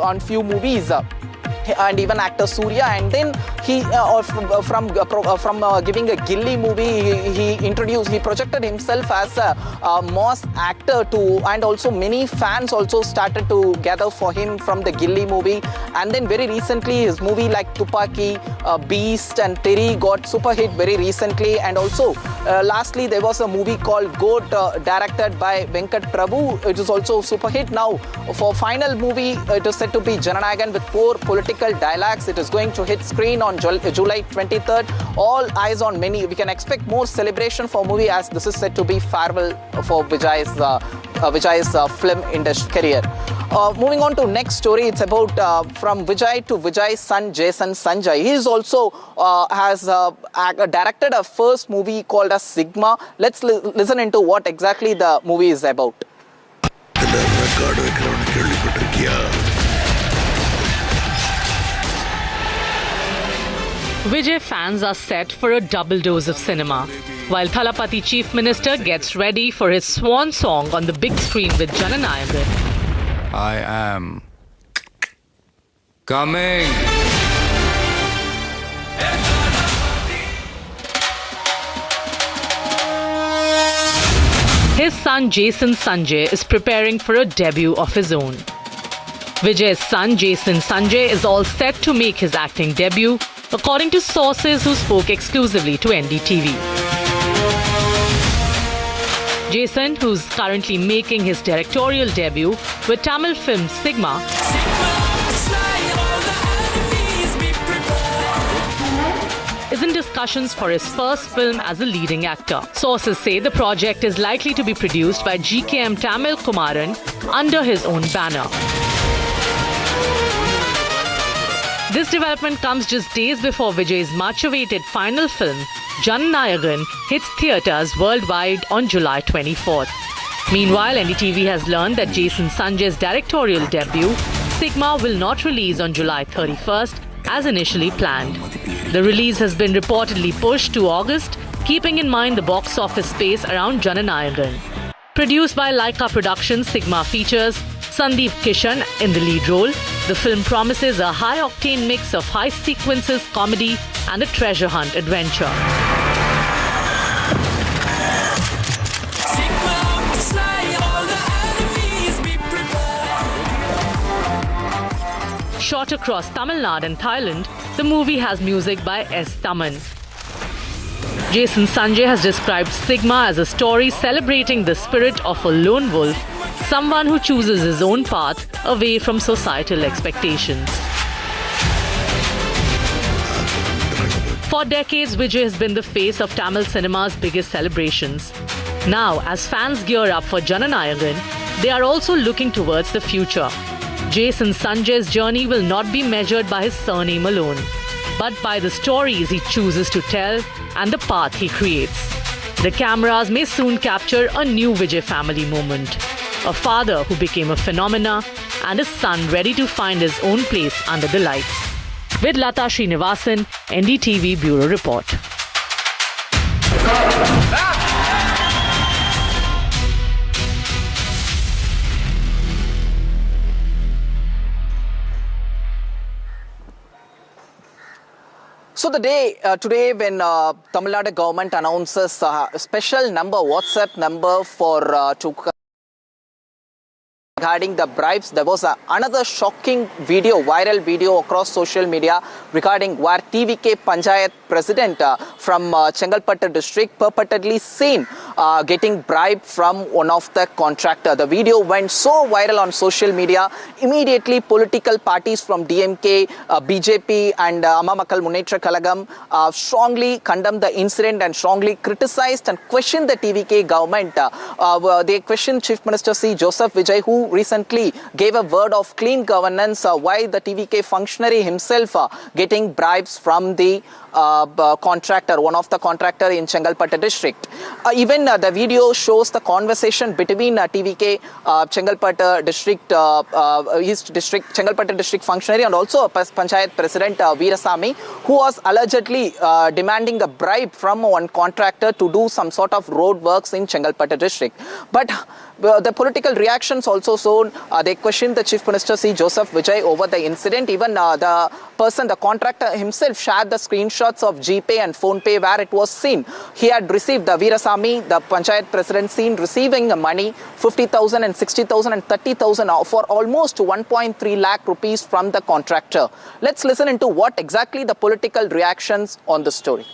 S7: on few movies. and even actor Surya, and then he from giving a Gilly movie, he projected himself as a mass actor too, and also many fans also started to gather for him from the Gilly movie. And then very recently his movie like Tupaki, Beast and Teri got super hit very recently. And also lastly there was a movie called Goat directed by Venkat Prabhu. It is also super hit. Now for final movie it is said to be Jananayagan with 4 political dialogues. It is going to hit screen on July 23rd. All eyes on many. We can expect more celebration for movie, as this is said to be farewell for Vijay's film industry career. Moving on to next story, it's about from Vijay to Vijay's son Jason Sanjay. He is also has directed a first movie called as Sigma. Let's listen into what exactly the movie is about.
S3: Vijay fans are set for a double dose of cinema, while Thalapathy Chief Minister gets ready for his swan song on the big screen with Jananayagan.
S4: I am coming.
S3: His son Jason Sanjay is preparing for a debut of his own. Vijay's son Jason Sanjay is all set to make his acting debut, according to sources who spoke exclusively to NDTV. Jason, who's currently making his directorial debut with Tamil film Sigma, is in discussions for his first film as a leading actor. Sources say the project is likely to be produced by GKM Tamil Kumaran under his own banner. This development comes just days before Vijay's much-awaited final film, Jananayagan, hits theatres worldwide on July 24th. Meanwhile, NDTV has learned that Jason Sanjay's directorial debut, Sigma, will not release on July 31st as initially planned. The release has been reportedly pushed to August, keeping in mind the box office space around Jananayagan. Produced by Laika Productions, Sigma features Sandeep Kishan in the lead role. The film promises a high-octane mix of heist sequences, comedy, and a treasure hunt adventure. Shot across Tamil Nadu and Thailand, the movie has music by S. Thaman. Jason Sanjay has described Sigma as a story celebrating the spirit of a lone wolf, someone who chooses his own path away from societal expectations. For decades, Vijay has been the face of Tamil cinema's biggest celebrations. Now, as fans gear up for Jananayagan, they are also looking towards the future. Jason Sanjay's journey will not be measured by his surname alone, but by the stories he chooses to tell and the path he creates. The cameras may soon capture a new Vijay family moment. A father who became a phenomena and a son ready to find his own place under the lights. With Lata Srinivasan, NDTV Bureau Report.
S7: So the day today when Tamil Nadu government announces a special number, WhatsApp number for regarding the bribes, there was another shocking video, viral video across social media regarding where TVK Panchayat president from Chengalpattu district purportedly seen getting bribed from one of the contractor. The video went so viral on social media. Immediately political parties from DMK, BJP and Amma Makkal Munnetra Kalagam strongly condemned the incident and strongly criticized and questioned the TVK government. They questioned Chief Minister C. Joseph Vijay, who recently gave a word of clean governance, why the TVK functionary himself getting bribes from the contractor, one of the contractor in Chengalpattu district. Even the video shows the conversation between TVK Chengalpattu district, Chengalpattu district functionary and also Panchayat President Veerasamy, who was allegedly demanding a bribe from one contractor to do some sort of road works in Chengalpattu district. But the political reactions also shown. They questioned the Chief Minister C. Joseph Vijay over the incident. Even the contractor himself shared the screenshots of GPay and PhonePe where it was seen. He had received the Veerasamy, the Panchayat president, seen receiving money, 50,000 and 60,000 and 30,000 for almost 1.3 lakh rupees from the contractor. Let's listen into what exactly the political reactions on the story.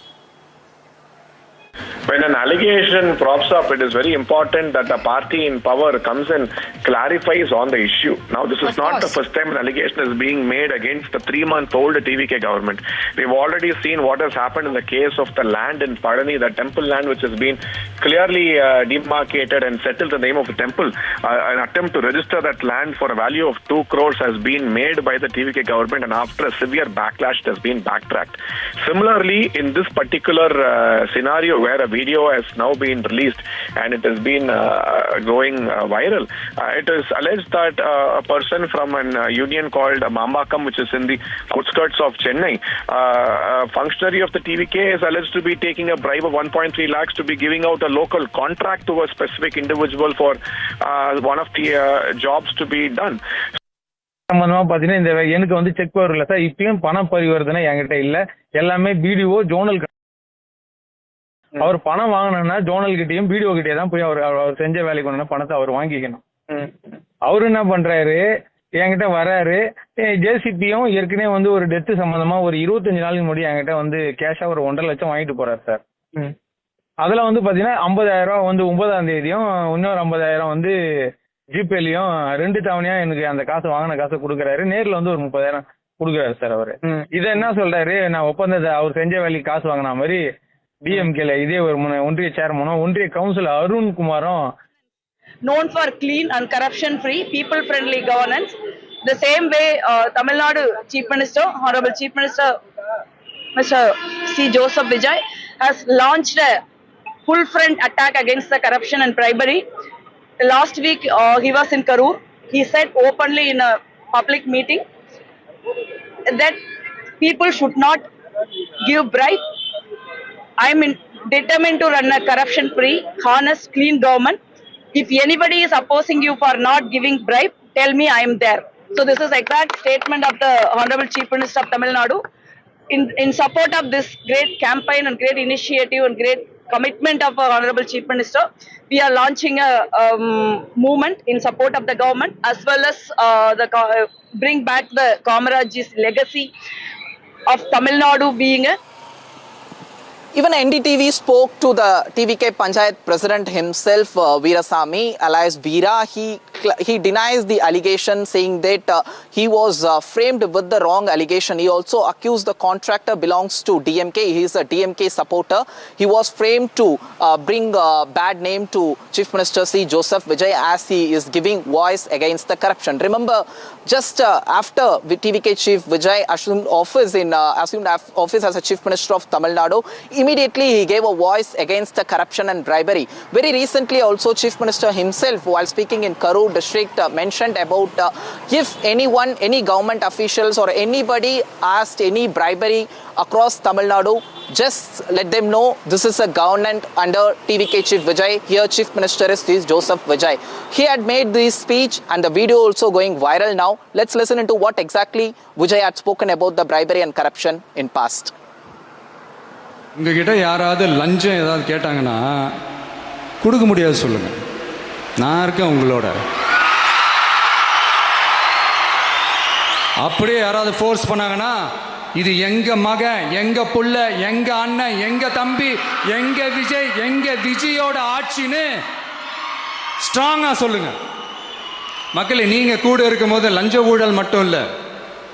S1: When an allegation props up, it is very important that the party in power comes and clarifies on the issue. Now, this is not the first time an allegation is being made against the 3-month-old TVK government. We've already seen what has happened in the case of the land in Padani, the temple land which has been clearly demarcated and settled in the name of the temple. An attempt to register that land for a value of 2 crores has been made by the TVK government, and after a severe backlash, it has been backtracked. Similarly, in this particular scenario where a video has now been released and it has been going viral, it is alleged that a person from a union called Mambakam, which is in the outskirts of Chennai, a functionary of the TVK is alleged to be taking a bribe of 1.3 lakhs to be giving out a local contract to a specific individual for one of the jobs to be done.
S8: சம்பந்தமா பாத்தீங்கன்னா இந்த எனக்கு வந்து check வரல sir, இப்பயும் பணம் பரிவர்த்தனை என்கிட்ட இல்ல, எல்லாமே பிடிஓ ஜோனல். அவர் பணம் வாங்கணும்னா ஜோனல் கிட்டயும் பிடிஓ கிட்டே தான் போய் அவர் செஞ்ச வேலைக்கு ஒண்ணு பணத்தை அவர் வாங்கிக்கணும். அவரு என்ன பண்றாரு, என்கிட்ட வராரு, ஜேசிபியும் ஏற்கனவே வந்து ஒரு டெத்து சம்பந்தமா ஒரு 25 நாளுக்கு முன்னாடி என்கிட்ட வந்து கேஷா ஒரு 1.5 லட்சம் வாங்கிட்டு போறாரு சார். அதுல வந்து பாத்தீங்கன்னா 50,000 ரூபாய் வந்து 9ஆம் தேதியும் இன்னொரு 50,000 வந்து ஜிபேலையும் 2 தவணையா எனக்கு அந்த காசு வாங்கின காசை கொடுக்குறாரு. நேர்ல வந்து ஒரு 30,000 கொடுக்குறாரு சார் அவரு. இதை என்ன சொல்றாரு, நான் ஒப்பந்தத்தை அவர் செஞ்ச வேலைக்கு காசு வாங்கின மாதிரி டிஎம்கேல இதே ஒரு ஒன்றிய சேர்மனும் ஒன்றிய கவுன்சிலர் அருண் குமாரும்
S16: known for clean and corruption free people friendly governance. The same way Tamil Nadu Chief Minister, Honorable Chief Minister Mr. C. Joseph Vijay has launched a full front attack against the corruption and bribery. Last week he was in Karur. He said openly in a public meeting that people should not give bribe. I am determined to run a corruption free, honest, clean government. If anybody is opposing you for not giving bribe, tell me, I am there. So this is exact statement of the Honorable Chief Minister of Tamil Nadu. In support of this great campaign and great initiative and great commitment of our Honorable Chief Minister, we are launching a movement in support of the government as well as bring back the Kamaraji's legacy of Tamil Nadu being a.
S7: Even NDTV spoke to the TVK Panchayat president himself, Veerasamy, alias Veera. He denies the allegation, saying that he was framed with the wrong allegation. He also accused the contractor belongs to DMK. He is a DMK supporter. He was framed to bring bad name to Chief Minister C. Joseph Vijay as he is giving voice against the corruption. Remember, just after TVK Chief Vijay assumed office as a Chief Minister of Tamil Nadu, immediately he gave a voice against the corruption and bribery. Very recently also Chief Minister himself, while speaking in Karur district, mentioned about if anyone, any government officials or anybody asked any bribery across Tamil Nadu, just let them know this is a government under TVK Chief Vijay. Here Chief Minister is Joseph Vijay. He had made this speech and the video also going viral now. Let's listen into what exactly Vijay had spoken about the bribery and corruption in past.
S22: உங்ககிட்ட யாராவது லஞ்சம் ஏதாவது கேட்டாங்கன்னா கொடுக்க முடியாது சொல்லுங்க, நான் இருக்கேன் உங்களோட. அப்படியே யாராவது ஃபோர்ஸ் பண்ணாங்கன்னா இது எங்க மகன், எங்க புள்ள, எங்க அண்ணன், எங்க தம்பி, எங்க விஜய், எங்க விஜயோட ஆட்சின்னு ஸ்ட்ராங்கா சொல்லுங்க. மக்களே, நீங்க கூட இருக்கும் போது லஞ்ச ஊழல் மட்டும் இல்ல,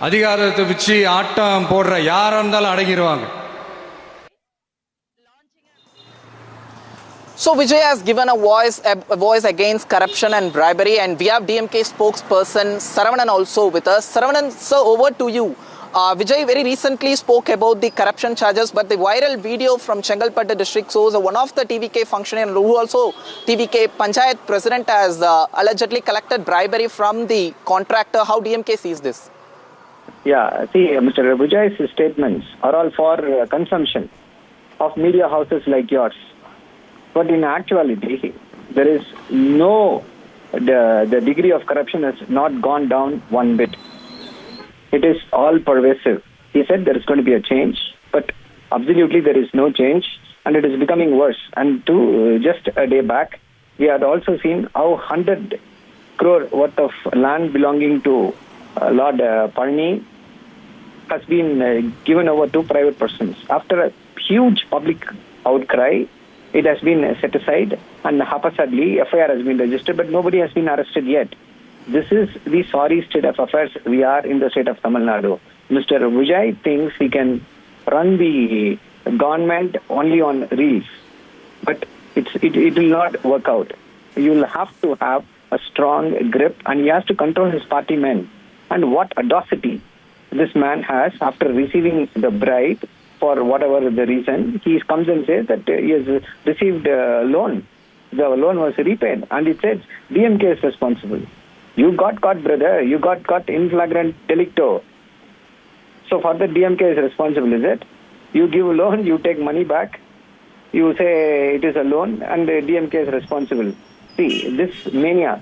S22: அதிகாரத்தை வச்சு ஆட்டம் போடுற யாரா இருந்தாலும் அடங்கிடுவாங்க.
S7: So Vijay has given a voice against corruption and bribery, and we have DMK spokesperson Saravanan also with us. Saravanan, sir, over to you. Vijay very recently spoke about the corruption charges, but the viral video from Chengalpattu district shows one of the TVK functionary who also TVK Panchayat president has allegedly collected bribery from the contractor. How DMK sees this?
S23: Yeah, see, Mr. Vijay's statements are all for consumption of media houses like yours. But in actuality, there is no the degree of corruption has not gone down one bit. It is all pervasive. He said there is going to be a change, but absolutely there is no change, and it is becoming worse. And just a day back, we had also seen how 100 crore worth of land belonging to Lord Palni has been given over to private persons. After a huge public outcry, it has been set aside, and haphazardly FIR has been registered, but nobody has been arrested yet. This is the sorry state of affairs we are in the state of Tamil Nadu. Mr. Vijay thinks he can run the government only on reels, but it will not work out. You will have to have a strong grip, and he has to control his party men. And what audacity this man has after receiving the bribe for whatever the reason. He comes and says that he has received a loan. The loan was repaid, and it says DMK is responsible. You got caught, brother. You got caught in flagrant delicto. So for that, DMK is responsible, is it? You give a loan, you take money back, you say it is a loan, and DMK is responsible. See, this mania,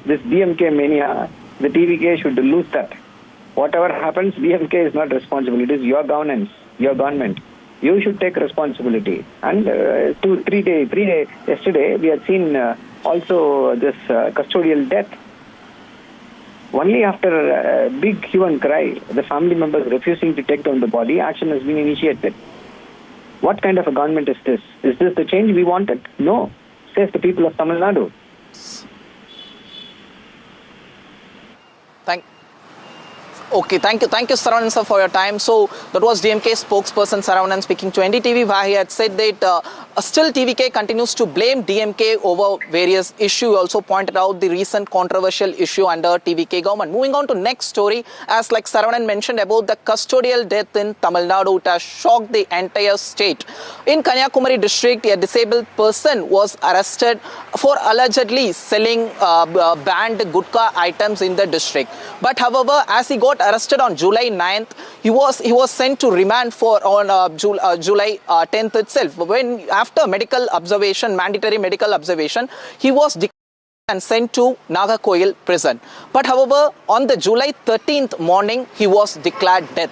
S23: this DMK mania, the TVK should lose that. Whatever happens, DMK is not responsible. It is your governance, your government. You should take responsibility. And 3 days, yesterday, we had seen also this custodial death. Only after a big hue and cry, the family members refusing to take down the body, action has been initiated. What kind of a government is this? Is this the change we wanted? No, says the people of Tamil Nadu.
S7: Thank you, Saravanan sir, for your time. So that was DMK spokesperson Saravanan speaking to NDTV, where he had said that still TVK continues to blame DMK over various issues. He also pointed out the recent controversial issue under TVK government. Moving on to next story, as like Saravanan mentioned about the custodial death in Tamil Nadu, it has shocked the entire state. In Kanyakumari district, a disabled person was arrested for allegedly selling banned gutka items in the district. But however, as he got arrested on July 9th, he was sent to remand on July 10th itself. When after medical observation, mandatory medical observation, he was declared and sent to Nagarkoil prison. But however, on the July 13th morning, he was declared dead.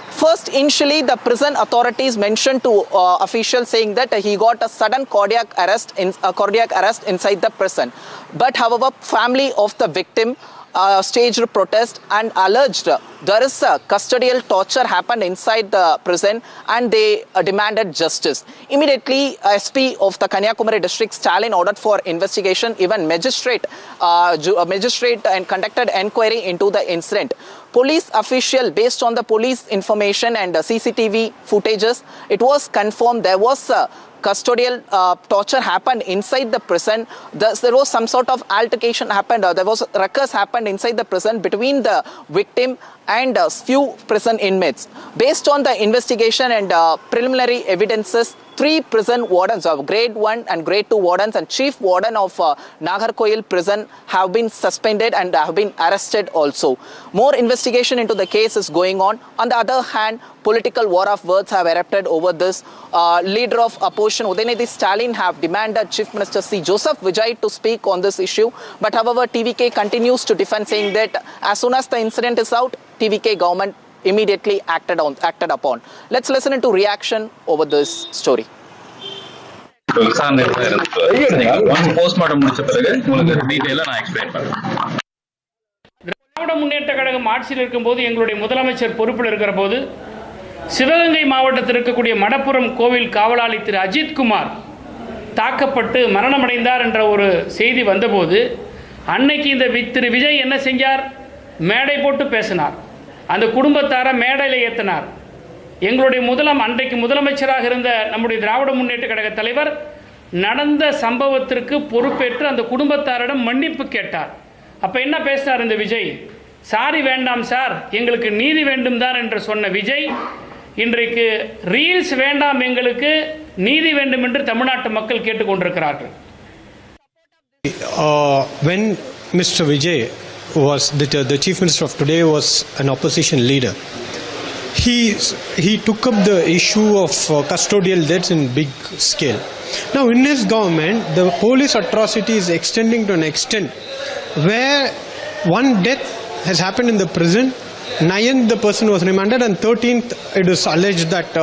S7: First, initially, the prison authorities mentioned to officials saying that he got a sudden cardiac arrest inside the prison. But however, family of the victim staged protest and alleged there is a custodial torture happened inside the prison, and they demanded justice. Immediately, SP of the Kanyakumari district, Stalin, ordered for investigation. Even magistrate and conducted enquiry into the incident. Police official, based on the police information and CCTV footages, it was confirmed there was custodial torture happened inside the prison. There was some sort of altercation happened. There was ruckus happened inside the prison between the victim and few prison inmates. Based on the investigation and preliminary evidences, 3 prison wardens of grade 1 and grade 2 wardens and chief warden of Nagarkoil prison have been suspended and have been arrested also. More investigation into the case is going on. On the other hand, political war of words have erupted over this. Leader of opposition Udayanidhi Stalin have demanded Chief Minister C. Joseph Vijay to speak on this issue. But however, TVK continues to defend, saying that as soon as the incident is out, TVK government immediately acted upon. Let's listen into reaction over this story.
S5: Dravida Munnetra Kazhagam ஆட்சியில் இருக்கும்போது எங்களுடைய முதலமைச்சர் பொறுப்பில் இருக்கிற போது சிவகங்கை மாவட்டத்தில் இருக்கக்கூடிய மடப்புரம் கோவில் காவலாளி திரு அஜித்குமார் தாக்கப்பட்டு மரணமடைந்தார் என்ற ஒரு செய்தி வந்தபோது அன்னைக்கு இந்த திரு விஜய் என்ன செஞ்சார்? மேடை போட்டு பேசினார். அந்த குடும்பத்தாரை மேடையில் ஏற்றினார். எங்களுடைய அன்றைக்கு முதலமைச்சராக இருந்த நம்முடைய திராவிட முன்னேற்ற கழக தலைவர் நடந்த சம்பவத்திற்கு பொறுப்பேற்று அந்த குடும்பத்தாரிடம் மன்னிப்பு கேட்டார். அப்போ என்ன பேசினார் இந்த விஜய்? சாரி வேண்டாம் சார், எங்களுக்கு நீதி வேண்டும் தான் என்று சொன்ன விஜய் இன்றைக்கு ரீல்ஸ் வேண்டாம், எங்களுக்கு நீதி வேண்டும் என்று தமிழ்நாட்டு மக்கள் கேட்டுக்கொண்டிருக்கிறார்கள்.
S6: When Mr. Vijay was the Chief Minister of today was an opposition leader, he took up the issue of custodial deaths in big scale. Now, in his government, the police atrocity is extending to an extent where one death has happened in the prison, 9th the person was remanded, and 13th it is alleged that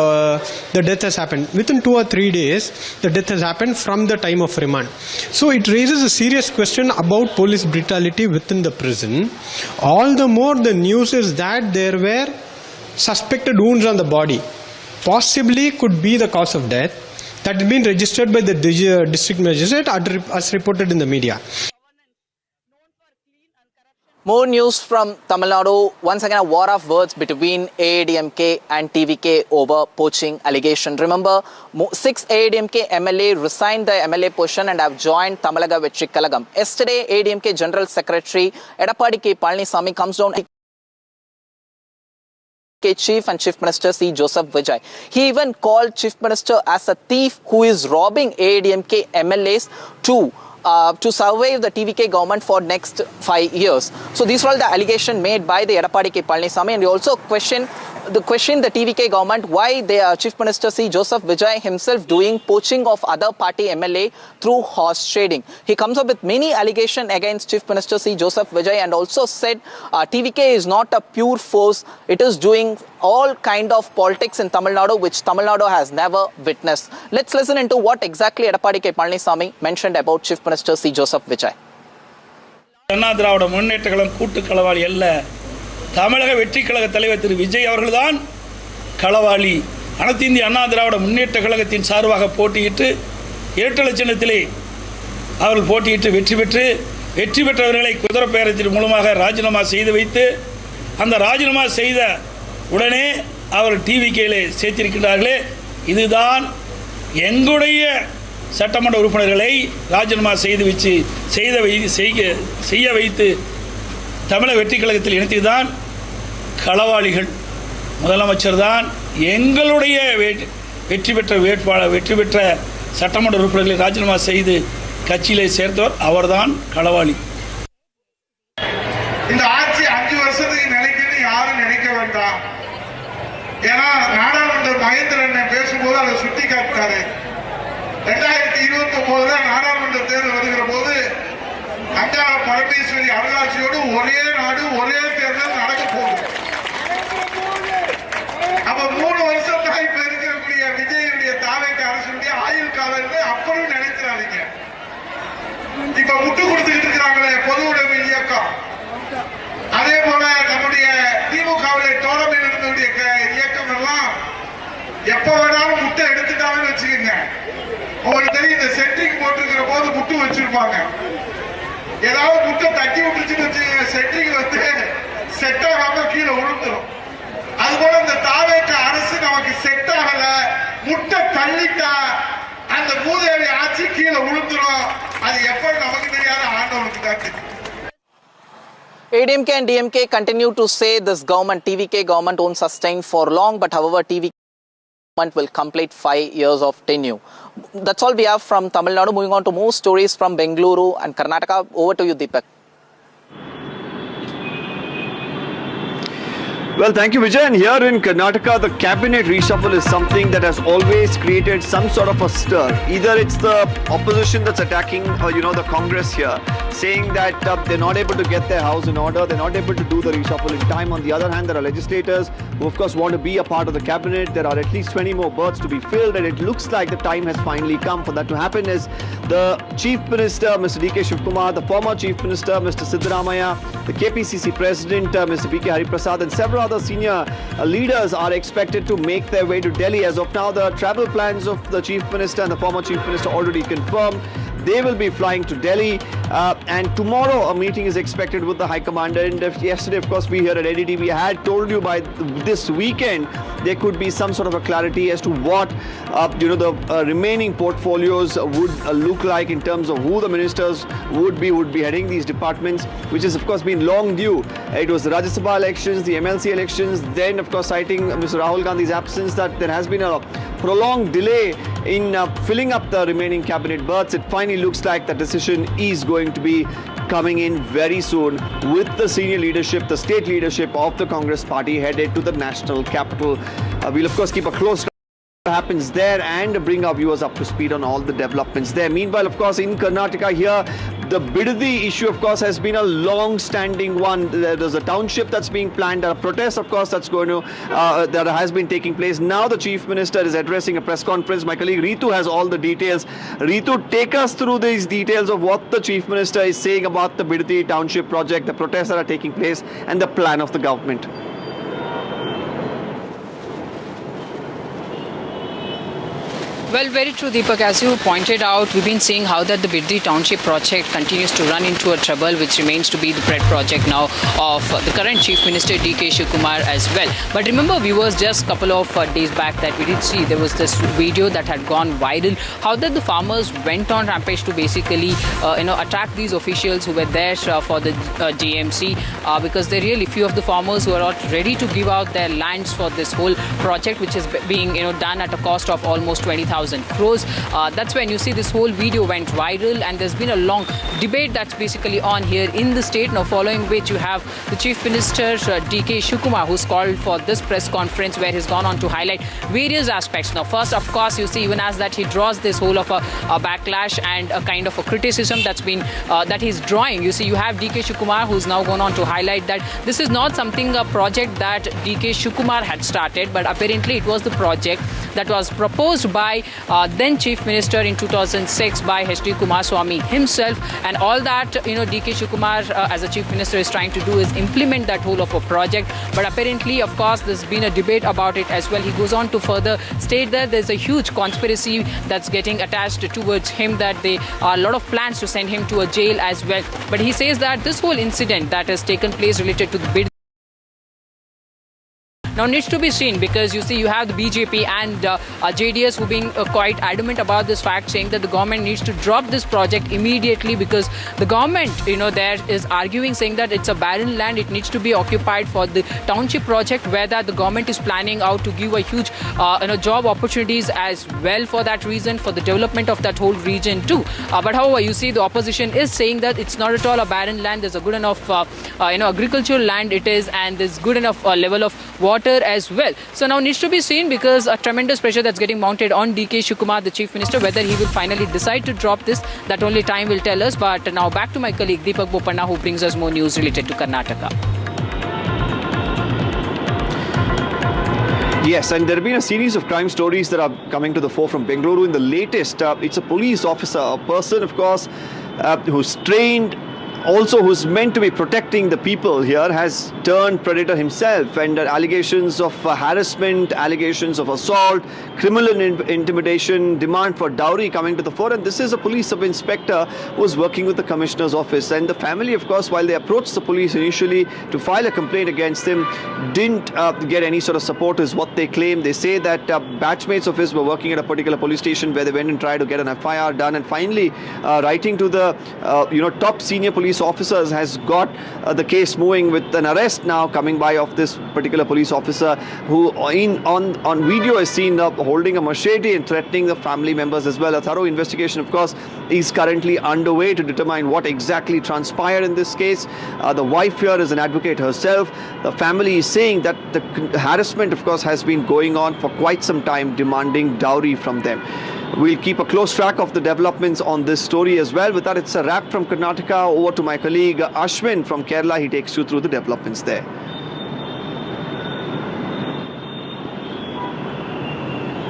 S6: the death has happened. Within 2 or 3 days, the death has happened from the time of remand. So it raises a serious question about police brutality within the prison. All the more the news is that there were suspected wounds on the body, possibly could be the cause of death, that has been registered by the district magistrate as reported in the media.
S7: More news from Tamil Nadu. Once again, a war of words between AADMK and TVK over poaching allegation. Remember, 6 AADMK MLA resigned the MLA position and have joined Tamalaga Vetri Kalagam. Yesterday, AADMK General Secretary Edappadi K. Palnisamy comes down Chief and Chief Minister C. Joseph Vijay. He even called Chief Minister as a thief who is robbing AADMK MLAs to survive the TVK government for next 5 years. So these are all the allegations made by the Edappadi K. Palnisamy, and he also questioned the TVK government why the Chief Minister C. Joseph Vijay himself doing poaching of other party MLA through horse trading. He comes up with many allegations against Chief Minister C. Joseph Vijay and also said TVK is not a pure force. It is doing all kind of politics in Tamil Nadu which Tamil Nadu has never witnessed. Let's listen into what exactly Edappadi K. Palnisamy mentioned about Chief Minister C. Joseph Vijay.
S5: Dravida Munnetra Kazhagam கூட்டு களவாளி அல்ல. தமிழக வெற்றி கழக தலைவர் திரு விஜய் அவர்கள்தான் களவாளி. அனைத்து இந்திய அண்ணா திராவிட முன்னேற்ற கழகத்தின் சார்பாக போட்டியிட்டு இரட்டை சின்னத்திலே அவர்கள் போட்டியிட்டு வெற்றி பெற்றவர்களை குதிரை பேரத்தின் மூலமாக ராஜினாமா செய்து வைத்து அந்த ராஜினாமா செய்த உடனே அவர் டிவிகேலே சேர்த்திருக்கிறார்களே, இதுதான் எங்களுடைய சட்டமன்ற உறுப்பினர்களை ராஜினாமா செய்ய வைத்து தமிழக வெற்றி கழகத்தில் இணைத்ததுதான் களவாளிகள். முதலமைச்சர் தான் எங்களுடைய வெற்றி பெற்ற சட்டமன்ற உறுப்பினர்களை ராஜினாமா செய்து கட்சியிலே சேர்த்தவர் அவர்தான் களவாளி.
S9: இந்த ஆட்சி 5 வருஷத்துக்கு நிலைக்குன்னு யாரும் நினைக்க வேண்டாம். ஏன்னா நாடாளுமன்ற மகேந்திரன் பேசும்போது அதை சுட்டி காட்டாரு. 2029 நாடாளுமன்ற தேர்தல் வருகிற போது அங்காள பரமேஸ்வரி அருளாட்சியோடு ஒரே நாடு ஒரே தேர்தல் நடக்க போகுது. அப்ப 3 வருஷம் தான் இப்ப இருக்கக்கூடிய விஜயுடைய தாவேக அரசுடைய ஆயுள் காலம் அப்புறம் நினைக்கிறாங்க. இப்ப முட்டு கொடுத்துக்கிட்டு இருக்கிறாங்களே பொது உடைமை இயக்கம், அதே போல நம்முடைய திமுகவுடைய தோழமையில் இருந்தவுடைய இயக்கம் எல்லாம் எப்ப வேணாலும் முட்டை எடுத்துட்டாங்கன்னு வச்சுக்கோங்க. உங்களுக்கு தெரியும், இந்த சென்ட்ரிங் போட்டிருக்கிற போது முட்டு வச்சிருப்பாங்க. ஏதாவது முட்டை தட்டி விட்டுச்சுன்னு வச்சுக்கோங்க, சென்ட்ரிங் செட் ஆகாம கீழே விழுந்துடும். அதுபோல இந்த தாவேக அரசு நமக்கு செட் ஆகல, முட்டை தள்ளிட்டா அந்த மூதேவி ஆட்சி கீழே விழுந்துடும். அது எப்ப நமக்கு தெரியாத ஆண்டவனுக்கு தான் தெரியும்.
S7: ADMK and DMK continue to say this government, TVK government, won't sustain for long, but however TVK government will complete 5 years of tenure. That's all we have from Tamil Nadu. Moving on to more stories from Bengaluru and Karnataka. Over to you, Deepak.
S21: Well, thank you, Vijay. And here in Karnataka, the cabinet reshuffle is something that has always created some sort of a stir. Either it's the opposition that's attacking, the Congress here, saying that they're not able to get their house in order, they're not able to do the reshuffle in time. On the other hand, there are legislators who, of course, want to be a part of the cabinet. There are at least 20 more berths to be filled, and it looks like the time has finally come for that to happen. Is the Chief Minister, Mr. D.K. Shivkumar, the former Chief Minister, Mr. Siddaramaiah, the KPCC President, Mr. B.K. Hariprasad, and several other senior leaders are expected to make their way to Delhi. As of now, the travel plans of the Chief Minister and the former Chief Minister already confirmed. They will be flying to Delhi, and tomorrow a meeting is expected with the High Commander. And yesterday, of course, we here at NDTV had told you by this weekend there could be some sort of a clarity as to what the remaining portfolios would look like in terms of who the ministers would be heading these departments, which has of course been long due. It was the Rajya Sabha elections, the MLC elections, then of course citing Mr. Rahul Gandhi's absence that there has been a prolonged delay in filling up the remaining cabinet berths. It finally looks like the decision is going to be coming in very soon with the senior leadership, the state leadership of the Congress party headed to the national capital. We'll of course keep a close happens there and bring our viewers up to speed on all the developments there. Meanwhile, of course, in Karnataka here, the Bidadi issue, of course, has been a long-standing one. There's a township that's being planned, a protest, of course, that's going to that has been taking place. Now the Chief Minister is addressing a press conference. My colleague Ritu has all the details. Ritu, take us through these details of what the Chief Minister is saying about the Bidadi township project, the protests that are taking place, and the plan of the government.
S10: Well, very true, Deepak. As you pointed out, we've been seeing how that the Bidadi Township project continues to run into a trouble, which remains to be the pet project now of the current Chief Minister DK Shivakumar as well. But remember, viewers, just a couple of days back that we did see there was this video that had gone viral, how that the farmers went on rampage to basically attack these officials who were there for the GMC because there are really few of the farmers who are not ready to give out their lands for this whole project, which is being done at a cost of almost 20,000 crores. That's when you see this whole video went viral, and there's been a long debate that's basically on here in the state. Now, following which you have the Chief Minister DK Shivakumar, who's called for this press conference where he's gone on to highlight various aspects. Now, first, of course, you see even as that he draws this whole of a backlash and a kind of a criticism that's been that he's drawing. You see, you have DK Shivakumar, who's now gone on to highlight that this is not something a project that DK Shivakumar had started, but apparently it was the project that was proposed by then Chief Minister in 2006 by H.D. Kumaraswamy himself, and all that DK Shivakumar as a Chief Minister is trying to do is implement that whole of a project. But apparently, of course, there's been a debate about it as well. He goes on to further state that there's a huge conspiracy that's getting attached towards him, that there are a lot of plans to send him to a jail as well. But he says that this whole incident that has taken place related to the bid now needs to be seen, because you see you have the BJP and JDS who being quite adamant about this fact, saying that the government needs to drop this project immediately, because the government there is arguing, saying that it's a barren land, it needs to be occupied for the township project, where that the government is planning out to give a huge job opportunities as well for that reason, for the development of that whole region too. But however, you see the opposition is saying that it's not at all a barren land, there's a good enough agricultural land it is, and there's good enough level of water as well. So now needs to be seen, because a tremendous pressure that's getting mounted on DK Shivakumar, the Chief Minister, whether he will finally decide to drop this, that only time will tell us. But now back to my colleague Deepak Bopanna, who brings us more news related to Karnataka.
S21: Yes, and there have been a series of crime stories that are coming to the fore from Bengaluru. In the latest, it's a police officer, a person, of course, who's trained, also who's meant to be protecting the people here, has turned predator himself, and allegations of harassment, allegations of assault, criminal intimidation, demand for dowry coming to the fore. And this is a police sub-inspector who's working with the commissioner's office. And the family, of course, while they approached the police initially to file a complaint against him, didn't get any sort of support is what they claim. They say that batchmates of his were working at a particular police station where they went and tried to get an FIR done, and finally writing to the top senior police officers has got the case moving, with an arrest now coming by of this particular police officer, who on video is seen holding a machete and threatening the family members as well. A thorough investigation, of course, is currently underway to determine what exactly transpired in this case. The wife here is an advocate herself. The family is saying that the harassment, of course, has been going on for quite some time, demanding dowry from them. We'll keep a close track of the developments on this story as well. With that, it's a wrap from Karnataka. Over to my colleague Ashwin from Kerala. He takes you through the developments there.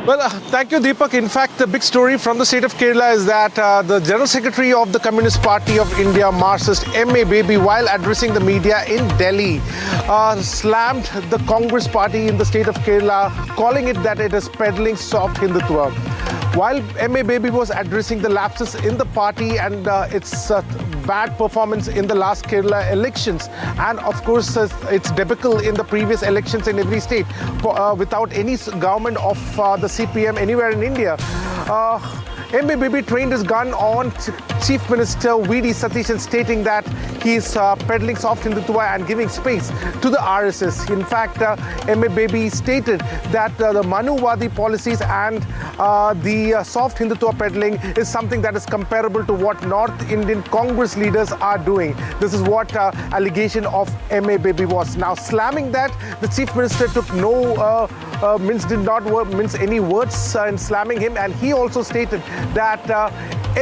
S11: Well, thank you, Deepak. In fact, the big story from the state of Kerala is that the General Secretary of the Communist Party of India, Marxist M.A. Baby, while addressing the media in Delhi, slammed the Congress party in the state of Kerala, calling it that it is peddling soft Hindutva. While M.A. Baby was addressing the lapses in the party and its bad performance in the last Kerala elections, and of course its debacle in the previous elections in every state, without any government of the CPM anywhere in India, MA Baby trained his gun on Chief Minister V.D. Satishan, stating that he is peddling soft Hindutva and giving space to the RSS. In fact, MA Baby stated that the Manuvadi policies and the soft Hindutva peddling is something that is comparable to what North Indian Congress leaders are doing. This is what allegation of MA Baby was. Now, slamming that, the Chief Minister took did not mince any words in slamming him, and he also stated that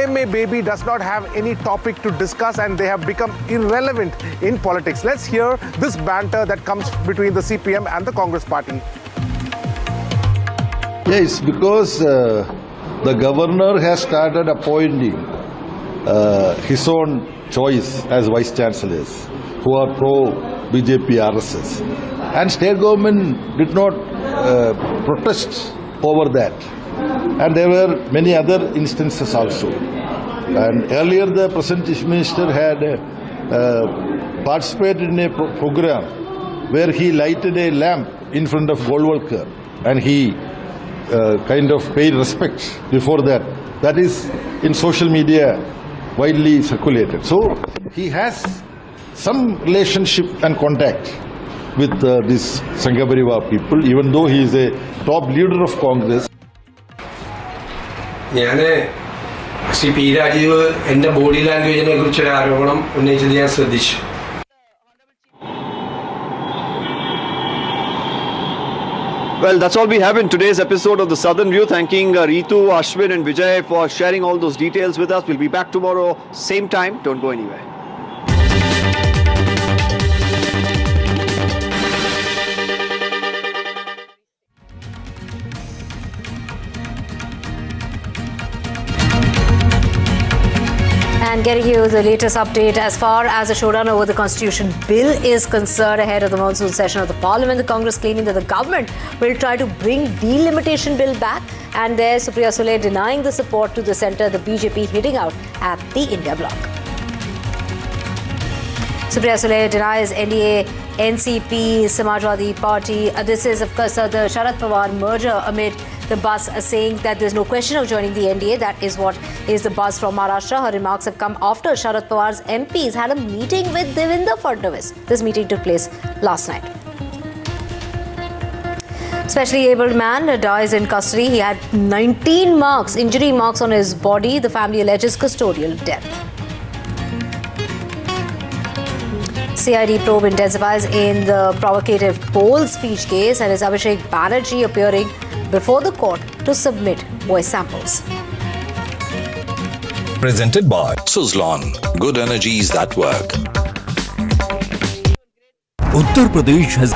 S11: MA Baby does not have any topic to discuss and they have become irrelevant in politics. Let's hear this banter that comes between the CPM and the Congress party.
S12: Yes, because the governor has started appointing his own choice as vice chancellors who are pro-BJP RSS. And state government did not protest over that. And there were many other instances also. And earlier the present chief minister had participated in a program where he lighted a lamp in front of Golwalkar and he kind of paid respect before that. That is in social media widely circulated. So he has some relationship and contact with these Sanghaparivar people, even though he is a top leader of Congress.
S22: P. Rajiv and the body language and a good
S21: Well, that's all we have in today's episode of The Southern View. Thanking Ritu, Ashwin and Vijay for sharing all those details with us. We'll be back tomorrow, same time. Don't go anywhere.
S14: And getting you the latest update as far as the showdown over the Constitution Bill is concerned ahead of the monsoon session of the Parliament. The Congress claiming that the government will try to bring delimitation bill back, and there Supriya Sule denying the support to the centre, the BJP hitting out at the India bloc. Supriya Sule denies NDA, NCP, Samajwadi Party. This is, of course, the Sharad Pawar merger amid the buzz saying that there's no question of joining the NDA. That is what is the buzz from Maharashtra. Her remarks have come after Sharad Pawar's MPs had a meeting with Devendra Fadnavis. This meeting took place last night. Specially abled man dies in custody. He had 19 injury marks on his body. The family alleges custodial death. CID probe intensifies in the provocative poll speech case, and is Abhishek Banerjee appearing before the court to submit voice samples.
S15: Presented by Suzlon. Good energies that work.
S18: Uttar Pradesh has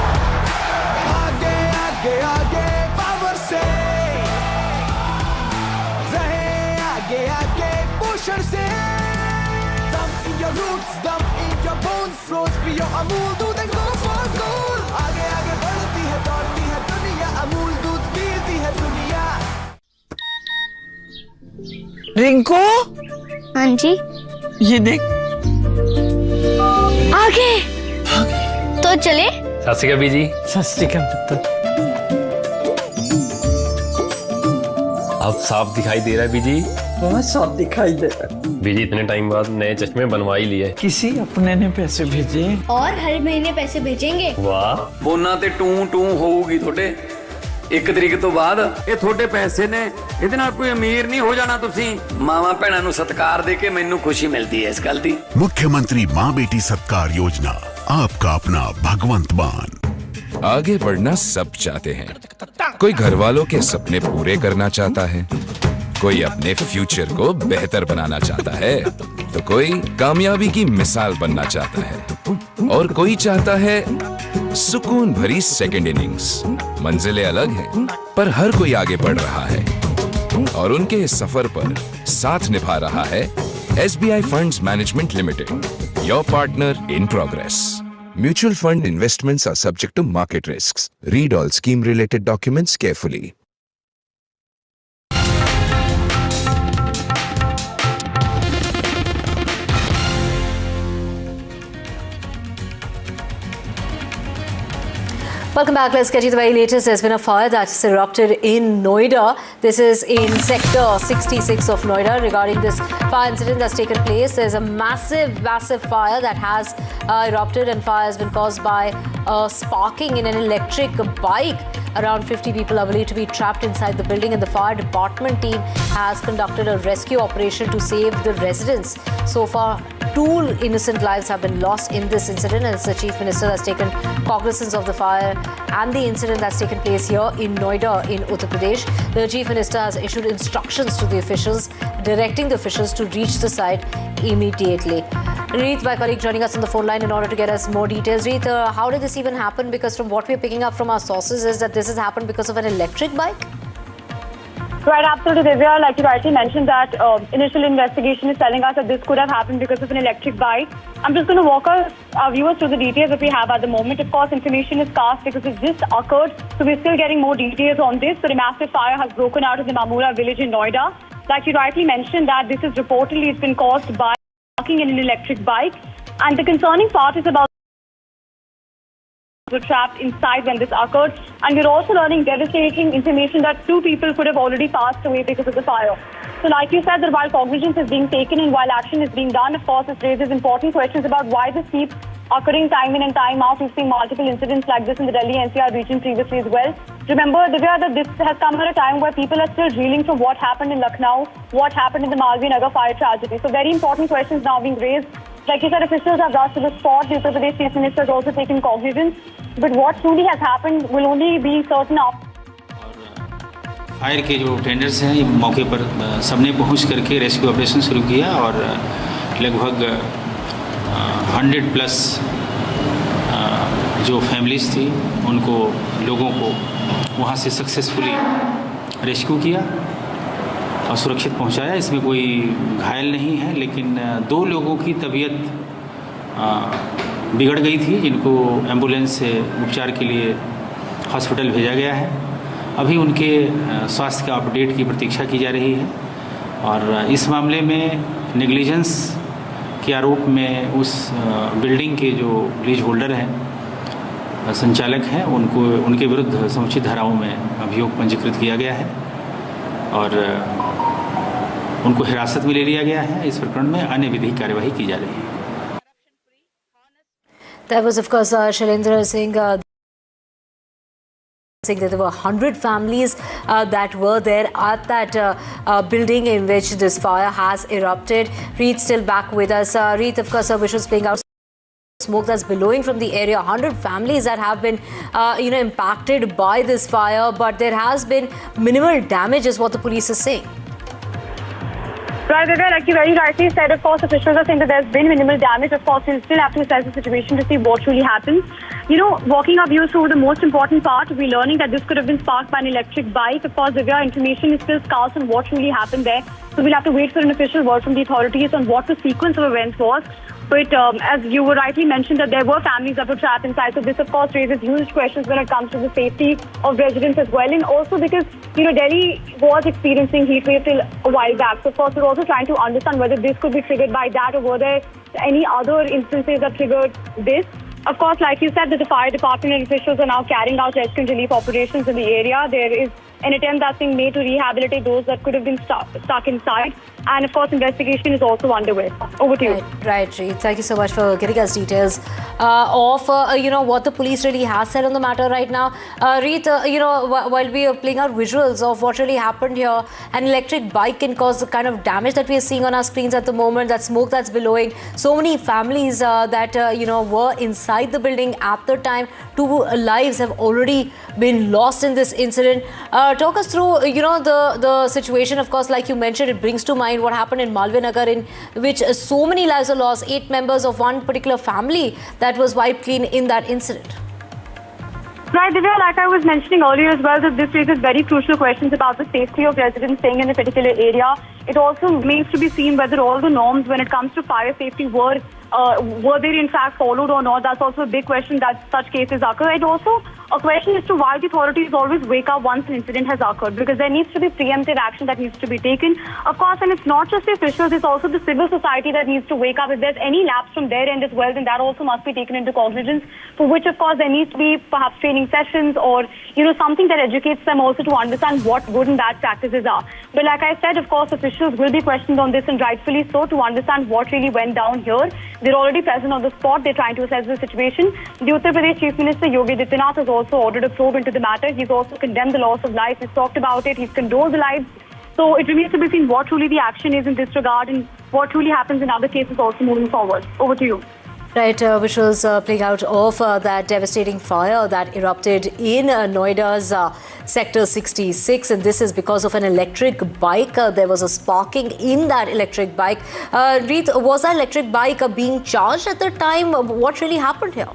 S20: Rinku,
S19: हाँ जी,
S20: ये देख
S19: आगे तो चले।
S13: सत श्री अकाल बीजी।
S20: सत श्री अकाल पुत्र।
S13: अब साफ दिखाई दे रहा है बीजी।
S20: बहुत साफ दिखाई दे रहा है
S13: बीजी। इतने टाइम बाद नए चश्मे बनवा ही लिए।
S20: किसी अपने ने पैसे भेजे
S19: और हर महीने पैसे भेजेंगे।
S13: वाह,
S22: फोना ते टू टू होगी थोड़े 1 तरीक तो बाद। ये थोड़े पैसे ने ਇਹਦੇ ਨਾਲ कोई अमीर नहीं हो जाना। तुसी मावा भैणा ਨੂੰ सत्कार दे के मैनू खुशी मिलती है इस गल दी।
S26: मुख्यमंत्री माँ बेटी सत्कार योजना, आपका अपना भगवंत मान।
S28: आगे बढ़ना सब चाहते हैं, कोई घर वालों के सपने पूरे करना चाहता है, कोई अपने फ्यूचर को बेहतर बनाना चाहता है, तो कोई कामयाबी की मिसाल बनना चाहता है, और कोई चाहता है सुकून भरी सेकंड इनिंग्स। मंजिलें अलग हैं, पर हर कोई आगे बढ़ रहा है, और उनके इस सफर पर साथ निभा रहा है SBI Funds Management Limited, your partner in progress. Mutual fund investments are subject to market risks. Read all scheme-related documents carefully.
S14: Welcome back. Let's get you the very latest. There's been a fire that's erupted in Noida. This is in Sector 66 of Noida. Regarding this fire incident that's taken place, there's a massive fire that has erupted, and fire has been caused by sparking in an electric bike. Around 50 people are believed to be trapped inside the building, and the fire department team has conducted a rescue operation to save the residents. So far, 2 innocent lives have been lost in this incident, and it's the Chief Minister that's taken cognizance of the fire and the incident that's taken place here in Noida in Uttar Pradesh. The Chief Minister has issued instructions to the officials, directing the officials to reach the site immediately. Reet, my colleague, joining us on the phone line in order to get us more details. Reet, how did this even happen? Because from what we're picking up from our sources is that this has happened because of an electric bike?
S1: Right, absolutely, Divya. Like you rightly mentioned that initial investigation is telling us that this could have happened because of an electric bike. I'm just going to walk our viewers through the details that we have at the moment. Of course, information is scarce because it just occurred, so we're still getting more details on this. But a massive fire has broken out in the Mamura village in Noida. Like you rightly mentioned that this is reportedly it's been caused by parking in an electric bike. And the concerning part is about were trapped inside when this occurred, and we're also learning devastating information that 2 people could have already passed away because of the fire. So like you said, that while cognizance is being taken and while action is being done, of course it raises important questions about why this keeps occurring time in and time out. We've seen multiple incidents like this in the Delhi NCR region previously as well. Remember, Divya, that this has come at a time where people are still reeling from what happened in Lucknow, what happened in the Malvi Nagar fire tragedy. So very important questions now being raised. Like you said, officials have rushed to the spot. The Uttar Pradesh Chief Minister has also taken cognizance. But what truly has happened will only be certain after.
S2: Fire के जो tenders हैं, मौके पर सबने पहुंच करके rescue operation शुरू किया और लगभग 100 प्लस जो फैमिलीज़ थी उनको लोगों को वहां से सक्सेसफुली रेस्क्यू किया और सुरक्षित पहुंचाया. इसमें कोई घायल नहीं है, लेकिन 2 लोगों की तबीयत बिगड़ गई थी जिनको एम्बुलेंस से उपचार के लिए हॉस्पिटल भेजा गया है. अभी उनके स्वास्थ्य का अपडेट की प्रतीक्षा की जा रही है और इस मामले में नेग्लिजेंस के आरोप में उस बिल्डिंग के जो लीज होल्डर हैं, संचालक हैं, उनके विरुद्ध समुचित धाराओं में अभियोग पंजीकृत किया गया है और उनको हिरासत में ले लिया गया है. इस प्रकरण में अन्य विधिक कार्यवाही की जा रही है.
S14: There was, of course, Shailendra Singh saying that there were 100 families that were there at that building in which this fire has erupted. Reet still back with us. Reet, of course, visuals playing out. Smoke that's billowing from the area. 100 families that have been, impacted by this fire, but there has been minimal damage, is what the police is saying.
S1: Right, Divya, like you very rightly said, of course, officials are saying that there's been minimal damage. Of course, we'll still have to assess the situation to see what really happens. Walking our views through the most important part, we're learning that this could have been sparked by an electric bike. Of course, Divya, information is still scarce on what really happened there. So we'll have to wait for an official word from the authorities on what the sequence of events was. But as you were rightly mentioned, that there were families that were trapped inside. So this, of course, raises huge questions when it comes to the safety of residents as well. And also because, Delhi was experiencing heat wave till a while back. So, of course, we're also trying to understand whether this could be triggered by that or were there any other instances that triggered this. Of course, like you said, that the fire department and officials are now carrying out rescue and relief operations in the area. There is an attempt that's being made to rehabilitate those that could have been stuck inside. And of course, investigation is also underway. Over to you.
S14: Right, Reet. Thank you so much for getting us details of what the police really has said on the matter right now. Reet, while we are playing out visuals of what really happened here, an electric bike can cause the kind of damage that we are seeing on our screens at the moment. That smoke that's billowing. So many families that were inside the building at the time. 2 lives have already been lost in this incident. Talk us through, the situation. Of course, like you mentioned, it brings to mind what happened in Malvi Nagar, in which so many lives are lost. 8 members of one particular family that was wiped clean in that incident.
S1: Right, Divya, like I was mentioning earlier as well, that this raises very crucial questions about the safety of residents staying in a particular area. It also remains to be seen whether all the norms when it comes to fire safety were were they in fact followed or not? That's also a big question that such cases occur. And also a question as to why the authorities always wake up once an incident has occurred, because there needs to be preemptive action that needs to be taken. Of course, and it's not just the officials, it's also the civil society that needs to wake up. If there's any lapse from their end as well, then that also must be taken into cognizance, for which, of course, there needs to be perhaps training sessions or, something that educates them also to understand what good and bad practices are. But like I said, of course, officials will be questioned on this, and rightfully so, to understand what really went down here. They're already present on the spot. They're trying to assess the situation. The Uttar Pradesh Chief Minister Yogi Adityanath has also ordered a probe into the matter. He's also condemned the loss of life. He's talked about it. He's condoled the lives. So it remains to be seen what truly the action is in this regard and what truly happens in other cases also moving forward. Over to you.
S14: Right, visuals playing out of that devastating fire that erupted in Noida's Sector 66, and this is because of an electric bike. There was a sparking in that electric bike. Reet, was that electric bike being charged at the time? What really happened here?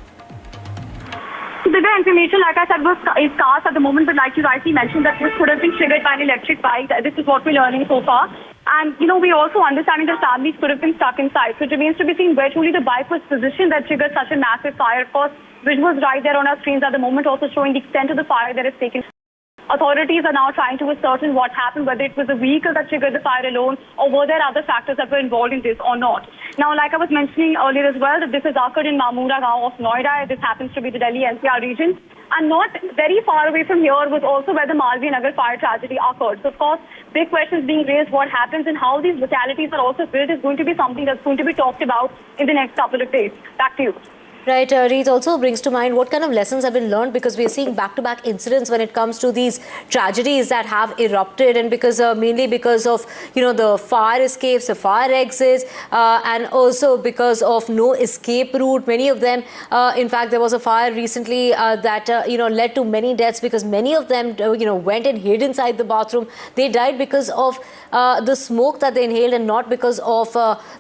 S1: The information, like I said, is scarce at the moment, but like you rightly mentioned, that this could have been triggered by an electric bike. This is what we're learning so far. And, we're also understanding that families could have been stuck inside. So it remains to be seen where truly the bike was positioned that triggered such a massive fire. Of course, visuals right there on our screens at the moment also showing the extent of the fire that is taken. Authorities are now trying to ascertain what happened, whether it was the vehicle that triggered the fire alone or were there other factors that were involved in this or not. Now, like I was mentioning earlier as well, that this has occurred in Mamura Gaon of Noida. This happens to be the Delhi NCR region. And not very far away from here was also where the Malviya Nagar fire tragedy occurred. So, of course, big questions being raised, what happens and how these fatalities are also built is going to be something that's going to be talked about in the next couple of days. Back to you.
S14: Right, Reet, also brings to mind what kind of lessons have been learned, because we are seeing back-to-back incidents when it comes to these tragedies that have erupted, and because mainly because of the fire escapes, the fire exits, and also because of no escape route. Many of them, in fact, there was a fire recently that led to many deaths because many of them went and hid inside the bathroom. They died because of the smoke that they inhaled and not because of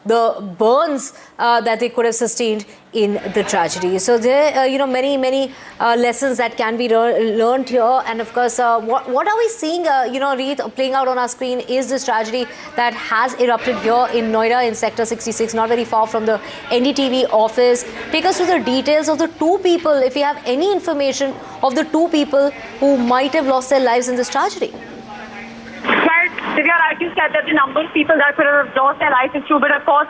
S14: the burns that they could have sustained in the tragedy. So there many lessons that can be learned here, and of course what are we seeing Reet, playing out on our screen is this tragedy that has erupted here in Noida in Sector 66, not very far from the NDTV office. Take us through the details of the two people, if you have any information of the two people who might have lost their lives in this tragedy.
S1: Well, Divya, like you said, that the number of people that could have lost their lives is true, but of course,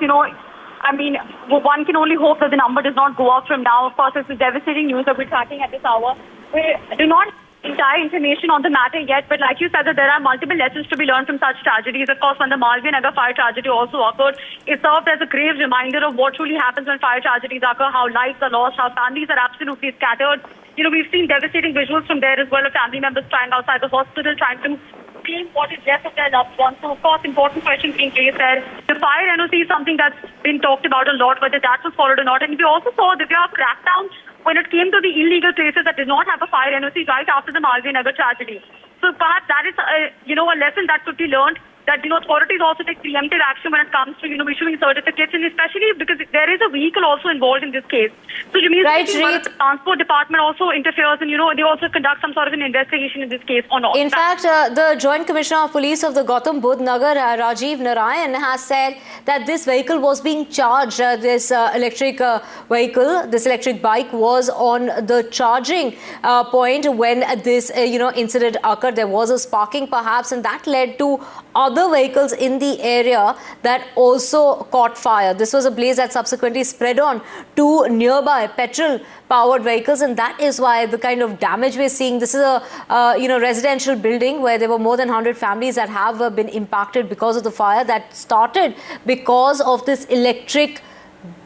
S1: one can only hope that the number does not go up from now. Of course, it's a devastating news that we're tracking at this hour. We do not have entire information on the matter yet, but like you said, that there are multiple lessons to be learned from such tragedies. Of course, when the Malviya Nagar fire tragedy also occurred, it served as a grave reminder of what truly happens when fire tragedies occur, how lives are lost, how families are absolutely scattered. We've seen devastating visuals from there as well of family members trying outside the hospital, trying to see what is left of their loved ones. So, of course, important questions being raised there. The fire NOC is something that's been talked about a lot, whether that was followed or not. And we also saw the crackdown when it came to the illegal places that did not have a fire NOC right after the Malviya Nagar tragedy. So perhaps that is a lesson that could be learned, that authorities also take preemptive action when it comes to issuing certificates, and especially because there is a vehicle also involved in this case. So the Transport Department also interferes, and they also conduct some sort of an investigation in this case or not.
S14: In fact, the Joint Commissioner of Police of the Gautam Budh Nagar, Rajiv Narayan, has said that this vehicle was being charged. This electric vehicle, this electric bike, was on the charging point when this incident occurred. There was a sparking perhaps, and that led to other vehicles in the area that also caught fire. This was a blaze that subsequently spread on to nearby petrol-powered vehicles, and that is why the kind of damage we're seeing. This is a residential building where there were more than 100 families that have been impacted because of the fire that started because of this electric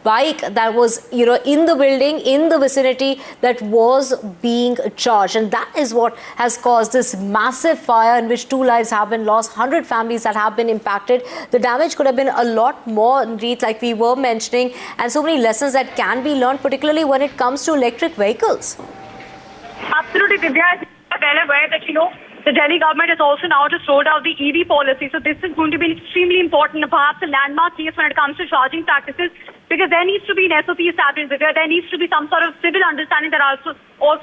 S14: bike that was in the building, in the vicinity, that was being charged, and that is what has caused this massive fire in which 2 lives have been lost, 100 families that have been impacted. The damage could have been a lot more, Reet, like we were mentioning, and so many lessons that can be learned, particularly when it comes to electric vehicles.
S1: Absolutely, Divya. I'm well aware that the Delhi government has also now just rolled out the EV policy. So this is going to be extremely important, perhaps a landmark case when it comes to charging practices, Because there needs to be an SOP established. There needs to be some sort of civil understanding that also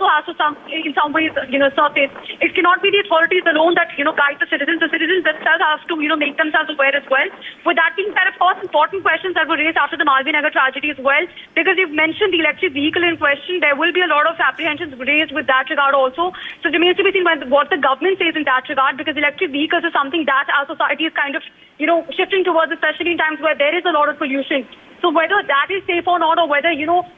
S1: has to in some ways, surface. It cannot be the authorities alone that, guide the citizens. The citizens themselves have to, make themselves aware as well. With that being said, of course, important questions that were raised after the Malvi Nagar tragedy as well. Because you've mentioned the electric vehicle in question, there will be a lot of apprehensions raised with that regard also. So it remains to be seen what the government says in that regard, because electric vehicles is something that our society is kind of, shifting towards, especially in times where there is a lot of pollution. So whether that is safe or not, or whether,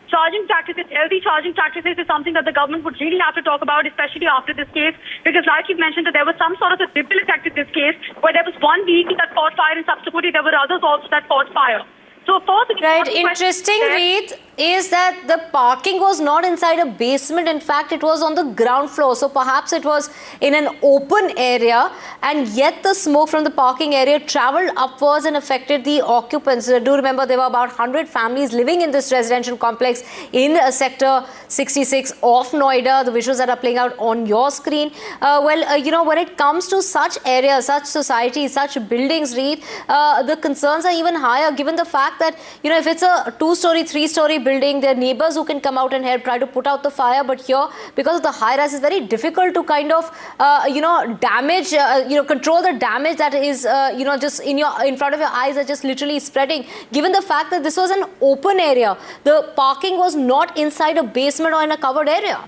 S1: charging practices, healthy charging practices is something that the government would really have to talk about, especially after this case. Because like you mentioned, that there was some sort of a ripple effect in this case, where there was one vehicle that caught fire and subsequently there were others also that caught fire. So of course,
S14: right, interesting, Reed, is that the parking was not inside a basement. In fact, it was on the ground floor. So perhaps it was in an open area, and yet the smoke from the parking area traveled upwards and affected the occupants. Do remember there were about 100 families living in this residential complex in Sector 66 of Noida. The visuals that are playing out on your screen. When it comes to such areas, such societies, such buildings, Reed, the concerns are even higher, given the fact that, if it's a 2-story, 3-story building, there are neighbors who can come out and help try to put out the fire. But here, because of the high rise, it's very difficult to kind of, damage, control the damage that is, just in front of your eyes, are just literally spreading. Given the fact that this was an open area, the parking was not inside a basement or in a covered area.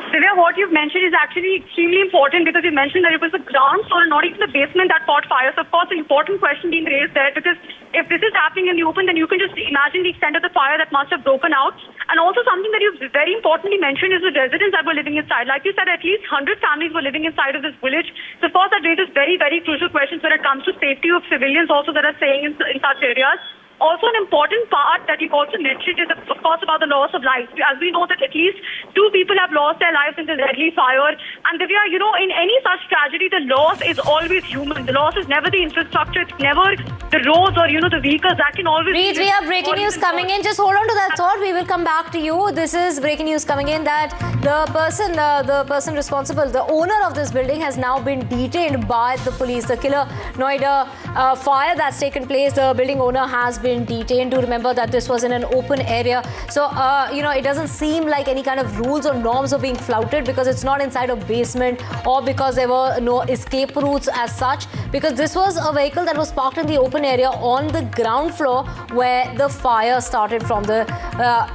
S1: Divya, what you've mentioned is actually extremely important, because you mentioned that it was the ground floor, not even the basement that caught fire. So of course, an important question being raised there, because if this is happening in the open, then you can just imagine the extent of the fire that must have broken out. And also something that you've very importantly mentioned is the residents that were living inside. Like you said, at least 100 families were living inside of this village. So of course, that raises very, very crucial questions when it comes to safety of civilians also that are staying in such areas. Also, an important part that you've also mentioned is, of course, about the loss of life. As we know that at least 2 people have lost their lives in the deadly fire. And Divya, in any such tragedy, the loss is always human. The loss is never the infrastructure. It's never the roads or, the vehicles. That can always...
S14: Reed, we have breaking news coming in. Just hold on to that thought. We will come back to you. This is breaking news coming in that the person responsible, the owner of this building, has now been detained by the police. The killer Noida fire that's taken place, the building owner has been detained. Do remember that this was in an open area. So, it doesn't seem like any kind of rules or norms are being flouted, because it's not inside a basement, or because there were no escape routes as such, because this was a vehicle that was parked in the open area on the ground floor where the fire started from. The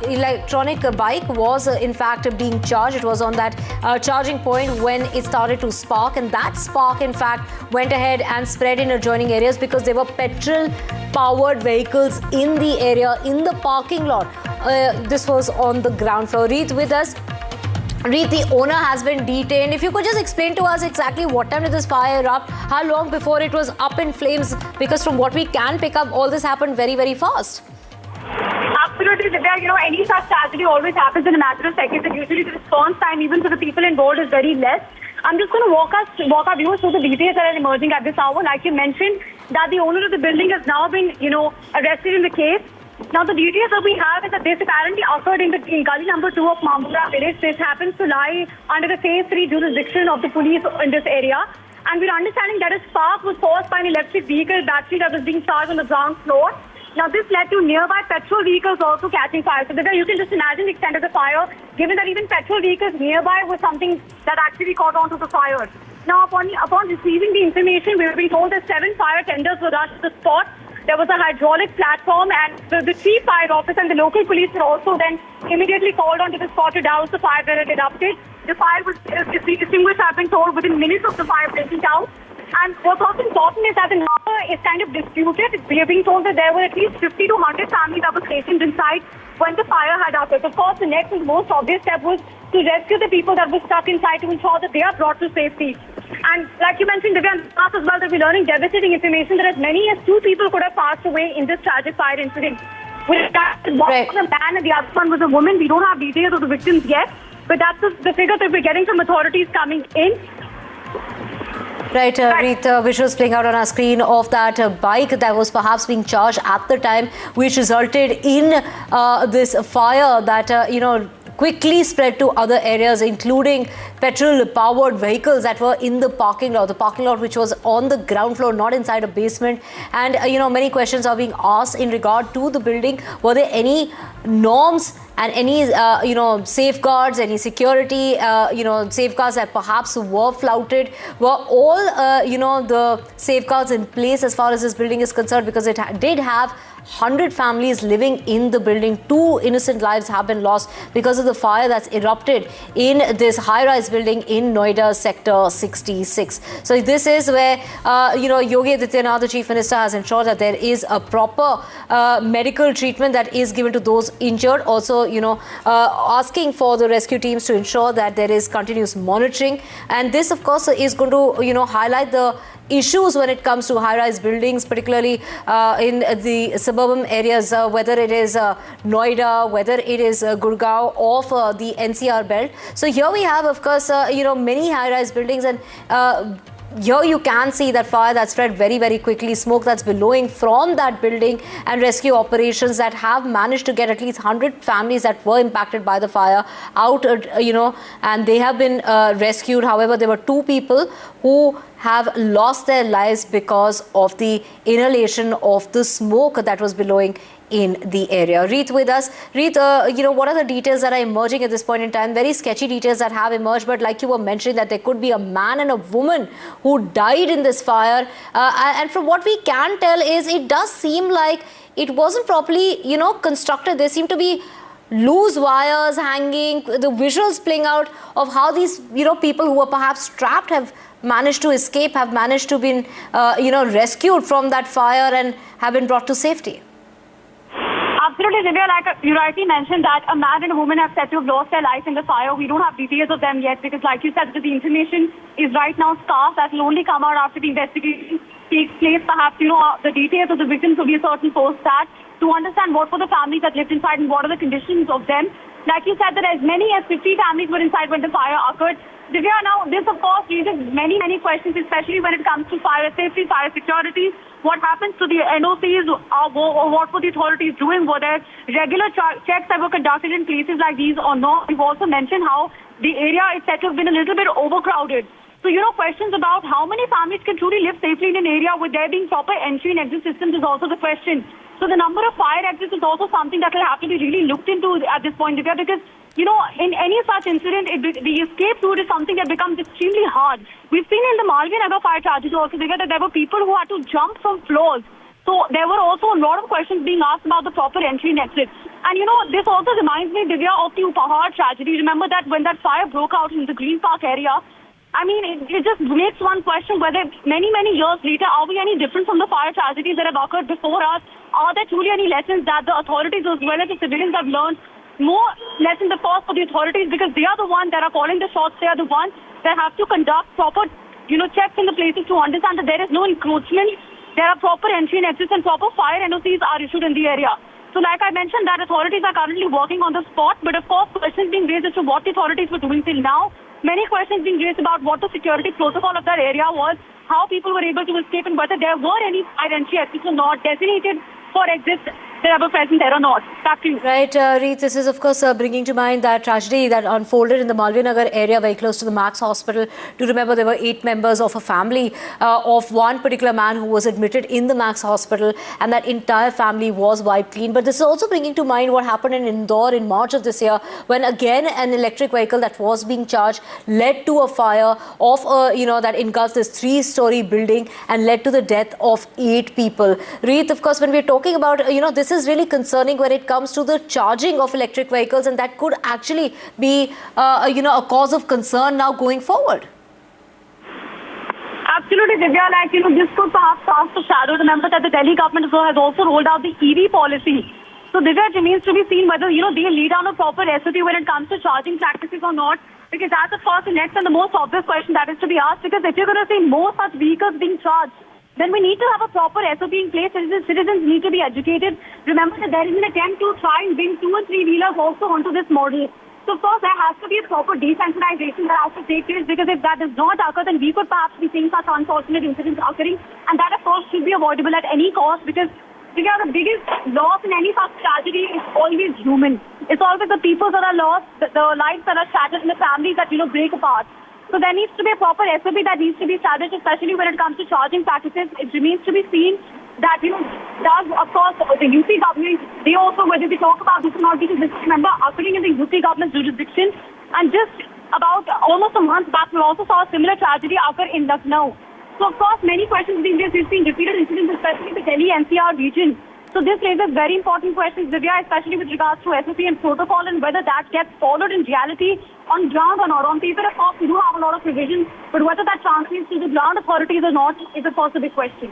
S14: electronic bike was in fact being charged. It was on that charging point when it started to spark, and that spark in fact went ahead and spread in adjoining areas, because there were petrol powered vehicles in the area, in the parking lot. This was on the ground floor. Reed with us. Reed, the owner has been detained. If you could just explain to us exactly what time did this fire erupt, how long before it was up in flames, because from what we can pick up, all this happened very, very fast.
S1: Absolutely, Divya. Any such tragedy always happens in a matter of seconds, and usually the response time, even for the people involved, is very less. I'm just going to walk our viewers through the details that are emerging at this hour. Like you mentioned, that the owner of the building has now been, arrested in the case. Now, the details that we have is that this apparently occurred in gully number 2 of Mamura village. This happens to lie under the phase 3 jurisdiction of the police in this area. And we're understanding that a spark was caused by an electric vehicle battery that was being charged on the ground floor. Now, this led to nearby petrol vehicles also catching fire. So, you can just imagine the extent of the fire, given that even petrol vehicles nearby was something that actually caught on to the fire. Now, upon receiving the information, we were being told that 7 fire tenders were rushed to the spot. There was a hydraulic platform, and the 3 fire officers and the local police were also then immediately called onto the spot to douse the fire that had erupted. The fire was extinguished, I've been told, within minutes of the fire breaking out. And what's also important is that the number is kind of disputed. We are being told that there were at least 50 to 100 families that were stationed inside when the fire had occurred. Of course, the next and most obvious step was to rescue the people that were stuck inside to ensure that they are brought to safety. And like you mentioned, Divya, as well, that we're learning devastating information that as many as 2 people could have passed away in this tragic fire incident. One was a man and the other one was a woman. We don't have details of the victims yet, but that's the figure that we're getting from authorities coming in.
S14: Right, Reed, visuals playing out on our screen of that bike that was perhaps being charged at the time, which resulted in this fire that, quickly spread to other areas, including petrol-powered vehicles that were in the parking lot which was on the ground floor, not inside a basement. And many questions are being asked in regard to the building. Were there any norms and any safeguards, any security safeguards that perhaps were flouted? Were all the safeguards in place as far as this building is concerned? Because it did have 100 families living in the building. 2 innocent lives have been lost because of the fire that's erupted in this high-rise building in Noida sector 66. So this is where Yogi Adityanath, the Chief Minister, has ensured that there is a proper medical treatment that is given to those injured. Also asking for the rescue teams to ensure that there is continuous monitoring. And this, of course, is going to highlight the issues when it comes to high-rise buildings, particularly in the suburban areas, whether it is Noida, whether it is Gurgaon, or the NCR belt. So here we have, of course, many high-rise buildings, and here you can see that fire that spread very, very quickly, smoke that's billowing from that building, and rescue operations that have managed to get at least 100 families that were impacted by the fire out, and they have been rescued. However, there were 2 people who have lost their lives because of the inhalation of the smoke that was billowing in the area. Reet with us. Reet, what are the details that are emerging at this point in time? Very sketchy details that have emerged, but like you were mentioning, that there could be a man and a woman who died in this fire. And from what we can tell is, it does seem like it wasn't properly, constructed. There seem to be loose wires hanging, the visuals playing out of how these, people who were perhaps trapped have managed to escape, have managed to be, rescued from that fire and have been brought to safety.
S1: Absolutely, Divya. Like you rightly mentioned, that a man and a woman have said to have lost their life in the fire. We don't have details of them yet because, like you said, the information is right now scarce. That will only come out after the investigation takes place. Perhaps, the details of the victims will be a certain post-that to understand what were the families that lived inside and what are the conditions of them. Like you said, that as many as 50 families were inside when the fire occurred. Divya, now this of course raises many questions, especially when it comes to fire safety, fire security. What happens to the NOCs, or what were the authorities doing? Were there regular checks that were conducted in places like these or not? We've also mentioned how the area is said to have been a little bit overcrowded. So, questions about how many families can truly live safely in an area with there being proper entry and exit systems is also the question. So the number of fire exits is also something that will have to be really looked into at this point, Divya, because in any such incident, the escape route is something that becomes extremely hard. We've seen in the Malvi Nagar fire tragedy also, Divya, that there were people who had to jump from floors. So there were also a lot of questions being asked about the proper entry and exit. And this also reminds me, Divya, of the Upahar tragedy. Remember that when that fire broke out in the Green Park area, it just makes one question whether many years later, are we any different from the fire tragedies that have occurred before us? Are there truly any lessons that the authorities as well as the civilians have learned? More lessons, of course, for the authorities, because they are the ones that are calling the shots. They are the ones that have to conduct proper, checks in the places to understand that there is no encroachment. There are proper entry and exits and proper fire NOCs are issued in the area. So like I mentioned, that authorities are currently working on the spot, but of course questions being raised as to what the authorities were doing till now. Many questions being raised about what the security protocol of that area was, how people were able to escape, and whether there were any fire entry exits or not designated for exits that were present there or not. Back to you.
S14: Right, Reet, this is of course bringing to mind that tragedy that unfolded in the Malvi Nagar area very close to the Max Hospital. Do remember there were 8 members of a family of one particular man who was admitted in the Max Hospital, and that entire family was wiped clean. But this is also bringing to mind what happened in Indore in March of this year, when again an electric vehicle that was being charged led to a fire of that engulfed this 3-story building and led to the death of 8 people. Reet, of course, when we're talking about this is really concerning when it comes to the charging of electric vehicles, and that could actually be a cause of concern now going forward.
S1: Absolutely, Divya. This could perhaps cast a shadow. Remember that the Delhi government has also rolled out the EV policy. So, Divya, it remains to be seen whether they lay down a proper SOP when it comes to charging practices or not. Because that's, of course, the next and the most obvious question that is to be asked. Because if you're going to see more such vehicles being charged, then we need to have a proper SOP in place. Citizens need to be educated. Remember that there is an attempt to try and bring 2 or 3 wheelers also onto this model. So, of course, there has to be a proper decentralization that has to take place, because if that does not occur, then we could perhaps be seeing such unfortunate incidents occurring. And that, of course, should be avoidable at any cost, because Because the biggest loss in any such tragedy is always human. It's always the people that are lost, the lives that are shattered, and the families that, break apart. So there needs to be a proper SOP that needs to be established, especially when it comes to charging practices. It remains to be seen that, does, of course, the UP government, they also, whether they talk about this or not, because remember, occurring in the UP government's jurisdiction, and just about almost a month back, we also saw a similar tragedy occur in Lucknow. So, of course, many questions being raised. We've seen repeated incidents, especially in the Delhi NCR region. So this raises very important questions, Divya, especially with regards to SOP and protocol and whether that gets followed in reality on ground or not. On paper, of course, we do have a lot of provisions, but whether that translates to the ground authorities or not is of course a big question.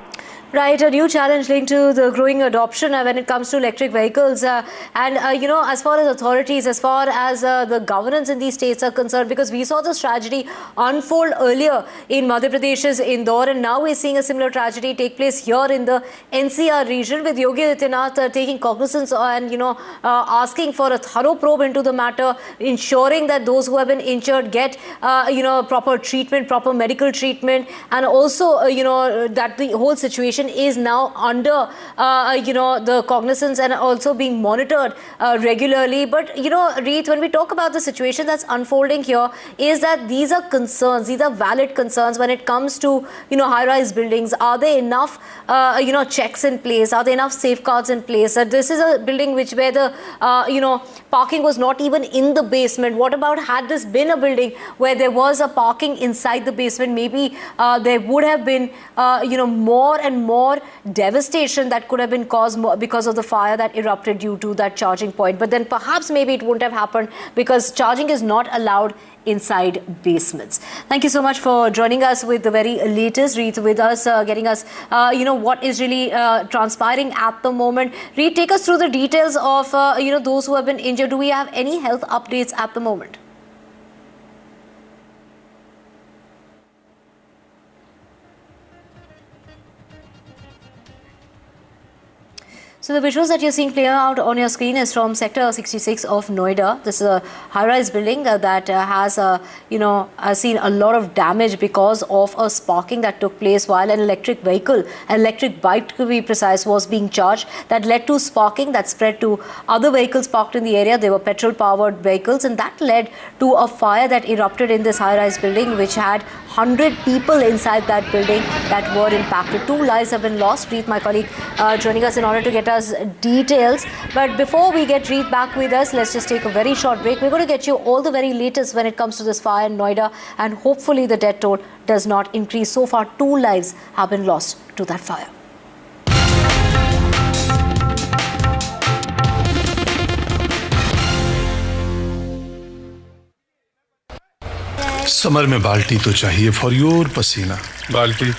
S14: Right, a new challenge linked to the growing adoption when it comes to electric vehicles as far as authorities, as far as the governance in these states are concerned, because we saw this tragedy unfold earlier in Madhya Pradesh's Indore, and now we're seeing a similar tragedy take place here in the NCR region with Yogi Adityanath taking cognizance and asking for a thorough probe into the matter, ensuring that those who have been injured get proper treatment, proper medical treatment, and also that the whole situation is now under the cognizance and also being monitored regularly. But Reet, when we talk about the situation that's unfolding here, is that these are concerns, these are valid concerns when it comes to high-rise buildings. Are there enough checks in place? Are there enough safeguards in place? This is a building where the parking was not even in the basement. What about had this been a building where there was a parking inside the basement? Maybe there would have been more and more devastation that could have been caused because of the fire that erupted due to that charging point. But then perhaps maybe it wouldn't have happened because charging is not allowed inside basements. Thank you so much for joining us with the very latest, Reet, with us, getting us, what is really transpiring at the moment. Reet, take us through the details of, those who have been injured. Do we have any health updates at the moment? So the visuals that you're seeing play out on your screen is from Sector 66 of Noida. This is a high-rise building that has, seen a lot of damage because of a sparking that took place while an electric vehicle, an electric bike to be precise, was being charged. That led to sparking that spread to other vehicles parked in the area. They were petrol-powered vehicles, and that led to a fire that erupted in this high-rise building, which had 100 people inside that building that were impacted. 2 lives have been lost. Reet, my colleague, joining us in order to get us details. But before we get Reet back with us, let's just take a very short break. We're going to get you all the very latest when it comes to this fire in Noida, and hopefully the death toll does not increase. So far, 2 lives have been lost to that fire.
S3: Summer में बाल्टी तो चाहिए for your पसीना बाल्टी,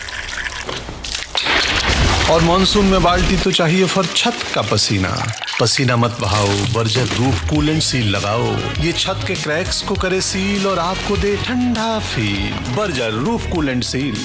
S3: और monsoon में बाल्टी तो चाहिए फॉर छत का पसीना। पसीना मत बहाओ, बर्जर रूफ कूलेंट सील लगाओ। ये छत के क्रैक्स को करे सील और आपको दे ठंडा feel. Berger roof coolant seal.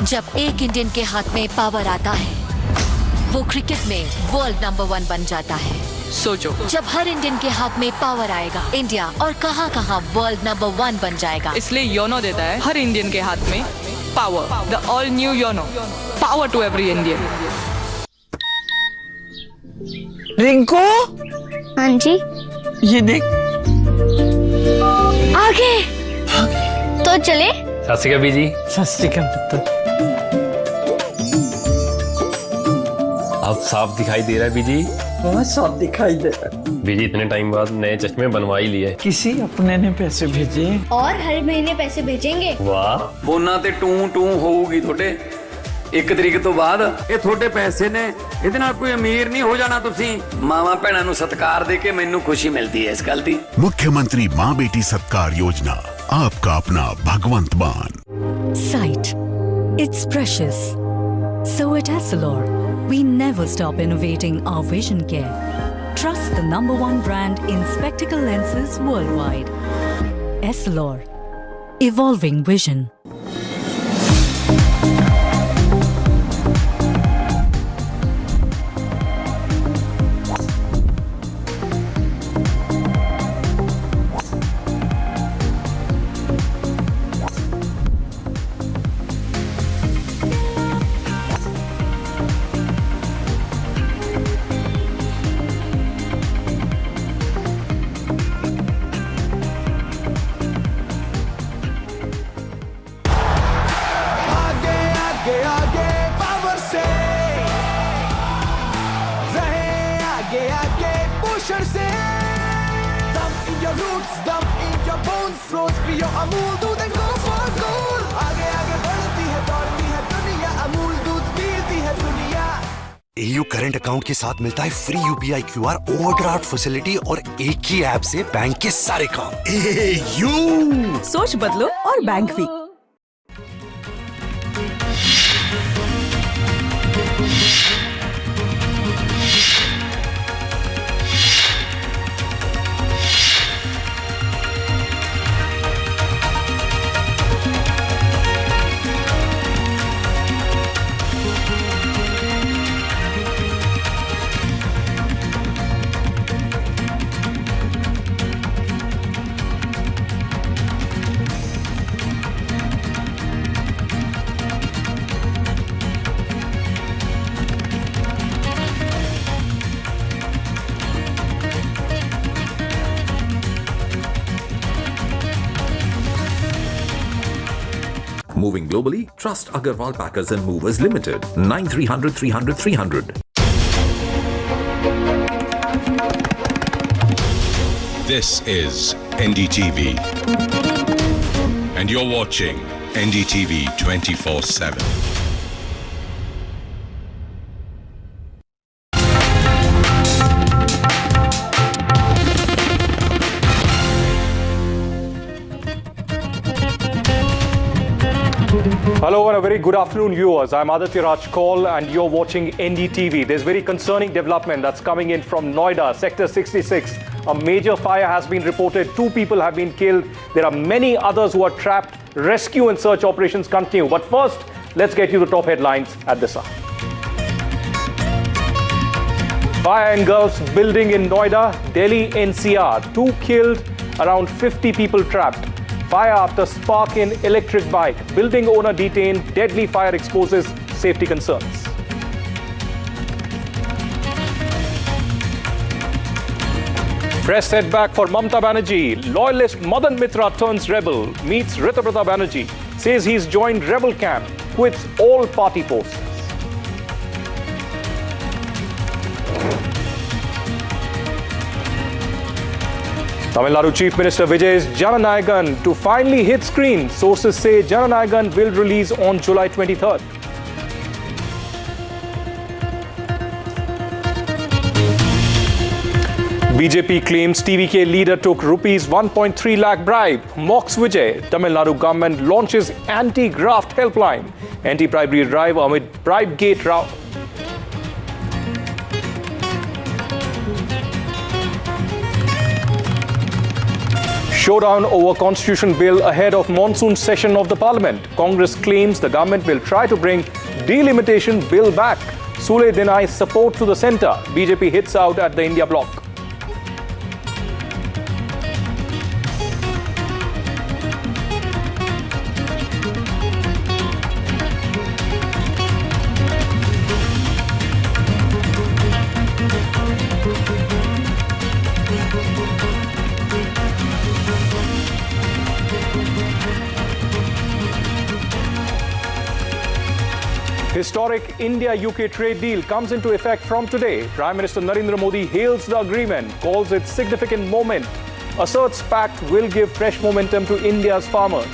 S4: जब एक इंडियन के हाथ में पावर आता है, वो क्रिकेट में वर्ल्ड नंबर 1 बन जाता है।
S10: सोचो,
S4: जब हर इंडियन के हाथ में पावर आएगा, इंडिया और कहां-कहां वर्ल्ड नंबर 1 बन जाएगा।
S10: इसलिए योनो देता है हर इंडियन के हाथ में power. The all new YONO, power to every Indian.
S20: Rinku,
S19: हाँ जी,
S20: ये देख,
S19: आगे तो चले।
S13: सत श्री अकाल बीजी।
S20: सत श्री अकाल पुत्र।
S13: अब साफ दिखाई दे रहा है बीजी।
S20: बहुत साफ दिखाई दे रहा है।
S13: बीजी इतने टाइम बाद नए चश्मे बनवा ही लिए।
S20: किसी अपने ने पैसे भेजे
S19: और हर महीने पैसे भेजेंगे।
S13: वाह,
S22: बोना ते टू टू होगी थोड़े 1 तरीक तो बाद। ये थोड़े पैसे ने, ਇਹਦੇ ਨਾਲ कोई अमीर नहीं हो जाना। तुसी मावा भैणों ਨੂੰ सत्कार दे के मैनू खुशी मिलती है इस गल दी।
S26: मुख्यमंत्री माँ बेटी सत्कार योजना, आपका अपना भगवंत मान।
S8: Sight, it's precious, so it has allure.
S6: We never stop innovating our vision care. Trust the #1 brand in spectacle lenses worldwide. Essilor. Evolving vision.
S8: AU current account के साथ मिलता है free UPI QR overdraft facility और एक ही app से bank के सारे काम। AU
S16: सोच बदलो और बैंक भी।
S28: Moving globally, trust Agarwal Packers and Movers Limited. 9300 300 300.
S17: This is NDTV. And you're watching NDTV 24/7.
S11: Hello and a very good afternoon, viewers. I'm Aditya Raj Kaul and you're watching NDTV. There's very concerning development that's coming in from Noida, Sector 66. A major fire has been reported. 2 people have been killed. There are many others who are trapped. Rescue and search operations continue. But first, let's get you the top headlines at this hour. Fire engulfs building in Noida, Delhi NCR. 2 killed, around 50 people trapped. Fire after spark in electric bike. Building owner detained. Deadly fire exposes safety concerns. Fresh setback for Mamata Banerjee. Loyalist Madan Mitra turns rebel. Meets Ritabrata Banerjee. Says he's joined rebel camp. Quits all party posts. Tamil Nadu Chief Minister Vijay's Jananayagan to finally hit screen. Sources say Jananayagan will release on July 23rd. BJP claims TVK leader took rupees 1.3 lakh bribe. Mocks Vijay. Tamil Nadu government launches anti-graft helpline. Anti-bribery drive amid bribe gate row. Showdown over constitution bill ahead of monsoon session of the parliament. Congress claims the government will try to bring delimitation bill back. Sule denies support to the centre. BJP hits out at the India bloc. Historic India-UK trade deal comes into effect from today. Prime Minister Narendra Modi hails the agreement, calls it significant moment, asserts pact will give fresh momentum to India's farmers.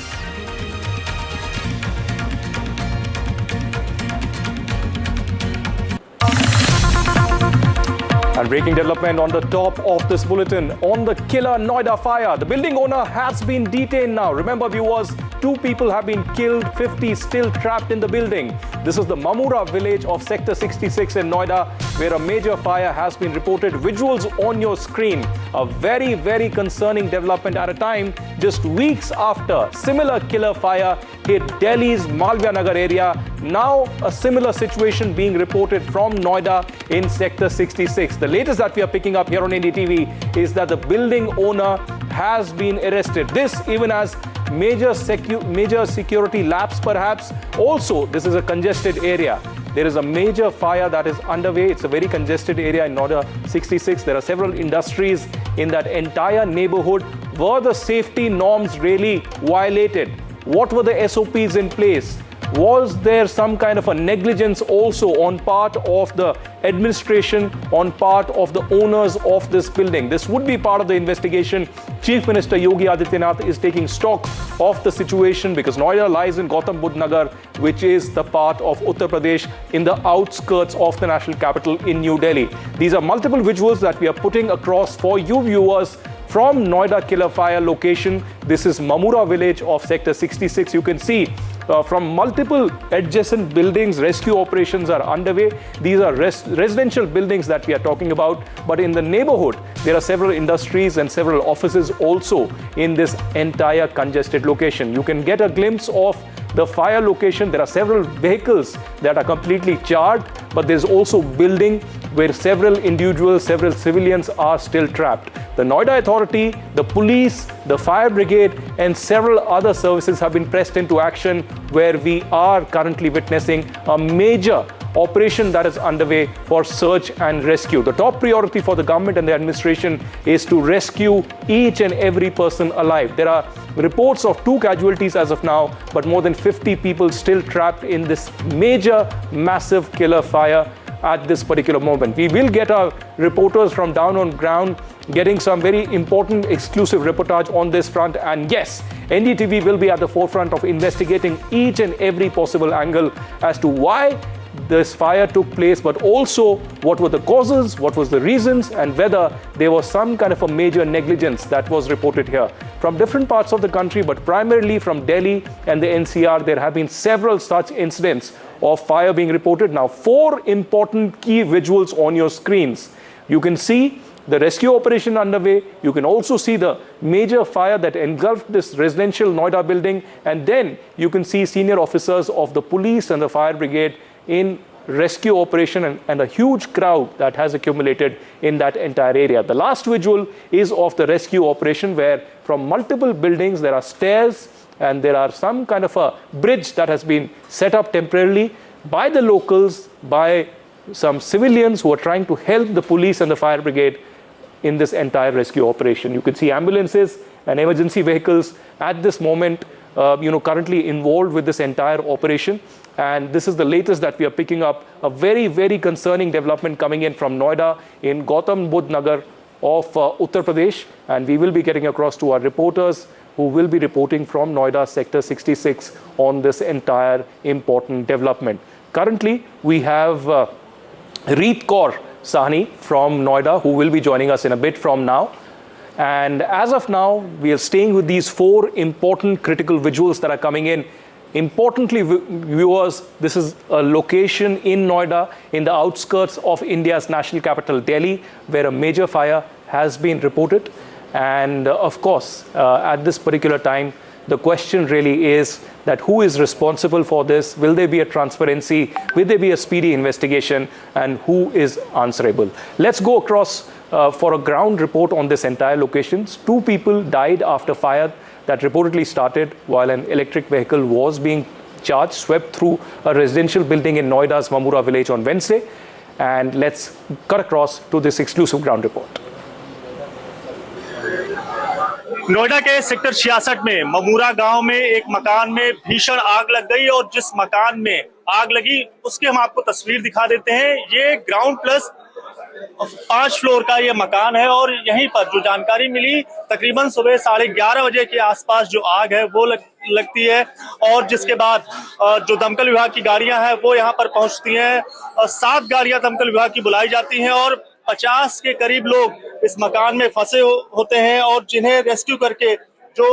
S5: And breaking development on the top of this bulletin on the killer Noida fire. The building owner has been detained now. Remember, viewers, 2 people have been killed, 50 still trapped in the building. This is the Mamura village of Sector 66 in Noida, where a major fire has been reported. Visuals on your screen. A very, very concerning development at a time just weeks after similar killer fire hit Delhi's Malviya Nagar area. Now a similar situation being reported from Noida in Sector 66. The latest that we are picking up here on NDTV is that the building owner has been arrested. This even as major security lapse perhaps. Also, this is a congested area. There is a major fire that is underway. It's a very congested area in Noida 66. There are several industries in that entire neighborhood. Were the safety norms really violated? What were the SOPs in place? Was there some kind of a negligence also on part of the administration, on part of the owners of this building? This would be part of the investigation. Chief Minister Yogi Adityanath is taking stock of the situation because Noida lies in Gautam Budh Nagar, which is the part of Uttar Pradesh in the outskirts of the national capital in New Delhi. These are multiple visuals that we are putting across for you viewers from Noida killer fire location. This is Mamura village of Sector 66. You can see from multiple adjacent buildings, rescue operations are underway. These are residential buildings that we are talking about. But in the neighborhood, there are several industries and several offices also in this entire congested location. You can get a glimpse of the fire location. There are several vehicles that are completely charred, but there's also building where several individuals, several civilians are still trapped. The Noida Authority, the police, the fire brigade, and several other services have been pressed into action, where we are currently witnessing a major operation that is underway for search and rescue. The top priority for the government and the administration is to rescue each and every person alive. There are reports of 2 casualties as of now, but more than 50 people still trapped in this major, massive killer fire at this particular moment. We will get our reporters from down on ground getting some very important exclusive reportage on this front. And yes, NDTV will be at the forefront of investigating each and every possible angle as to why this fire took place, but also what were the causes, what was the reasons, and whether there was some kind of a major negligence that was reported here. From different parts of the country, but primarily from Delhi and the NCR, there have been several such incidents of fire being reported. Now, 4 important key visuals on your screens. You can see the rescue operation underway. You can also see the major fire that engulfed this residential Noida building. And then you can see senior officers of the police and the fire brigade in rescue operation and a huge crowd that has accumulated in that entire area. The last visual is of the rescue operation, where from multiple buildings there are stairs and there are some kind of a bridge that has been set up temporarily by the locals, by some civilians who are trying to help the police and the fire brigade in this entire rescue operation. You can see ambulances and emergency vehicles at this moment currently involved with this entire operation. And this is the latest that we are picking up, a very, very concerning development coming in from Noida in Gautam Budh Nagar of Uttar Pradesh. And we will be getting across to our reporters who will be reporting from Noida Sector 66 on this entire important development. Currently, we have Reet Kaur Sahni from Noida, who will be joining us in a bit from now. And as of now, we are staying with these 4 important critical visuals that are coming in. Importantly, viewers, this is a location in Noida, in the outskirts of India's national capital, Delhi, where a major fire has been reported. And of course, at this particular time, the question really is that who is responsible for this? Will there be a transparency? Will there be a speedy investigation? And who is answerable? Let's go across for a ground report on this entire location. 2 people died after fire that reportedly started while an electric vehicle was being charged, swept through a residential building in Noida's Mamura village on Wednesday. And let's cut across to this exclusive ground report.
S7: Noida के sector 66 में ममूरा गांव में एक मकान में भीषण आग लग गई और जिस मकान में आग लगी उसके हम आपको तस्वीर दिखा देते हैं। ये ग्राउंड प्लस 5 फ्लोर का ये मकान है और यहीं पर जो जानकारी मिली तकरीबन सुबह 11:30 बजे के आसपास जो आग है वो लगती है और जिसके बाद जो दमकल विभाग की गाड़ियां हैं वो यहाँ पर पहुंचती हैं। 7 गाड़ियां दमकल विभाग की बुलाई जाती हैं और 50 के करीब लोग इस मकान में फंसे होते हैं और जिन्हें रेस्क्यू करके जो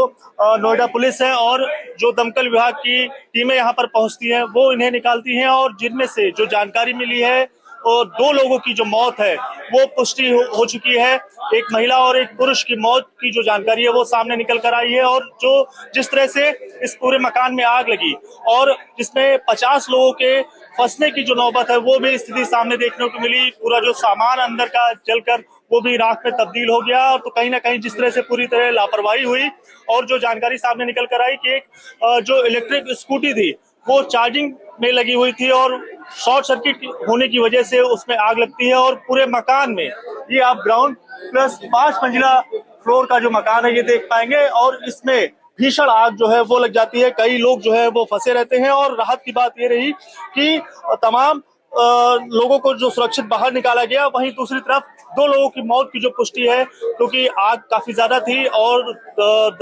S7: नोएडा पुलिस है और जो दमकल विभाग की टीमें यहाँ पर पहुंचती हैं वो इन्हें निकालती हैं। और जिनमें से जो जानकारी मिली है और 2 लोगों की जो मौत है वो पुष्टि हो चुकी है। एक महिला और एक पुरुष की मौत की जो जानकारी है वो सामने निकल कर आई है। और जो जिस तरह से इस पूरे मकान में आग लगी और जिसमें 50 लोगों के फंसने की जो नौबत है वो भी स्थिति सामने देखने को मिली। पूरा जो सामान अंदर का जलकर वो भी राख में तब्दील हो गया। और तो कहीं ना कहीं जिस तरह से पूरी तरह लापरवाही हुई और जो जानकारी सामने निकल कर आई कि एक जो इलेक्ट्रिक स्कूटी थी वो चार्जिंग में लगी हुई थी और शॉर्ट सर्किट होने की वजह से उसमें आग लगती है। और पूरे मकान में ये आप ग्राउंड प्लस 5 मंजिला फ्लोर का जो मकान है ये देख पाएंगे और इसमें भीषण आग जो है वो लग जाती है। कई लोग जो है वो फंसे रहते हैं और राहत की बात ये रही कि तमाम लोगों को जो सुरक्षित बाहर निकाला गया। वहीं दूसरी तरफ 2 लोगों की मौत की जो पुष्टि है क्योंकि आग काफी ज्यादा थी और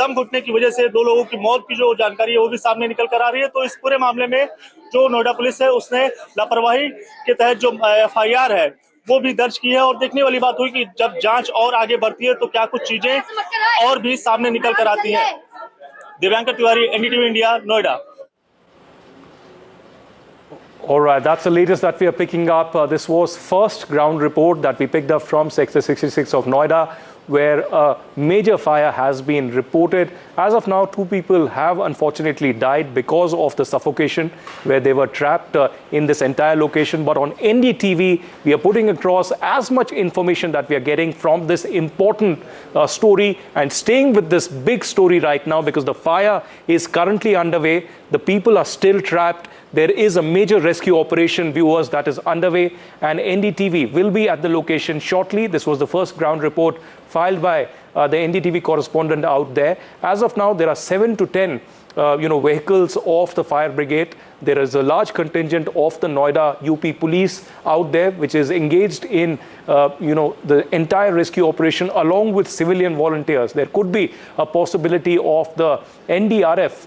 S7: दम घुटने की वजह से 2 लोगों की मौत की जो जानकारी है वो भी सामने निकल कर आ रही है। तो इस पूरे मामले में जो नोएडा पुलिस है उसने लापरवाही के तहत जो FIR है वो भी दर्ज की है। और देखने वाली बात हुई कि जब जांच और आगे बढ़ती है तो क्या कुछ चीजें और भी सामने निकल कर आती है। Divyankar Tiwari, NDTV India, Noida.
S5: All right, that's the latest that we are picking up. This was first ground report that we picked up from Sector 66 of Noida, where a major fire has been reported. As of now, 2 people have unfortunately died because of the suffocation where they were trapped in this entire location. But on NDTV, we are putting across as much information that we are getting from this important story and staying with this big story right now because the fire is currently underway. The people are still trapped. There is a major rescue operation, viewers, that is underway, and NDTV will be at the location shortly. This was the first ground report filed by the NDTV correspondent out there. As of now, there are 7 to 10 vehicles of the fire brigade. There is a large contingent of the Noida UP police out there, which is engaged in, the entire rescue operation along with civilian volunteers. There could be a possibility of the NDRF,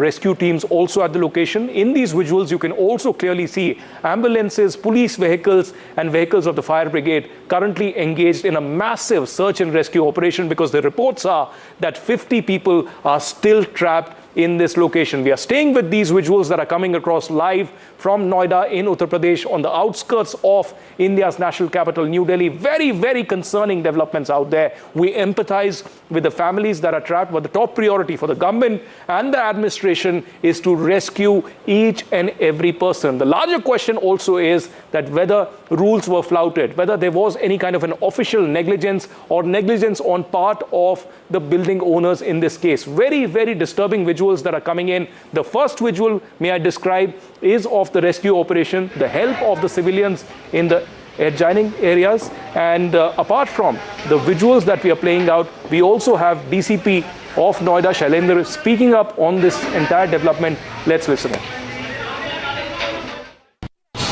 S5: rescue teams also at the location. In these visuals, you can also clearly see ambulances, police vehicles, and vehicles of the fire brigade currently engaged in a massive search and rescue operation because the reports are that 50 people are still trapped in this location. We are staying with these visuals that are coming across live from Noida in Uttar Pradesh on the outskirts of India's national capital, New Delhi. Very, very concerning developments out there. We empathize with the families that are trapped, but the top priority for the government and the administration is to rescue each and every person. The larger question also is that whether rules were flouted, whether there was any kind of an official negligence or negligence on part of the building owners in this case. Very, very disturbing visuals that are coming in. The first visual, may I describe, is of the rescue operation, the help of the civilians in the adjoining areas. And apart from the visuals that we are playing out, we also have DCP of Noida, Shailendra, speaking up on this entire development. Let's listen in.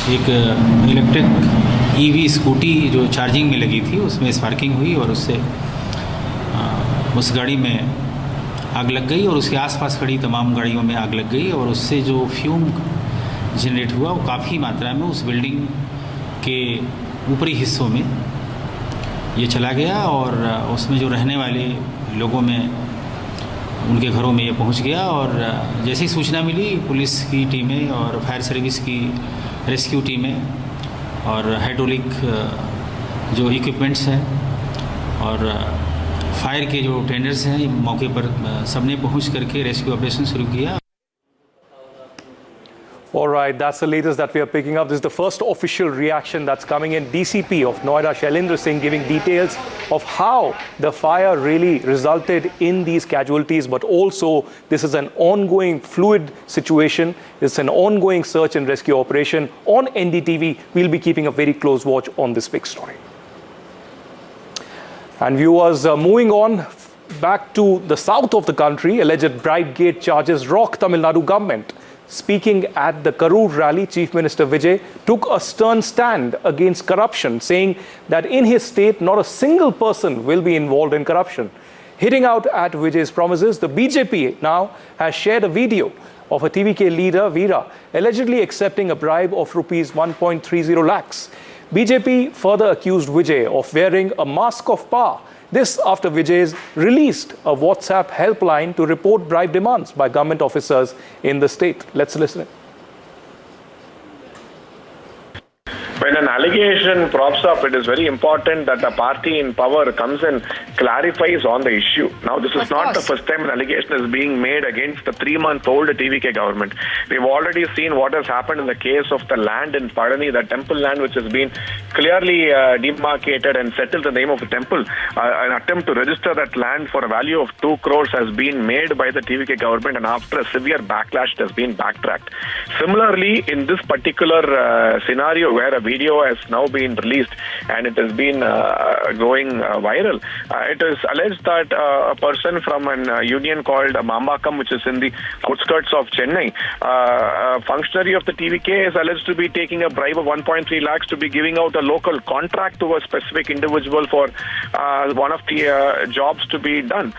S2: एक electric EV scooty जो charging में लगी थी उसमें sparking हुई और उससे उस गाड़ी में आग लग गई और उसके आसपास खड़ी तमाम गाड़ियों में आग लग गई और उससे जो फ्यूम जनरेट हुआ वो काफ़ी मात्रा में उस बिल्डिंग के ऊपरी हिस्सों में ये चला गया और उसमें जो रहने वाले लोगों में उनके घरों में ये पहुंच गया। और जैसे ही सूचना मिली पुलिस की टीमें और फायर सर्विस की रेस्क्यू टीमें और हाइड्रोलिक जो इक्विपमेंट्स हैं और फायर के जो टेंडर्स हैं मौके पर सबने पहुंच करके रेस्क्यू ऑपरेशन शुरू किया।
S5: All right, that's the latest that we are picking up. This is the first official reaction that's coming in. DCP of Noida, Shailendra Singh, giving details of how the fire really resulted in these casualties, but also this is an ongoing fluid situation. It's an ongoing search and rescue operation. On NDTV, we'll be keeping a very close watch on this big story. And viewers, moving on back to the south of the country, alleged bribe-gate charges rock Tamil Nadu government. Speaking at the Karur rally, Chief Minister Vijay took a stern stand against corruption, saying that in his state, not a single person will be involved in corruption. Hitting out at Vijay's promises, the BJP now has shared a video of a TVK leader, Veera, allegedly accepting a bribe of rupees 1.30 lakhs. BJP further accused Vijay of wearing a mask of power. This after Vijay's released a WhatsApp helpline to report bribe demands by government officers in the state. Let's listen.
S9: When an allegation props up, it is very important that the party in power comes and clarifies on the issue. Now, this is not the first time an allegation is being made against the 3-month-old TVK government. We've already seen what has happened in the case of the land in Padani, the temple land which has been clearly demarcated and settled the name of the temple. An attempt to register that land for a value of 2 crores has been made by the TVK government, and after a severe backlash, it has been backtracked. Similarly, in this particular scenario where a video has now been released and it has been going viral. It is alleged that a person from a union called Mambakam, which is in the outskirts of Chennai, a functionary of the TVK is alleged to be taking a bribe of 1.3 lakhs to be giving out a local contract to a specific individual for one of the jobs to be done.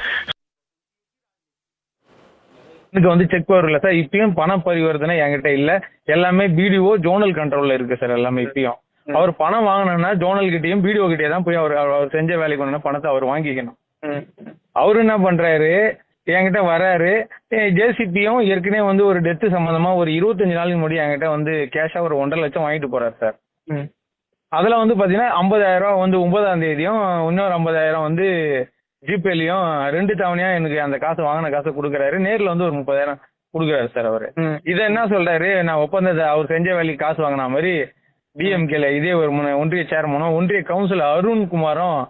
S12: எனக்கு வந்து check power இல்ல sir. இப்பயும் பணம் பரிவர்த்தனை என்கிட்ட இல்ல. எல்லாமே BDO zonal கண்ட்ரோல்ல இருக்கு சார். எல்லாமே இப்பயும் அவர் பணம் வாங்கணும்னா ஜோனல் கிட்டயும் பிடிஓ கிட்டே தான் போய் அவர் செஞ்ச வேலைக்கு ஒண்ணு பணத்தை அவர் வாங்கிக்கணும். அவரு என்ன பண்றாரு, என்கிட்ட வராரு. ஜேசிபியும் ஏற்கனவே வந்து ஒரு டெத் சம்பந்தமா ஒரு 25 நாளுக்கு முன்னாடி என்கிட்ட வந்து கேஷா ஒரு 1.5 லட்சம் வாங்கிட்டு போறாரு சார். அதுல வந்து பாத்தீங்கன்னா 50,000 ரூபாய் வந்து 9ஆம் தேதியும் இன்னொரு 50,000 வந்து ஜிபேலையும் 2 தவணையா எனக்கு அந்த காசு வாங்கின காசை கொடுக்குறாரு. நேர்ல வந்து ஒரு 30,000 கொடுக்குறாரு சார் அவரு. இதை என்ன சொல்றாரு, நான் ஒப்பந்தத்தை அவர் செஞ்ச வேலைக்கு காசு வாங்கின மாதிரி டிஎம்கேல இதே ஒரு ஒன்றிய சேர்மனும் ஒன்றிய கவுன்சிலர் அருண் குமாரும்.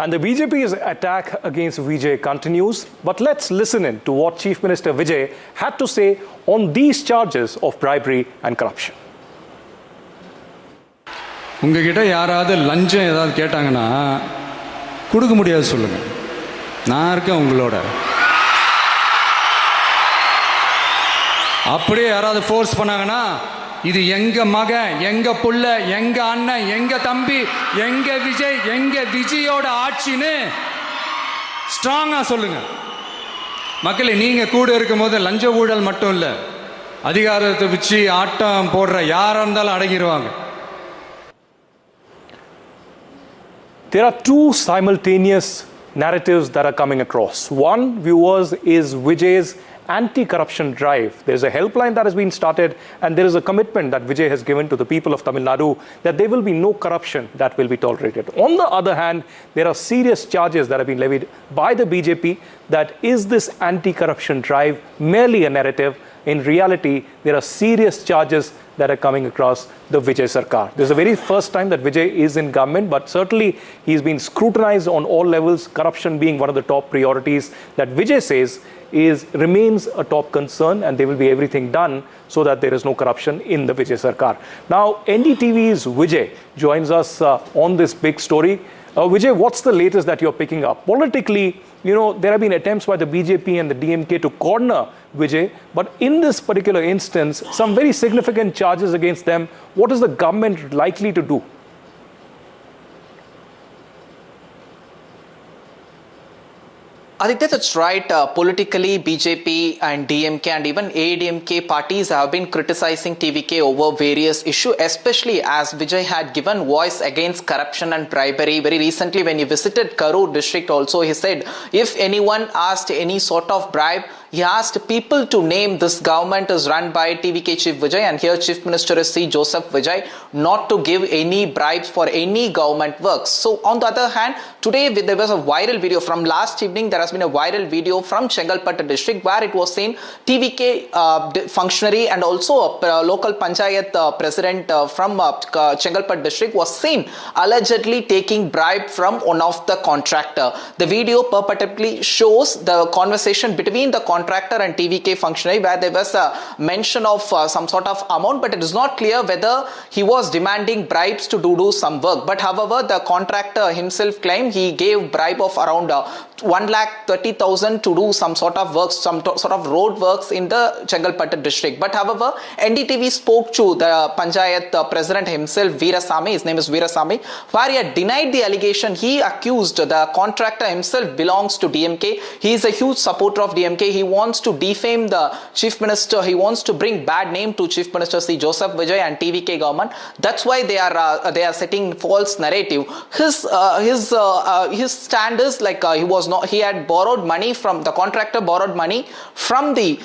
S5: And the BJP's attack against Vijay continues, but let's listen in to what Chief Minister Vijay had to say on these charges of bribery and corruption.
S22: உங்ககிட்ட யாராவது லஞ்சம் ஏதாவது கேட்டாங்கன்னா கொடுக்க முடியாது சொல்லுங்க. நான் இருக்கேன் உங்களோட. அப்படியே யாராவது ஃபோர்ஸ் பண்ணாங்கன்னா இது எங்க மகன், எங்க புள்ள, எங்க அண்ணன், எங்க தம்பி, எங்க விஜய், எங்க விஜயோட ஆட்சின்னு ஸ்ட்ராங்கா சொல்லுங்க. மக்களே, நீங்க கூட இருக்கும் போது லஞ்ச ஊழல் மட்டும் இல்ல, அதிகாரத்தை வச்சு ஆட்டம் போடுற யாரா இருந்தாலும் அடங்கிடுவாங்க.
S5: There are two simultaneous narratives that are coming across. One, viewers, is Vijay's anti-corruption drive. There's a helpline that has been started, and there is a commitment that Vijay has given to the people of Tamil Nadu that there will be no corruption that will be tolerated. On the other hand, there are serious charges that have been levied by the BJP that is this anti-corruption drive merely a narrative. In reality, there are serious charges that are coming across the Vijay Sarkar. This is the very first time that Vijay is in government, but certainly he's been scrutinized on all levels, corruption being one of the top priorities that Vijay says remains a top concern, and there will be everything done so that there is no corruption in the Vijay Sarkar. Now, NDTV's Vijay joins us on this big story. Vijay, what's the latest that you're picking up? Politically, there have been attempts by the BJP and the DMK to corner Vijay, but in this particular instance, some very significant charges against them. What is the government likely to do?
S15: Aditya, that's right. Politically, BJP and DMK and even ADMK parties have been criticizing TVK over various issues, especially as Vijay had given voice against corruption and bribery. Very recently, when he visited Karur district also, he said if anyone asked any sort of bribe, he asked people to name this government is run by TVK Chief Vijay, and here Chief Minister is C. Joseph Vijay, not to give any bribes for any government works. So on the other hand, today there was a viral video from last evening. There has been a viral video from Chengalpattu district where it was seen TVK functionary and also a local panchayat president from Chengalpattu district was seen allegedly taking bribe from one of the contractor. The video purportedly shows the conversation between the contractor and TVK functionary where there was a mention of some sort of amount, but it is not clear whether he was demanding bribes to do some work. But however, the contractor himself claimed he gave bribe of around 1,30,000 to do some sort of works, some sort of road works in the Chengalpattu district. But however, NDTV spoke to the Panchayat president himself, Veerasamy, his name is Veerasamy, where he had denied the allegation. He accused the contractor himself belongs to DMK. He is a huge supporter of DMK. He wants to defame the Chief Minister. He wants to bring bad name to Chief Minister C. Joseph Vijay and TVK government. That's why they are setting false narrative. His stand is like he had borrowed money from the contractor, borrowed money from the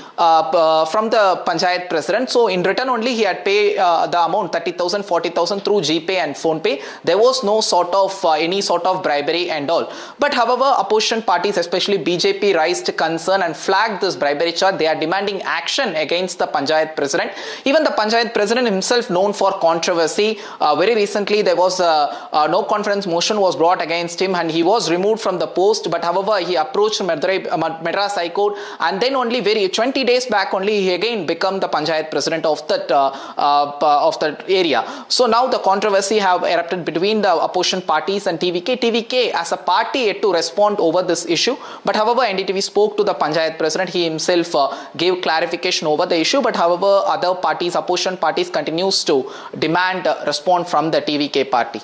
S15: panchayat president. So in return only he had paid the amount 30,000, 40,000 through GPay and PhonePe. There was no sort of any sort of bribery and all. But however, opposition parties, especially BJP, raised concern and flagged this bribery charge. They are demanding action against the panchayat president. Even the panchayat president himself known for controversy. Very recently there was a no confidence motion was brought against him and he was removed from the post. But however, he approached Madras High Court, and then only 20 days back only he again became the panchayat president of that area. So now the controversy have erupted between the opposition parties and TVK. TVK as a party had to respond over this issue. But however, NDTV spoke to the panchayat president. He himself gave clarification over the issue. But however, other parties, opposition parties, continues to demand response from the TVK party.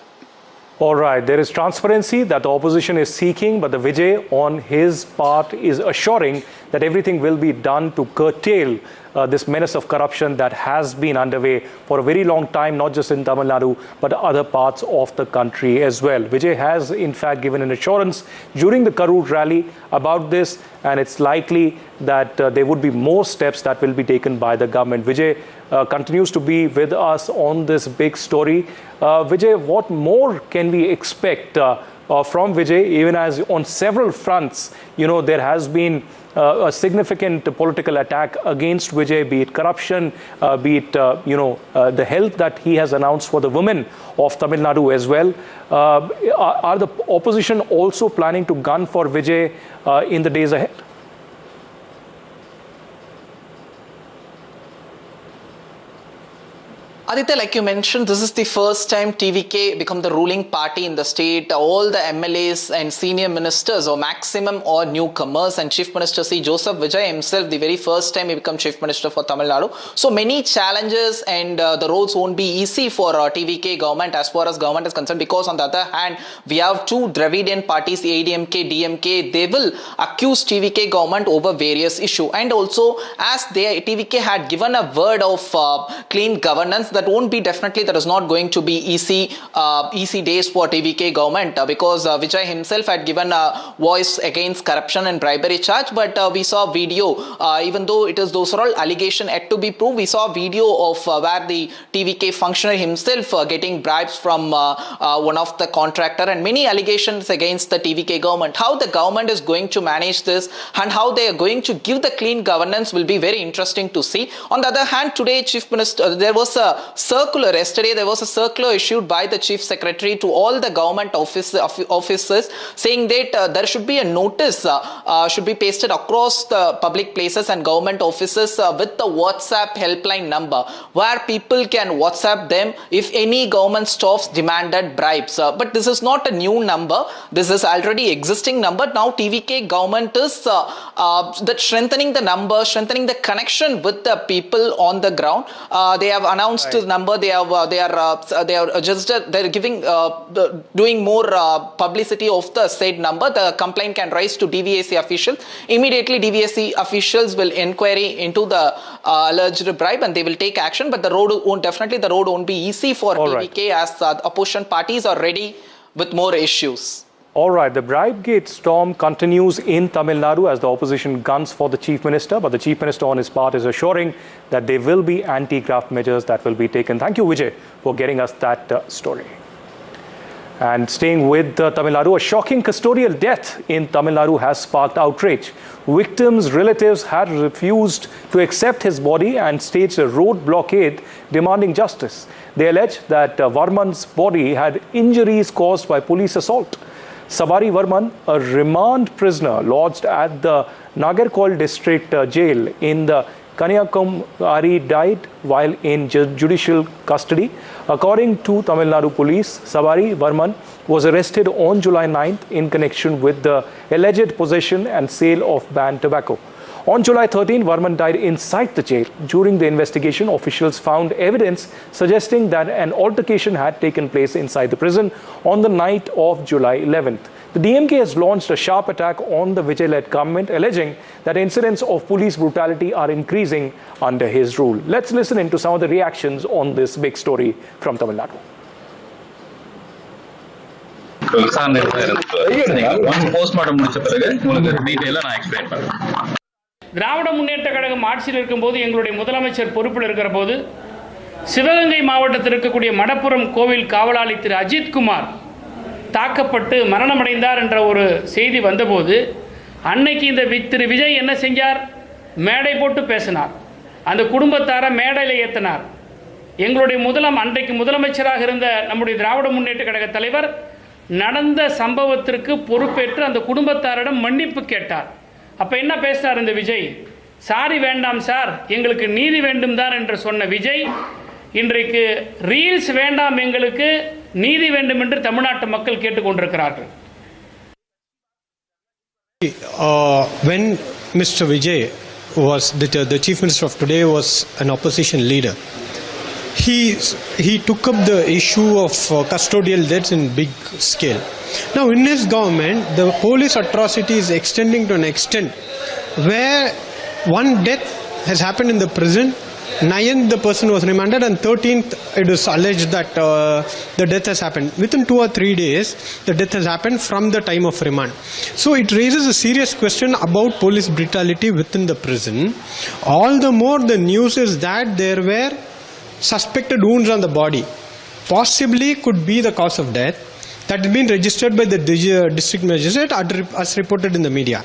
S5: All right, there is transparency that the opposition is seeking, but the Vijay on his part is assuring that everything will be done to curtail this menace of corruption that has been underway for a very long time, not just in Tamil Nadu, but other parts of the country as well. Vijay has in fact given an assurance during the Karur rally about this, and it's likely that there would be more steps that will be taken by the government. Vijay continues to be with us on this big story. Vijay, what more can we expect from Vijay, even as on several fronts, there has been a significant political attack against Vijay, be it corruption, be it, the health that he has announced for the women of Tamil Nadu as well. Are the opposition also planning to gun for Vijay in the days ahead?
S15: Aditya, like you mentioned, this is the first time TVK become the ruling party in the state. All the MLAs and senior ministers or maximum or newcomers, and Chief Minister C. Joseph Vijay himself, the very first time he become Chief Minister for Tamil Nadu. So many challenges, and the roads won't be easy for TVK government as far as government is concerned, because on the other hand, we have two Dravidian parties, ADMK, DMK. They will accuse TVK government over various issues. And also, as TVK had given a word of clean governance, that won't be that is not going to be easy days for TVK government, because Vijay himself had given a voice against corruption and bribery charge. But we saw video, even though those are all allegations yet to be proved, we saw video of where the TVK functionary himself getting bribes from one of the contractor, and many allegations against the TVK government. How the government is going to manage this and how they are going to give the clean governance will be very interesting to see. On the other hand, today Chief Minister, there was a circular. Yesterday there was a circular issued by the Chief Secretary to all the government offices saying that there should be a notice should be pasted across the public places and government offices with the WhatsApp helpline number, where people can WhatsApp them if any government staffs demanded bribes. But this is not a new number. This is already existing number. Now TVK government is that strengthening the number, strengthening the connection with the people on the ground. They have announced the number. They're giving doing more publicity of the said number. The complaint can rise to DVAC officials. Immediately DVAC officials will inquiry into the alleged bribe and they will take action. But the road won't be easy for TVK, as opposition parties are ready with more issues.
S5: All right, the bribe-gate storm continues in Tamil Nadu as the opposition guns for the Chief Minister, but the Chief Minister on his part is assuring that there will be anti-graft measures that will be taken. Thank you, Vijay, for getting us that story. And staying with Tamil Nadu, a shocking custodial death in Tamil Nadu has sparked outrage. Victims' relatives had refused to accept his body and staged a road blockade demanding justice. They allege that Varman's body had injuries caused by police assault. Sabari Varman, a remand prisoner lodged at the Nagarkol district jail in the Kanyakumari, died while in judicial custody. According to Tamil Nadu police, Sabari Varman was arrested on July 9th in connection with the alleged possession and sale of banned tobacco. On July 13, Varman died inside the jail. During the investigation, officials found evidence suggesting that an altercation had taken place inside the prison on the night of July 11th. The DMK has launched a sharp attack on the Vijay-led government, alleging that incidents of police brutality are increasing under his rule. Let's listen into some of the reactions on this big story from Tamil Nadu.
S1: Dravida Munnetra Kazhagam ஆட்சியில் இருக்கும்போது எங்களுடைய முதலமைச்சர் பொறுப்பில் இருக்கிற போது சிவகங்கை மாவட்டத்தில் இருக்கக்கூடிய மடப்புரம் கோவில் காவலாளி திரு அஜித்குமார் தாக்கப்பட்டு மரணமடைந்தார் என்ற ஒரு செய்தி வந்தபோது அன்னைக்கு இந்த திரு விஜய் என்ன செஞ்சார்? மேடை போட்டு பேசினார். அந்த குடும்பத்தாரை மேடையில் ஏற்றினார். எங்களுடைய அன்றைக்கு முதலமைச்சராக இருந்த நம்முடைய திராவிட முன்னேற்ற கழக தலைவர் நடந்த சம்பவத்திற்கு பொறுப்பேற்று அந்த குடும்பத்தாரிடம் மன்னிப்பு கேட்டார். அப்போ என்ன பேசினார் இந்த விஜய்? சாரி வேண்டாம் சார், எங்களுக்கு நீதி வேண்டும் தான் என்று சொன்ன விஜய் இன்றைக்கு ரீல்ஸ் வேண்டாம், எங்களுக்கு நீதி வேண்டும் என்று தமிழ்நாட்டு மக்கள் கேட்டுக்கொண்டிருக்கிறார்கள்.
S14: When Mr. Vijay was the chief minister of today was an opposition leader, he took up the issue of custodial deaths in big scale. Now in his government, the police atrocity is extending to an extent where one death has happened in the prison, 9th the person was remanded, and 13th it is alleged that the death has happened. Within 2 or 3 days, the death has happened from the time of remand. So it raises a serious question about police brutality within the prison. All the more the news is that there were suspected wounds on the body, possibly could be the cause of death, that has been registered by the district magistrate as reported in the media.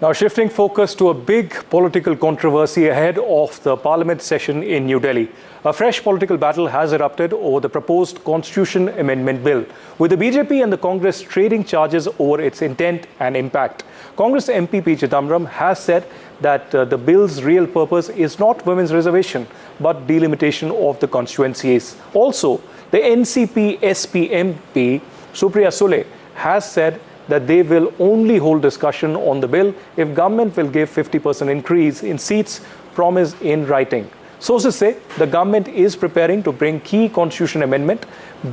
S5: Now shifting focus to a big political controversy ahead of the parliament session in New Delhi. A fresh political battle has erupted over the proposed Constitution Amendment Bill, with the BJP and the Congress trading charges over its intent and impact. Congress MP P. Chidambaram has said that the bill's real purpose is not women's reservation, but delimitation of the constituencies. Also, the NCP SP MP Supriya Sule has said that they will only hold discussion on the bill if government will give 50% increase in seats promised in writing. Sources say the government is preparing to bring key constitution amendment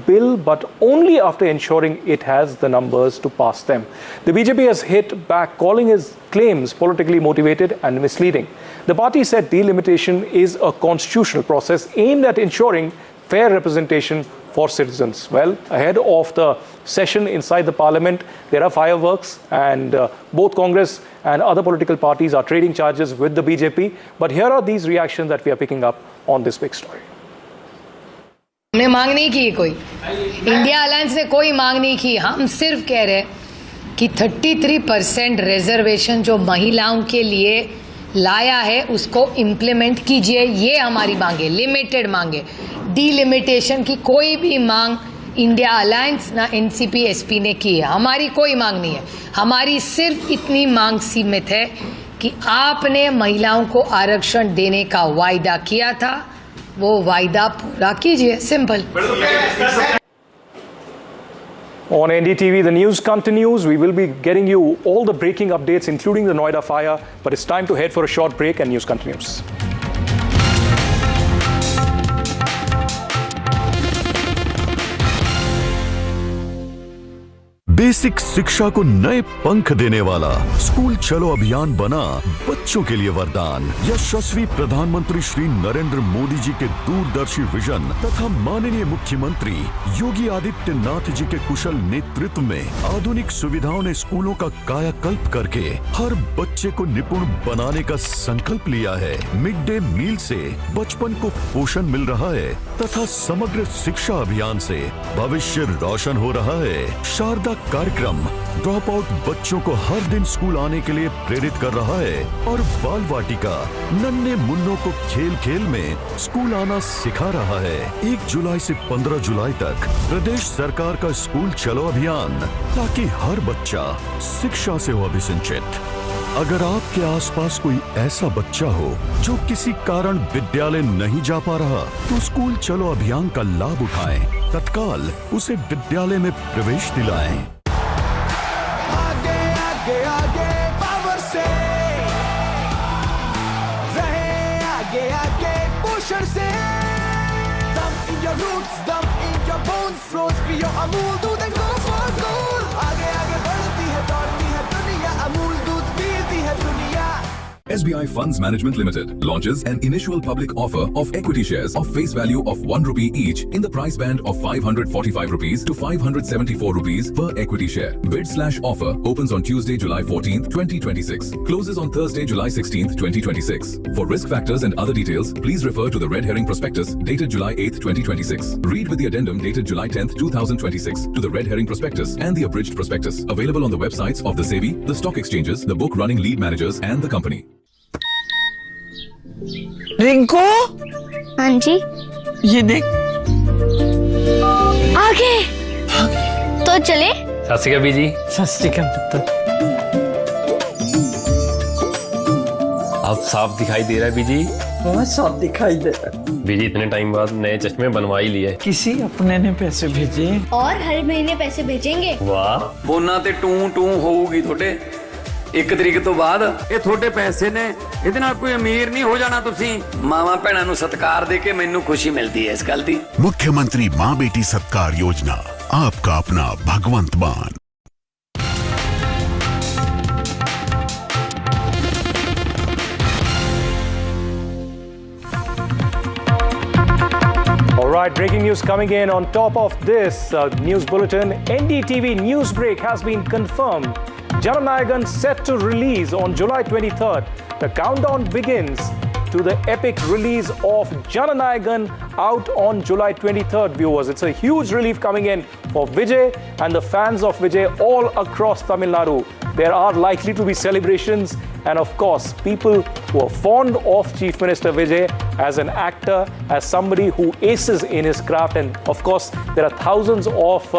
S5: bill, but only after ensuring it has the numbers to pass them. The BJP has hit back, calling his claims politically motivated and misleading. The party said delimitation is a constitutional process aimed at ensuring fair representation for citizens. Well, ahead of the session inside the parliament, there are fireworks, and both Congress and other political parties are trading charges with the BJP. But here are these reactions that we are picking up on this big story.
S18: हमने मांग नहीं की कोई, India alliance ने कोई मांग नहीं की. हम सिर्फ कह रहे कि 33% रिजर्वेशन जो महिलाओं के लिए लाया है उसको इम्प्लीमेंट कीजिए. ये हमारी मांगे, लिमिटेड मांगे. डीलिमिटेशन की कोई भी मांग इंडिया अलायंस ना एनसीपी एसपी ने की है. हमारी कोई मांग नहीं है. हमारी सिर्फ इतनी मांग सीमित है कि आपने महिलाओं को आरक्षण देने का वायदा किया था, वो वायदा पूरा कीजिए. Simple.
S5: On NDTV, the news continues. We will be getting you all the breaking updates, including the Noida fire. But it's time to head for a short break, and news continues.
S21: Basic शिक्षा को नए पंख देने वाला school चलो अभियान बना बच्चों के लिए वरदान. यशस्वी प्रधानमंत्री श्री नरेंद्र मोदी जी के दूरदर्शी विजन तथा माननीय मुख्यमंत्री योगी आदित्यनाथ जी के कुशल नेतृत्व में आधुनिक सुविधाओं ने स्कूलों का कायाकल्प करके हर बच्चे को निपुण बनाने का संकल्प लिया है. मिड डे मील से बचपन को पोषण मिल रहा है तथा समग्र शिक्षा अभियान से भविष्य रोशन हो रहा है. शारदा कार्यक्रम ड्रॉप आउट बच्चों को हर दिन स्कूल आने के लिए प्रेरित कर रहा है और बाल वाटिका नन्हे मुन्नों को खेल खेल में स्कूल आना सिखा रहा है. 1 जुलाई से 15 जुलाई तक प्रदेश सरकार का स्कूल चलो अभियान, ताकि हर बच्चा शिक्षा से हो अभिसिंचित. अगर आपके आसपास कोई ऐसा बच्चा हो जो किसी कारण विद्यालय नहीं जा पा रहा, तो स्कूल चलो अभियान का लाभ उठाएं. तत्काल उसे विद्यालय में प्रवेश दिलाएं. आगे आगे आगे पावर से
S3: आगे आगे पोषण से दम in your roots, dum in your bones, rose पियो अमूल दूध and go for gold. आगे आगे बढ़ती है दौड़ती है दुनिया, अमूल दूध पीती है दुनिया.
S28: SBI Funds Management Limited launches an initial public offer of equity shares of face value of 1 rupee each in the price band of 545 rupees to 574 rupees per equity share. Bid/offer opens on Tuesday, July 14th, 2026. Closes on Thursday, July 16th, 2026. For risk factors and other details, please refer to the red herring prospectus dated July 8th, 2026. Read with the addendum dated July 10th, 2026 to the red herring prospectus and the abridged prospectus available on the websites of the SEBI, the stock exchanges, the book running lead managers and the company.
S4: Rinku,
S19: हाँ जी,
S4: ये देख
S19: आगे तो चले.
S13: सत श्री अकाल बीजी.
S4: सत श्री अकाल पुत्र.
S13: अब साफ दिखाई दे रहा है बीजी.
S4: बहुत साफ दिखाई दे रहा है.
S13: बीजी इतने टाइम बाद नए चश्मे बनवा ही लिए.
S4: किसी अपने ने पैसे भेजे
S19: और हर महीने पैसे भेजेंगे.
S13: वाह.
S22: बोना ते टू टू होगी थोड़े 1 तरीक तो बाद ये थोड़े पैसे ने ਇਹਦੇ ਨਾਲ ਕੋਈ ਅਮੀਰ ਨਹੀਂ ਹੋ ਜਾਣਾ ਤੁਸੀਂ. ਮਾਵਾ ਭੈਣਾਂ ਨੂੰ ਸਤਿਕਾਰ ਦੇ ਕੇ ਮੈਨੂੰ ਖੁਸ਼ੀ ਮਿਲਦੀ ਹੈ ਇਸ ਗੱਲ ਦੀ.
S26: मुख्यमंत्री माँ बेटी सत्कार योजना, आपका अपना भगवंत मान.
S5: All right, breaking news coming in on top of this news bulletin. NDTV news break has been confirmed. Jananayagan set to release on July 23rd. The countdown begins to the epic release of Jananayagan out on July 23rd, viewers. It's a huge relief coming in for Vijay and the fans of Vijay all across Tamil Nadu. There are likely to be celebrations and, of course, people who are fond of Chief Minister Vijay as an actor, as somebody who aces in his craft. And, of course, there are thousands of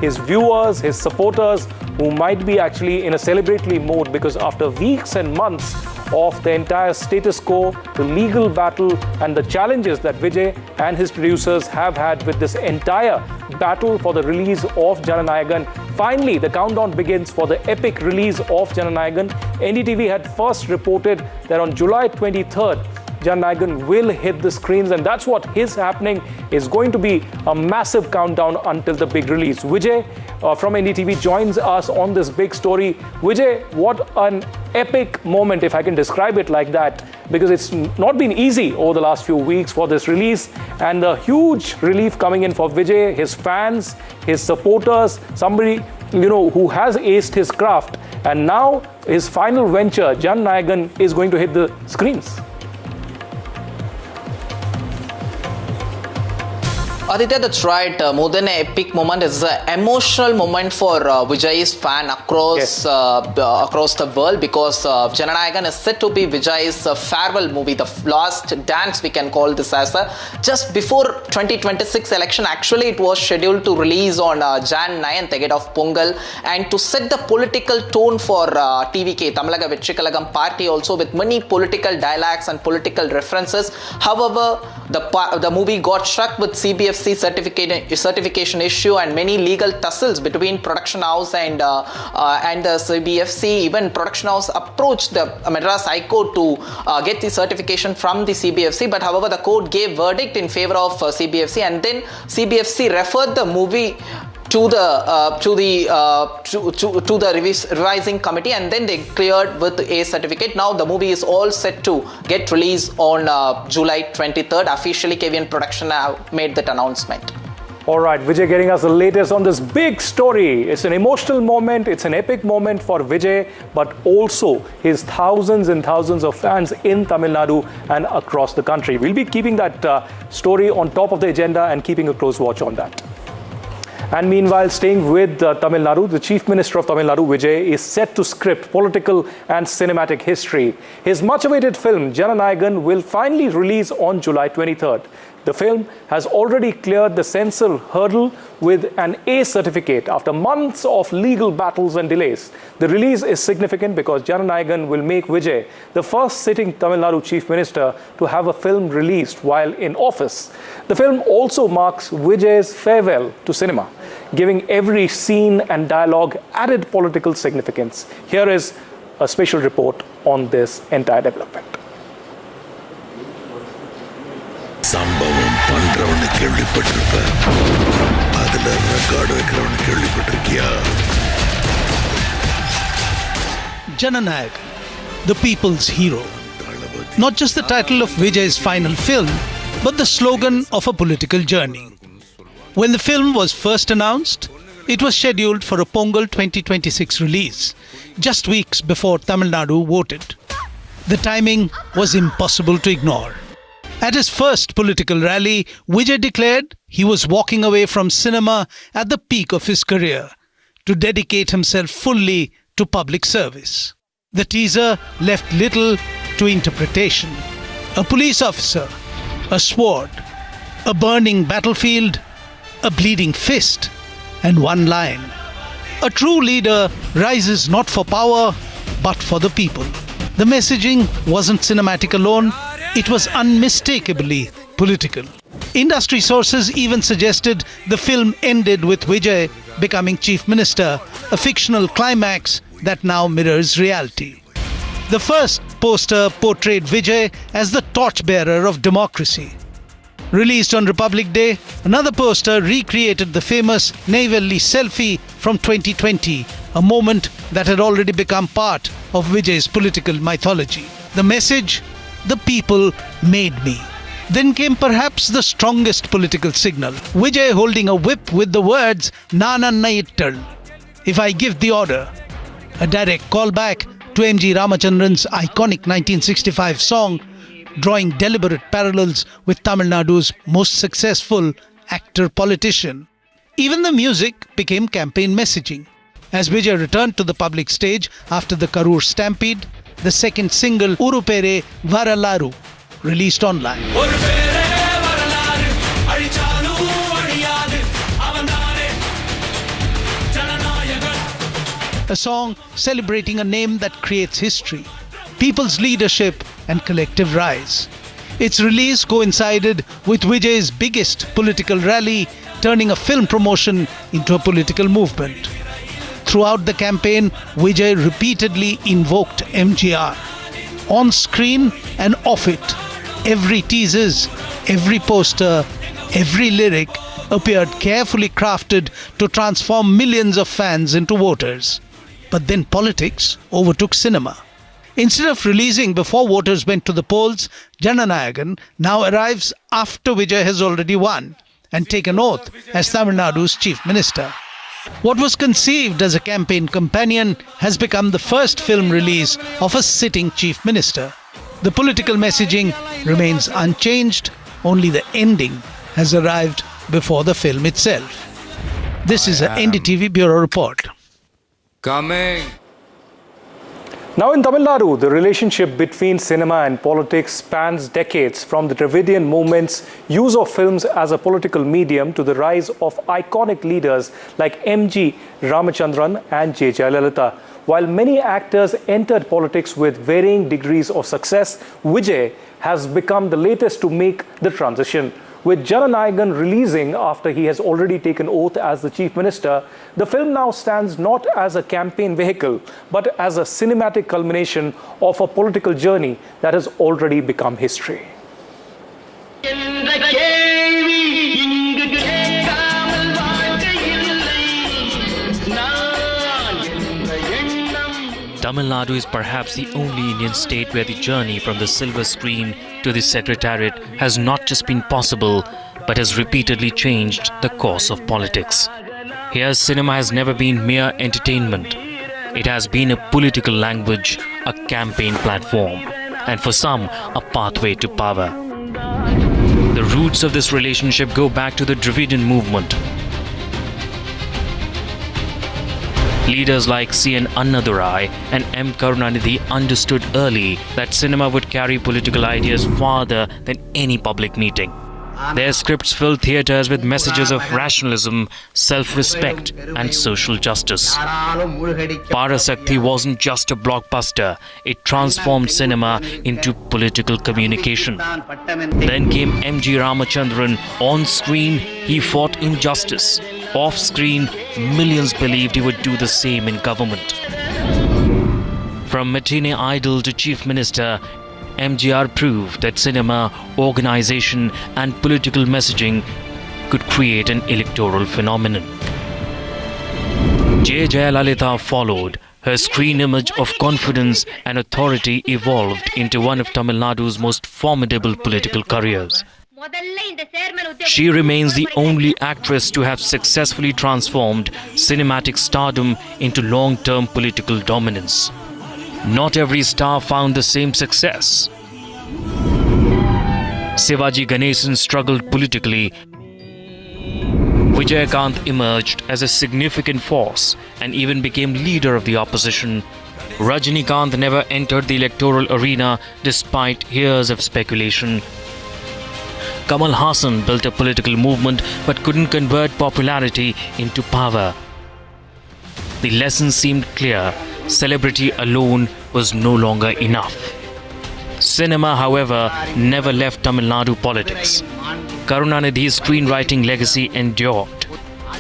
S5: his viewers, his supporters who might be actually in a celebratory mode because after weeks and months of the entire status quo, the legal battle and the challenges that Vijay and his producers have had with this entire battle for the release of Jananayagan, finally the countdown begins for the epic release of Jananayagan. NDTV had first reported that on July 23rd, Jananayagan will hit the screens, and that's what is happening. Is going to be a massive countdown until the big release. Vijay from NDTV joins us on this big story. Vijay, what an epic moment, if I can describe it like that, because it's not been easy over the last few weeks for this release, and the huge relief coming in for Vijay, his fans, his supporters, somebody who has aced his craft, and now his final venture, Jananayagan, is going to hit the screens.
S15: Aditya, that's right. More than an epic moment, it's an emotional moment for Vijay's fan across across the world, because Jananayagan is said to be Vijay's farewell movie, the last dance, we can call this as. Just before 2026 election, actually it was scheduled to release on Jan 9th, ahead of Pongal, and to set the political tone for TVK, Tamalaga Vetrikalagam party, also with many political dialogues and political references. However, the movie got struck with CBFC certification issue and many legal tussles between production house and the CBFC. Even production house approached the Madras High Court to get the certification from the CBFC, but however the court gave verdict in favor of CBFC, and then CBFC referred the movie to the revising committee, and then they cleared with A certificate. Now the movie is all set to get released on July 23rd. Officially, KVN Production have made that announcement.
S5: All right, Vijay getting us the latest on this big story. It's an emotional moment, it's an epic moment for Vijay, but also his thousands and thousands of fans in Tamil Nadu and across the country. We'll be keeping that story on top of the agenda and keeping a close watch on that. And meanwhile, staying with Tamil Nadu, the Chief Minister of Tamil Nadu, Vijay, is set to script political and cinematic history. His much-awaited film, Jananayagan, will finally release on July 23rd. The film has already cleared the censor hurdle with an A certificate after months of legal battles and delays. The release is significant because Jananayagan will make Vijay the first sitting Tamil Nadu Chief Minister to have a film released while in office. The film also marks Vijay's farewell to cinema, giving every scene and dialogue added political significance. Here is a special report on this entire development.
S21: சம்பவம் பண்றவன்னு கேள்விப்பட்டிருப்ப, அதுல record வைக்கிறவன்னு கேள்விப்பட்டிருக்கியா?
S6: Jananayak, the people's hero. Not just the title of Vijay's final film, but the slogan of a political journey. When the film was first announced, it was scheduled for a Pongal 2026 release, just weeks before Tamil Nadu voted. The timing was impossible to ignore. At his first political rally, Vijay declared he was walking away from cinema at the peak of his career to dedicate himself fully to public service. The teaser left little to interpretation. A police officer, a sword, a burning battlefield, a bleeding fist, and one line. A true leader rises not for power, but for the people. The messaging wasn't cinematic alone, it was unmistakably political. Industry sources even suggested the film ended with Vijay becoming chief minister, a fictional climax that now mirrors reality. The first poster portrayed Vijay as the torchbearer of democracy. Released on Republic Day, another poster recreated the famous Neyveli selfie from 2020, a moment that had already become part of Vijay's political mythology. The message, "The people made me." Then came perhaps the strongest political signal, Vijay holding a whip with the words "Nana Naittal," if I give the order. A direct callback to M.G. Ramachandran's iconic 1965 song, drawing deliberate parallels with Tamil Nadu's most successful actor-politician. Even the music became campaign messaging. As Vijay returned to the public stage after the Karur stampede, the second single Urupere Varalaru released online. A song celebrating a name that creates history, people's leadership and collective rise. Its release coincided with Vijay's biggest political rally, turning a film promotion into a political movement. Throughout the campaign, Vijay repeatedly invoked MGR. On screen and off it, every teasers, every poster, every lyric appeared carefully crafted to transform millions of fans into voters. But then politics overtook cinema. Instead of releasing before voters went to the polls, Jananayagan now arrives after Vijay has already won and taken oath as Tamil Nadu's chief minister. What was conceived as a campaign companion has become the first film release of a sitting chief minister. The political messaging remains unchanged, only the ending has arrived before the film itself. This is an NDTV Bureau report.
S22: Coming.
S5: Now in Tamil Nadu, the relationship between cinema and politics spans decades, from the Dravidian movement's use of films as a political medium to the rise of iconic leaders like M.G. Ramachandran and J. Jayalalitha. While many actors entered politics with varying degrees of success, Vijay has become the latest to make the transition. With Jananayagan releasing after he has already taken oath as the chief minister, the film now stands not as a campaign vehicle, but as a cinematic culmination of a political journey that has already become history.
S8: Tamil Nadu is perhaps the only Indian state where the journey from the silver screen to the secretariat has not just been possible, but has repeatedly changed the course of politics. Here, cinema has never been mere entertainment. It has been a political language, a campaign platform, and for some, a pathway to power. The roots of this relationship go back to the Dravidian movement. Leaders like C.N. Annadurai and M. Karunanidhi understood early that cinema would carry political ideas farther than any public meeting. Their scripts filled theatres with messages of rationalism, self-respect and social justice. Parasakti wasn't just a blockbuster, it transformed cinema into political communication. Then came M.G. Ramachandran. On screen, he fought injustice. Off screen, millions believed he would do the same in government. From matinee idol to chief minister, MGR proved that cinema, organization and political messaging could create an electoral phenomenon. J. Jayalalitha followed. Her screen image of confidence and authority evolved into one of Tamil Nadu's most formidable political careers. She remains the only actress to have successfully transformed cinematic stardom into long-term political dominance. Not every star found the same success. Sivaji Ganesan struggled politically. Vijayakant emerged as a significant force and even became leader of the opposition. Rajinikanth never entered the electoral arena despite years of speculation. Kamal Haasan built a political movement but couldn't convert popularity into power. The lesson seemed clear. Celebrity alone was no longer enough. Cinema, however, never left Tamil Nadu politics. Karunanidhi's screenwriting legacy endured.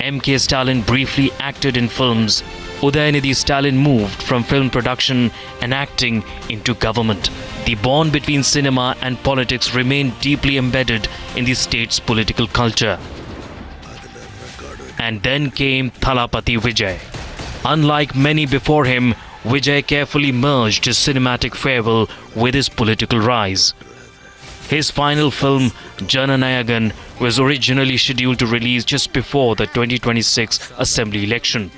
S8: M.K. Stalin briefly acted in films. Udayanidhi Stalin moved from film production and acting into government. The bond between cinema and politics remained deeply embedded in the state's political culture. And then came Thalapathy Vijay. Unlike many before him, Vijay carefully merged his cinematic farewell with his political rise. His final film, Jananayagan, was originally scheduled to release just before the 2026 Assembly election.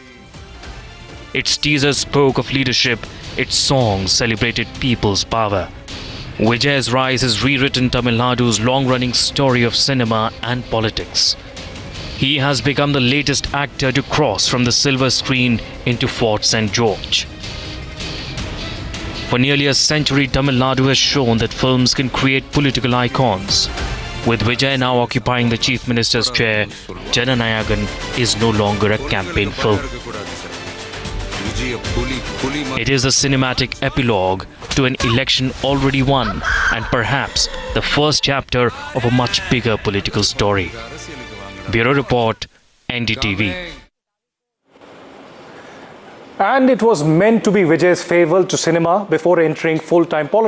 S8: Its teaser spoke of leadership, its songs celebrated people's power. Vijay's rise has rewritten Tamil Nadu's long-running story of cinema and politics. He has become the latest actor to cross from the silver screen into Fort St. George. For nearly a century, Tamil Nadu has shown that films can create political icons. With Vijay now occupying the Chief Minister's chair, Jananayagan is no longer a campaign film. It is a cinematic epilogue to an election already won and perhaps the first chapter of a much bigger political story. Bureau Report, NDTV.
S5: And it was meant to be Vijay's farewell to cinema before entering full-time politics.